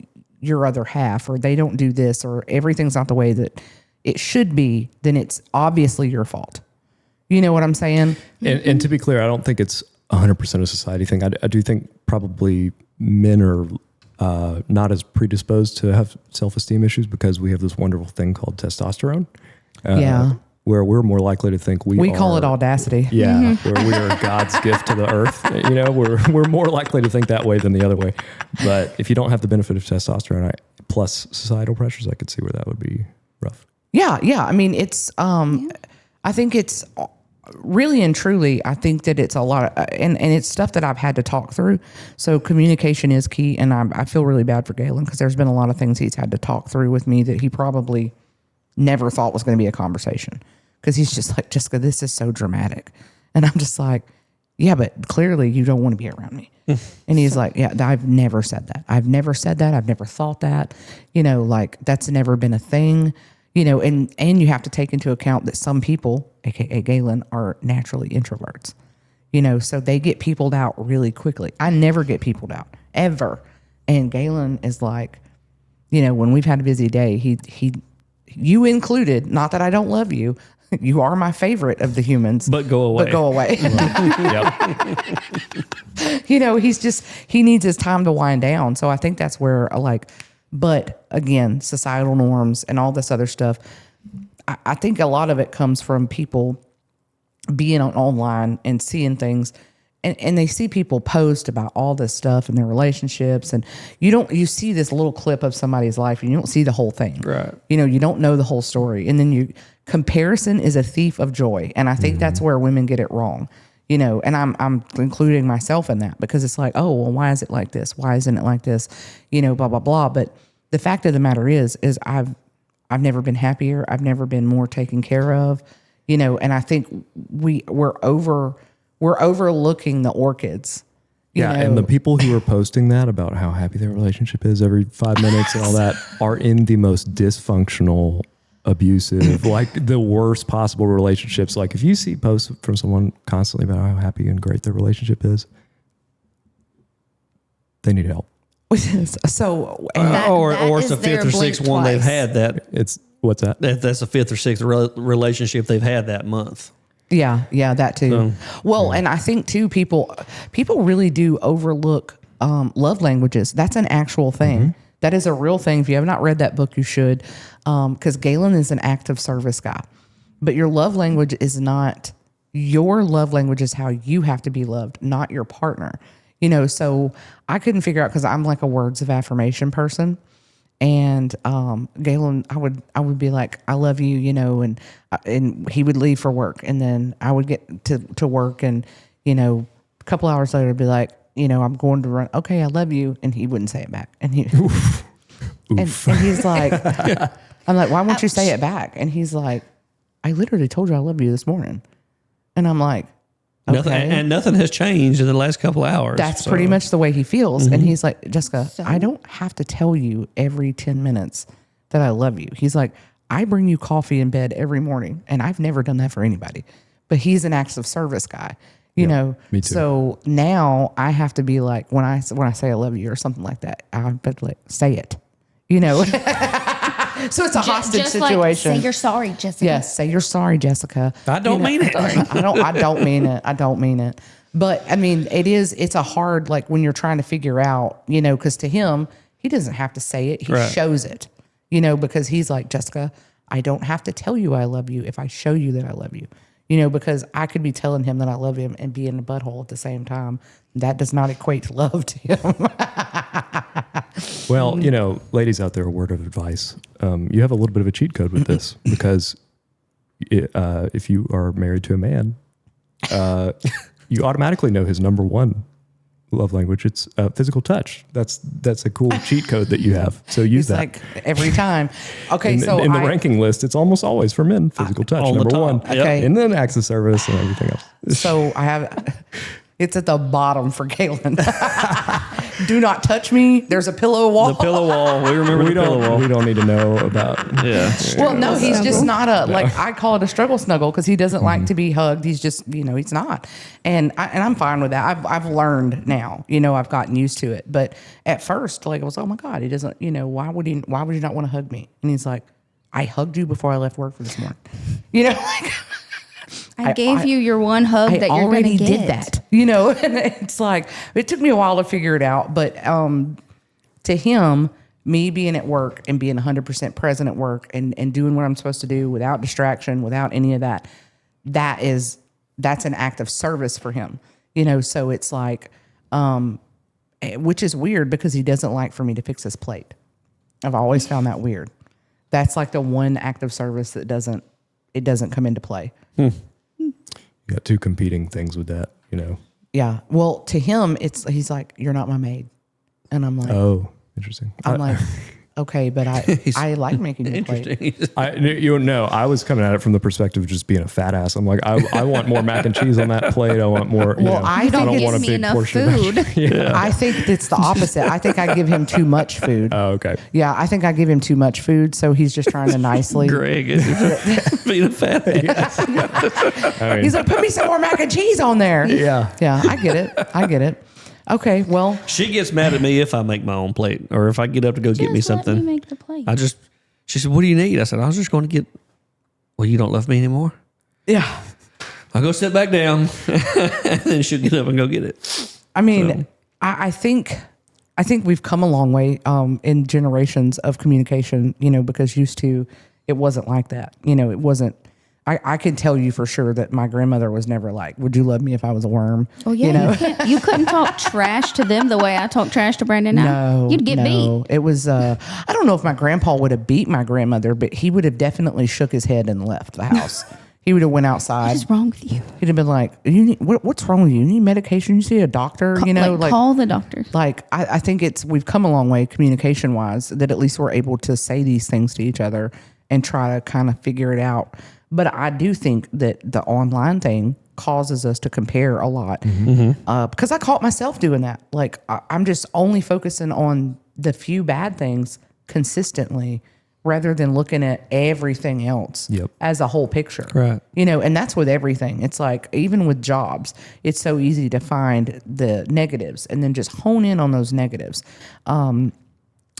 your other half or they don't do this or everything's not the way that it should be, then it's obviously your fault. You know what I'm saying? And to be clear, I don't think it's 100% a society thing. I do think probably men are not as predisposed to have self-esteem issues because we have this wonderful thing called testosterone. Where we're more likely to think we call it audacity. Yeah, where we are God's gift to the earth. You know, we're more likely to think that way than the other way. But if you don't have the benefit of testosterone plus societal pressures, I could see where that would be rough. Yeah. I mean, it's. I think it's really and truly. I think that it's a lot of, and it's stuff that I've had to talk through. So communication is key, and I feel really bad for Galen because there's been a lot of things he's had to talk through with me that he probably never thought was going to be a conversation. Because he's just like, Jessica, this is so dramatic. And I'm just like, yeah, but clearly you don't want to be around me. And he's like, yeah, I've never said that. I've never said that. I've never thought that. You know, like that's never been a thing. You know, and you have to take into account that some people, aka Galen, are naturally introverts. You know, so they get peopled out really quickly. I never get peopled out, ever. And Galen is like, you know, when we've had a busy day, he you included, not that I don't love you, you are my favorite of the humans. But go away. But go away. Yep. You know, he needs his time to wind down. So I think that's where but again, societal norms and all this other stuff, I think a lot of it comes from people being online and seeing things and they see people post about all this stuff in their relationships and you see this little clip of somebody's life and you don't see the whole thing. Right. You know, you don't know the whole story. And then comparison is a thief of joy. And I think that's where women get it wrong. You know, and I'm including myself in that because it's like, oh, well, why is it like this? Why isn't it like this? You know, blah, blah, blah. But the fact of the matter is I've never been happier. I've never been more taken care of, you know, and I think we're overlooking the orchids. You know? And the people who are posting that about how happy their relationship is every 5 minutes and all that are in the most dysfunctional, abusive, like the worst possible relationships. Like if you see posts from someone constantly about how happy and great their relationship is, they need help. So, or it's the fifth or sixth one they've had that. It's what's that? That's the fifth or sixth relationship they've had that month. yeah, that too. And I think too, people really do overlook love languages. That's an actual thing. Mm-hmm. That is a real thing. If you have not read that book, you should, because Galen is an act of service guy. But your love language is not, your love language is how you have to be loved, not your partner. You know, so I couldn't figure out because I'm like a words of affirmation person. And Galen, I would be like, I love you, you know, and he would leave for work. And then I would get to work and, you know, a couple hours later, I'd be like, you know, I'm going to run. Okay, I love you. And he wouldn't say it back. And he, and he's like, I'm like, why won't you say it back? And he's like, I literally told you I love you this morning. And I'm like, okay. Nothing has changed in the last couple of hours. That's pretty much the way he feels. And he's like, Jessica, I don't have to tell you every 10 minutes that I love you. He's like, I bring you coffee in bed every morning, and I've never done that for anybody. But he's an acts of service guy, you know. me too. So now I have to be like, when I say I love you or something like that, I bet like say it, you know. So it's a hostage just situation. Like, say you're sorry, Jessica. Yes, say you're sorry, Jessica. I don't mean it. I don't mean it. I don't mean it. But I mean, it's a hard, like when you're trying to figure out, you know, because to him, he doesn't have to say it. He Right. shows it, you know, because he's like, Jessica, I don't have to tell you I love you if I show you that I love you, you know, because I could be telling him that I love him and be in a butthole at the same time. That does not equate to love to him. Well, you know, ladies out there, a word of advice. You have a little bit of a cheat code with this because if you are married to a man, you automatically know his number one love language. It's physical touch. That's a cool cheat code that you have. So use It's that. like every time. Okay, in, so in the ranking list, it's almost always for men, physical touch, on the number top. one. Yep. Okay. And then acts of service and everything else. So I have, it's at the bottom for Galen. Do not touch me. There's a pillow wall. The pillow wall. We remember We the pillow wall. don't need to know about. Yeah. Well, no, he's just not a, like, I call it a struggle snuggle because he doesn't like to be hugged. He's just, you know, he's not. And I'm fine with that. I've learned now, you know, I've gotten used to it. But at first, like, I was, oh my God, he doesn't, you know, why would you not want to hug me? And he's like, I hugged you before I left work for this morning. You know, like, I gave you your one hug that you're going to get. did that, you know, and it's like, it took me a while to figure it out, but to him, me being at work and being 100% present at work and doing what I'm supposed to do without distraction, without any of that, that's an act of service for him, you know? So it's like, which is weird because he doesn't like for me to fix his plate. I've always found that weird. That's like the one act of service that doesn't come into play. You got two competing things with that, you know. Yeah. Well, to him, he's like, you're not my maid. And I'm like, Oh, interesting. I'm like, okay, but I like making you plate. Interesting. I was coming at it from the perspective of just being a fat ass. I'm like, I want more mac and cheese on that plate. I want more. Well, I don't think want a me big enough portion. Of food. I think it's the opposite. I think I give him too much food. Oh, okay. Yeah, I think I give him too much food, so he's just trying to nicely. Greg is being a fat ass. I mean, He's like, put me some more mac and cheese on there. yeah. Yeah, I get it. Okay, well, She gets mad at me if I make my own plate or if I get up to go get me Just let something. me make the plate. She said, what do you need? I said, I was just going to get, well, you don't love me anymore? yeah. I'll go sit back down and then she'll get up and go get it. I mean, I think we've come a long way in generations of communication, you know, because used to it wasn't like that. You know, it wasn't. I can tell you for sure that my grandmother was never like, would you love me if I was a worm? Well, yeah, You know? you couldn't talk trash to them the way I talk trash to Brandon now. No, You'd get beat. It was, I don't know if my grandpa would have beat my grandmother, but he would have definitely shook his head and left the house. He would have went outside. What is wrong with you? He'd have been like, "You need what's wrong with you? You need medication? You see a doctor? You know, like call the doctor. Like I think we've come a long way communication wise that at least we're able to say these things to each other and try to kind of figure it out. But I do think that the online thing causes us to compare a lot because I caught myself doing that. Like I'm just only focusing on the few bad things consistently rather than looking at everything else as a whole picture. Right. You know, and that's with everything. It's like, even with jobs, it's so easy to find the negatives and then just hone in on those negatives.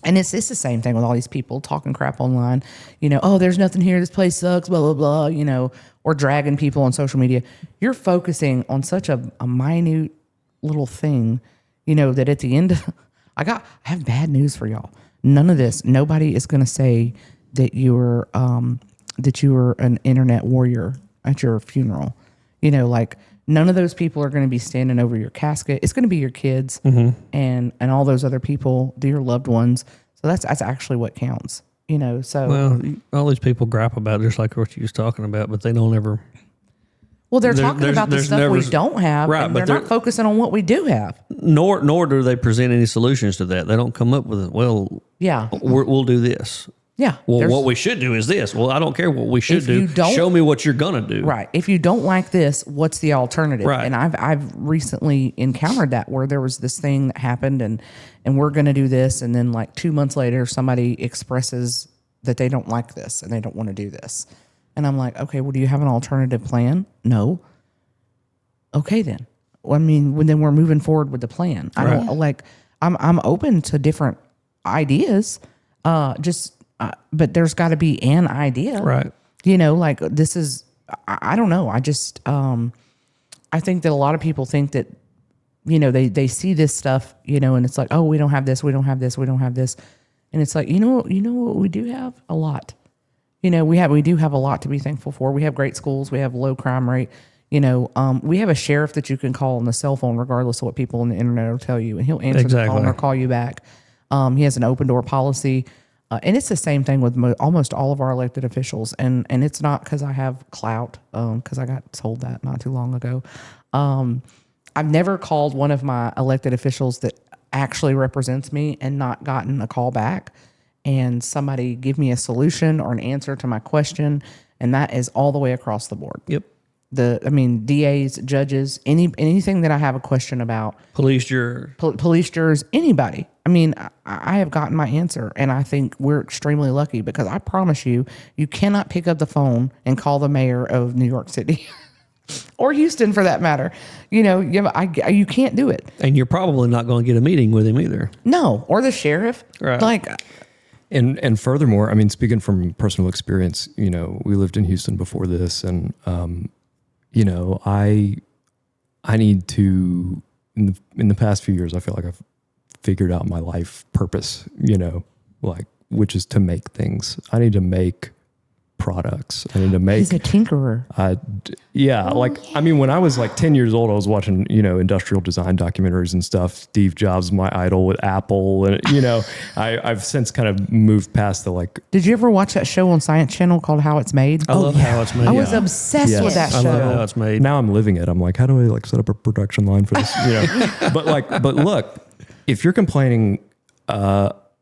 And it's the same thing with all these people talking crap online. You know, oh, there's nothing here. This place sucks, blah, blah, blah, you know, or dragging people on social media. You're focusing on such a minute little thing, you know, that at the end, I have bad news for y'all. None of this, nobody is going to say that you're an internet warrior at your funeral. You know, like none of those people are going to be standing over your casket. It's going to be your kids and all those other people, your loved ones. So that's actually what counts, you know. So Well, all these people gripe about it, just like what you was talking about, but they don't ever. well, they're talking about the there's stuff never- we don't have, right, and but they're not they're- focusing on what we do have. Nor do they present any solutions to that. They don't come up with it. Well, Yeah. we'll do this. Yeah. Well, there's- what we should do is this. Well, I don't care what we should If you do. don't- Show me what you're gonna do. Right. If you don't like this, what's the alternative? Right. And I've recently encountered that where there was this thing that happened and we're going to do this. And then like 2 months later, somebody expresses that they don't like this and they don't want to do this. And I'm like, okay, well, do you have an alternative plan? No. Okay, then. Well, I mean, then we're moving forward with the plan. I don't like, I'm open to different ideas. But there's got to be an idea. Right. You know, like this is, I don't know. I just, I think that a lot of people think that, you know, they see this stuff, you know, and it's like, oh, we don't have this, we don't have this, we don't have this. And it's like, you know what we do have? A lot. You know, we do have a lot to be thankful for. We have great schools. We have low crime rate. You know, we have a sheriff that you can call on the cell phone, regardless of what people on the internet will tell you, and he'll answer the phone or call you back. He has an open door policy. And it's the same thing with almost all of our elected officials. And it's not because I have clout, because I got told that not too long ago. I've never called one of my elected officials that actually represents me and not gotten a call back and somebody give me a solution or an answer to my question. And that is all the way across the board. Yep. DAs, judges, anything that I have a question about, Police juror. police jurors, anybody. I mean, I have gotten my answer, and I think we're extremely lucky because I promise you, you cannot pick up the phone and call the mayor of New York City or Houston for that matter. You know, you can't do it. And you're probably not going to get a meeting with him either. No, or the sheriff. Right. Like, And furthermore, I mean, speaking from personal experience, you know, we lived in Houston before this, and you know, I need to in the past few years, I feel like I've figured out my life purpose, you know, like which is to make things. I need to make products. I need to make. he's a tinkerer. I mean, when I was like 10 years old, I was watching, you know, industrial design documentaries and stuff. Steve Jobs, my idol with Apple. And, you know, I've since kind of moved past the like. Did you ever watch that show on Science Channel called How It's Made? I love how it's made. I was obsessed with that I show. love how it's made. Now I'm living it. I'm like, how do I like set up a production line for this? You know, but look, if you're complaining,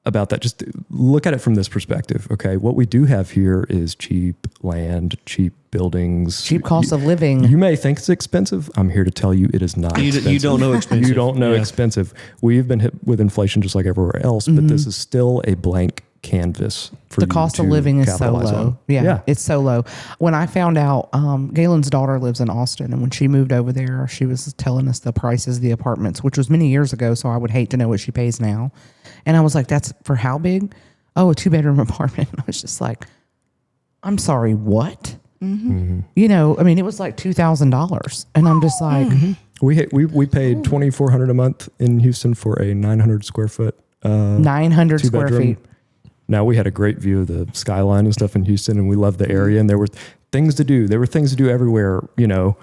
about that, just look at it from this perspective. Okay. What we do have here is cheap land, cheap buildings, Cheap cost of living. You may think it's expensive. I'm here to tell you it is not expensive. You don't know expensive. You don't know Yeah. expensive. We've been hit with inflation just like everywhere else, but this is still a blank canvas for The you cost of to living is so capitalize low. on. Yeah, it's so low. When I found out, Galen's daughter lives in Austin, and when she moved over there, she was telling us the prices of the apartments, which was many years ago. So I would hate to know what she pays now. And I was like, "That's for how big? Oh, a 2-bedroom apartment." And I was just like, "I'm sorry, what?" Mm-hmm. You know, I mean, it was like $2,000, and I'm just like, We paid $2,400 a month in Houston for a 900 square foot 900 square two-bedroom. feet. Now we had a great view of the skyline and stuff in Houston, and we loved the area. And there were things to do. There were things to do everywhere, you know,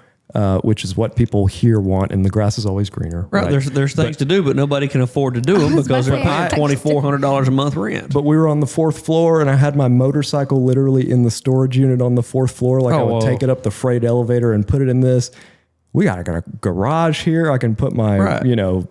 which is what people here want. And the grass is always greener. Right. There's things to do, but nobody can afford to do them because they're paying $2,400 a month rent. But we were on the 4th floor, and I had my motorcycle literally in the storage unit on the 4th floor. Like I would take it up the freight elevator and put it in this. We got a garage here. I can put my, you know,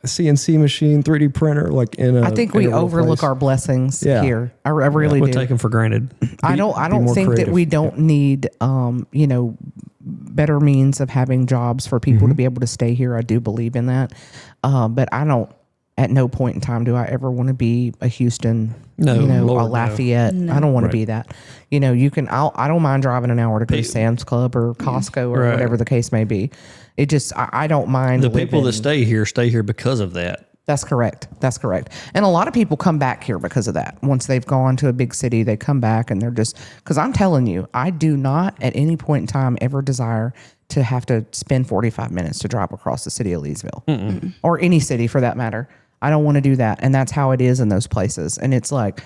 CNC machine, 3D printer, like in a. I think we in a real overlook place. our blessings Yeah. here. I really We do. take them for granted. I don't more think that creative. we don't need you know, better means of having jobs for people to be able to stay here. I do believe in that. But I don't, at no point in time do I ever want to be a Houston, No, you know, Lord, a no. Lafayette. I don't want to be that. You know, I don't mind driving an hour to go to Sam's Club or Costco or Right. whatever the case may be. It just, I don't mind. The people that living- stay here because of that. That's correct. That's correct. And a lot of people come back here because of that. Once they've gone to a big city, they come back and they're just, because I'm telling you, I do not at any point in time ever desire to have to spend 45 minutes to drive across the city of Leesville or any city for that matter. I don't want to do that. And that's how it is in those places. And it's like,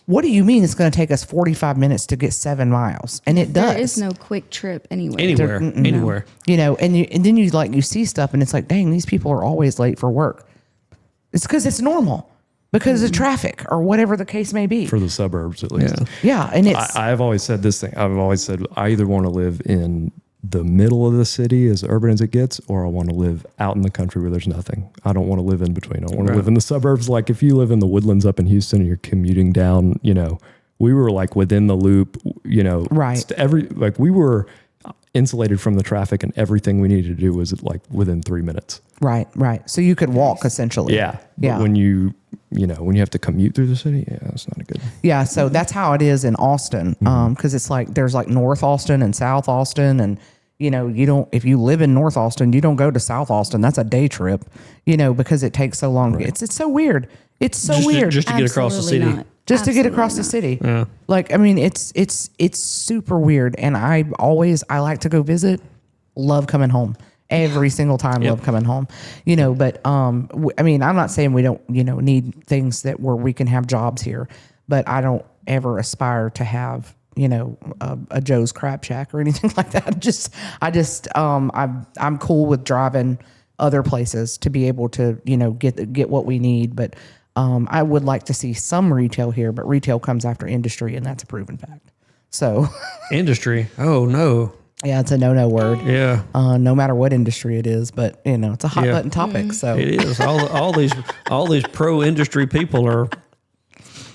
what do you mean it's going to take us 45 minutes to get 7 miles? And it does. There is no quick trip anywhere. Anywhere. You know, and then you see stuff and it's like, dang, these people are always late for work. It's because it's normal, because of traffic or whatever the case may be. for the suburbs, at least. Yeah. Yeah, and it's I've always said this thing. I've always said I either want to live in the middle of the city, as urban as it gets, or I want to live out in the country where there's nothing. I don't want to live in between. I don't want to live in the suburbs. Like if you live in the Woodlands up in Houston and you're commuting down, we were like within the loop, Right. We were insulated from the traffic and everything we needed to do was like within 3 minutes. Right. So you could walk essentially. Yeah. Yeah. But when you have to commute through the city, that's not a good. Yeah, so that's how it is in Austin, because it's like there's like North Austin and South Austin, and if you live in North Austin, you don't go to South Austin. That's a day trip, because it takes so long. Right. It's so weird. It's so weird Just to get across the Absolutely city. not. just to get Absolutely across the not. city. Yeah. Like, I mean, it's super weird, and I like to go visit. Love coming home. Every single time, love coming home, but I mean, I'm not saying we don't, need things where we can have jobs here, but I don't ever aspire to have, a Joe's Crab Shack or anything like that. I'm cool with driving other places to be able to, get what we need. But I would like to see some retail here, but retail comes after industry, and that's a proven fact. So Industry. Oh, no. yeah, it's a no word. Yeah. No matter what industry it is, but it's a hot button topic. So It is. All these pro industry people are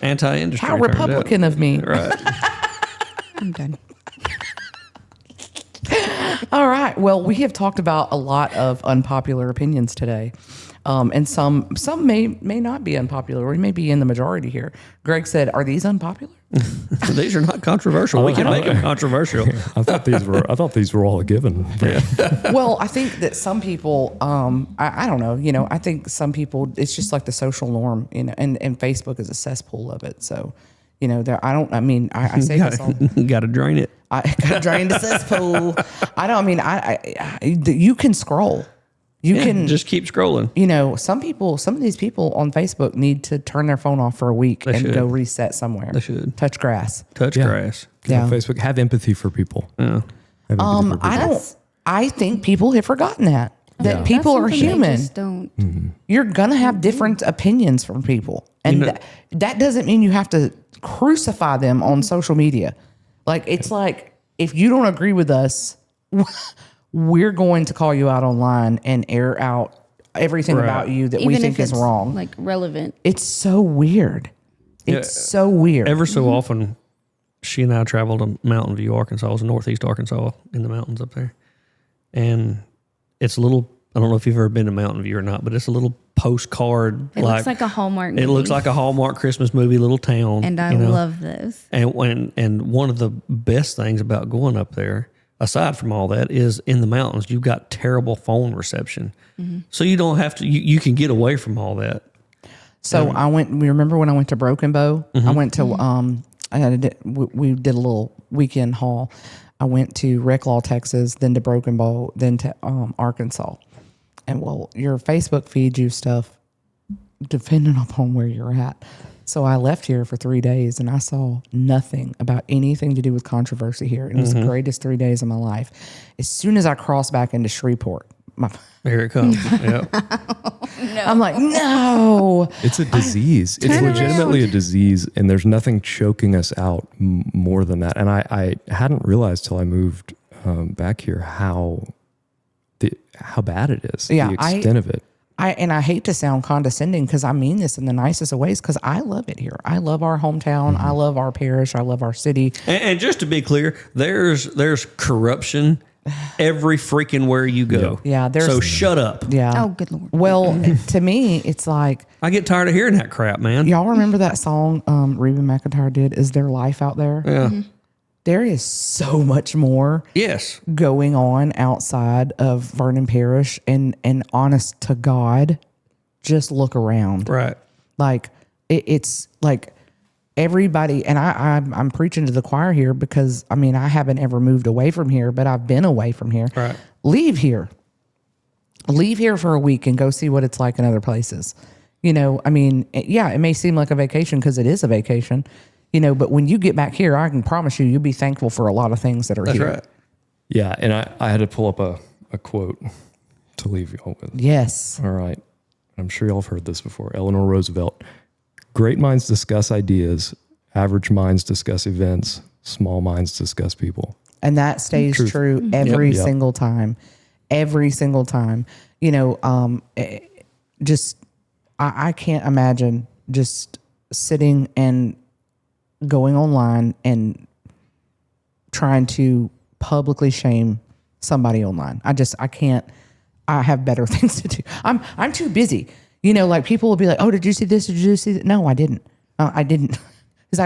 anti industry. how Republican of me. Right. I'm done. All right. Well, we have talked about a lot of unpopular opinions today. And some may not be unpopular. We may be in the majority here. Greg said, "Are these unpopular?" These are not controversial. We can make them controversial. I thought these were all a given. Well, I think that some people, I don't know. I think some people, it's just like the social norm. And Facebook is a cesspool of it. So, I say this all. Got to drain it. I got drained the cesspool. You can scroll. You can just keep scrolling. Some of these people on Facebook need to turn their phone off for a week and should. go reset somewhere. They should. Touch grass. Touch grass. Yeah. Facebook, have empathy for people. Yeah. Have empathy for people. I think people have forgotten that people are That's something they human. just don't. You're gonna have different opinions from people, and that doesn't mean you have to crucify them on social media. Like it's like if you don't agree with us, we're going to call you out online and air out everything about you that we Even think if is it's wrong. like relevant. It's so weird. It's so weird. Ever so often, she and I traveled to Mountain View, Arkansas. It was in northeast Arkansas in the mountains up there. And it's a little, I don't know if you've ever been to Mountain View or not, but it's a little postcard. It looks like a Hallmark movie. It looks like a Hallmark Christmas movie, little town. And I love those. And one of the best things about going up there, aside from all that, is in the mountains, you've got terrible phone reception. Mm-hmm. So you don't have to, you can get away from all that. So we remember when I went to Broken Bow, I went to, we did a little weekend haul. I went to Reclaw, Texas, then to Broken Bow, then to Arkansas. And your Facebook feeds you stuff depending upon where you're at. So I left here for 3 days and I saw nothing about anything to do with controversy here. It was the greatest 3 days of my life. As soon as I crossed back into Shreveport, Here it comes. Yep. I'm like, no. It's a disease. It's legitimately a disease, and there's nothing choking us out more than that. And I hadn't realized till I moved back here how bad it is. Yeah, the extent of it. I hate to sound condescending because I mean this in the nicest of ways because I love it here. I love our hometown. I love our parish. I love our city. And just to be clear, there's corruption every freaking where you go. Yeah, so shut up. Yeah. Oh, good Lord. Well, to me, it's like, I get tired of hearing that crap, man. y'all remember that song Reba McEntire did, Is There Life Out There? Yeah. There is so much more Yes. going on outside of Vernon Parish. And honest to God, just look around. Right. Like, it's like everybody, and I'm preaching to the choir here because, I mean, I haven't ever moved away from here, but I've been away from here. Right. Leave here. Leave here for a week and go see what it's like in other places. I mean, yeah, it may seem like a vacation because it is a vacation, but when you get back here, I can promise you'll be thankful for a lot of things that are That's here. right. Yeah, and I had to pull up a quote to leave y'all with. Yes. All right. I'm sure y'all have heard this before. Eleanor Roosevelt. Great minds discuss ideas. Average minds discuss events. Small minds discuss people. And that stays true every Yep. single time. Every single time. You know, just, I can't imagine just sitting and going online and trying to publicly shame somebody online. I can't. I have better things to do. I'm too busy. You know, like people will be like, "Oh, did you see this? Did you see that?" No, I didn't. I didn't, because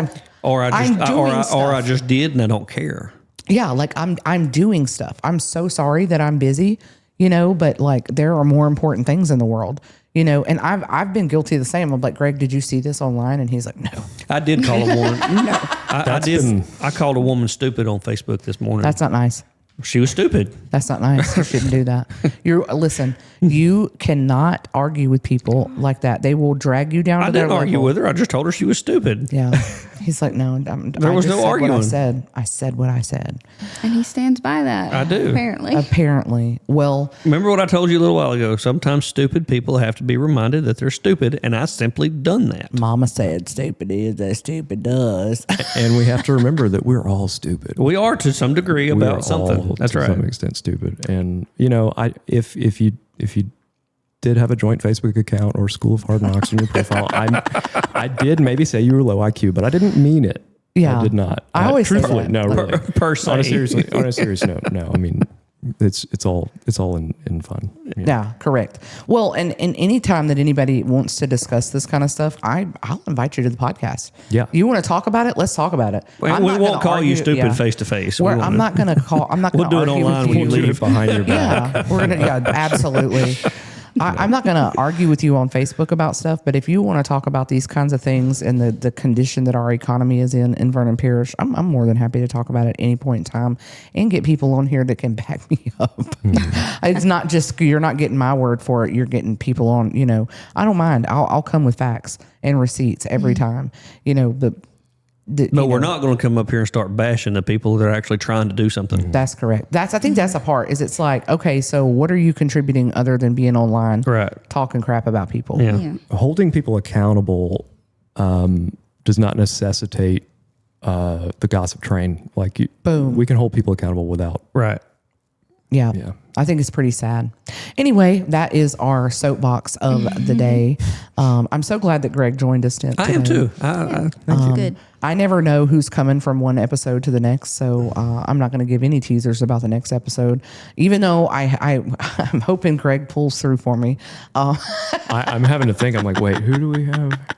I just did, and I don't care. yeah, like I'm doing stuff. I'm so sorry that I'm busy. You know, but like there are more important things in the world. You know, and I've been guilty of the same. I'm like, Greg, did you see this online? And he's like, no. I did call a woman. I did. I called a woman stupid on Facebook this morning. That's not nice. She was stupid. That's not nice. You shouldn't do that. Listen, you cannot argue with people like that. They will drag you down to their I didn't argue level. with her. I just told her she was stupid. Yeah. He's like, no, There was no arguing. I said what I said. And he stands by that. I do. Apparently. Apparently. Well, Remember what I told you a little while ago? Sometimes stupid people have to be reminded that they're stupid, and I simply done that. Mama said stupid is as stupid does. And we have to remember that we're all stupid. We are to some degree We are about something. all, That's to right. some extent, stupid. And you know, if you did have a joint Facebook account or School of Hard Knocks in your profile, I did maybe say you were low IQ, but I didn't mean it. Yeah. I did not. I always say truthfully, that. no, really. Per se. On a serious note, no. I mean, it's all in fun. You know. Yeah, correct. Well, and any time that anybody wants to discuss this kind of stuff, I'll invite you to the podcast. Yeah. You want to talk about it? Let's talk about it. We I'm not won't gonna call you argue- stupid yeah. face to face. Where I'm not going to call. I'm not We'll going to do it argue online with when you. you Do it leave. behind your back. Yeah, we're gonna. Yeah, absolutely. I'm not going to argue with you on Facebook about stuff, but if you want to talk about these kinds of things and the condition that our economy is in Vernon Parish, I'm more than happy to talk about it at any point in time and get people on here that can back me up. It's not just, you're not getting my word for it. You're getting people on, you know, I don't mind. I'll come with facts and receipts every time, you know, But we're not going to come up here and start bashing the people that are actually trying to do something. That's correct. I think that's the part is it's like, okay, so what are you contributing other than being online, Right. talking crap about people? Yeah. Yeah. Holding people accountable does not necessitate the gossip train. Like Boom. we can hold people accountable without. Right. Yeah. Yeah. I think it's pretty sad. Anyway, that is our soapbox of the day. I'm so glad that Greg joined us today. I am too. That's good. I never know who's coming from one episode to the next, so I'm not going to give any teasers about the next episode, even though I'm hoping Greg pulls through for me. I'm having to think. I'm like, wait, who do we have?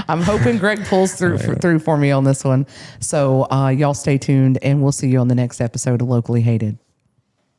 I'm hoping Greg pulls through for me on this one. So y'all stay tuned, and we'll see you on the next episode of Locally Hated.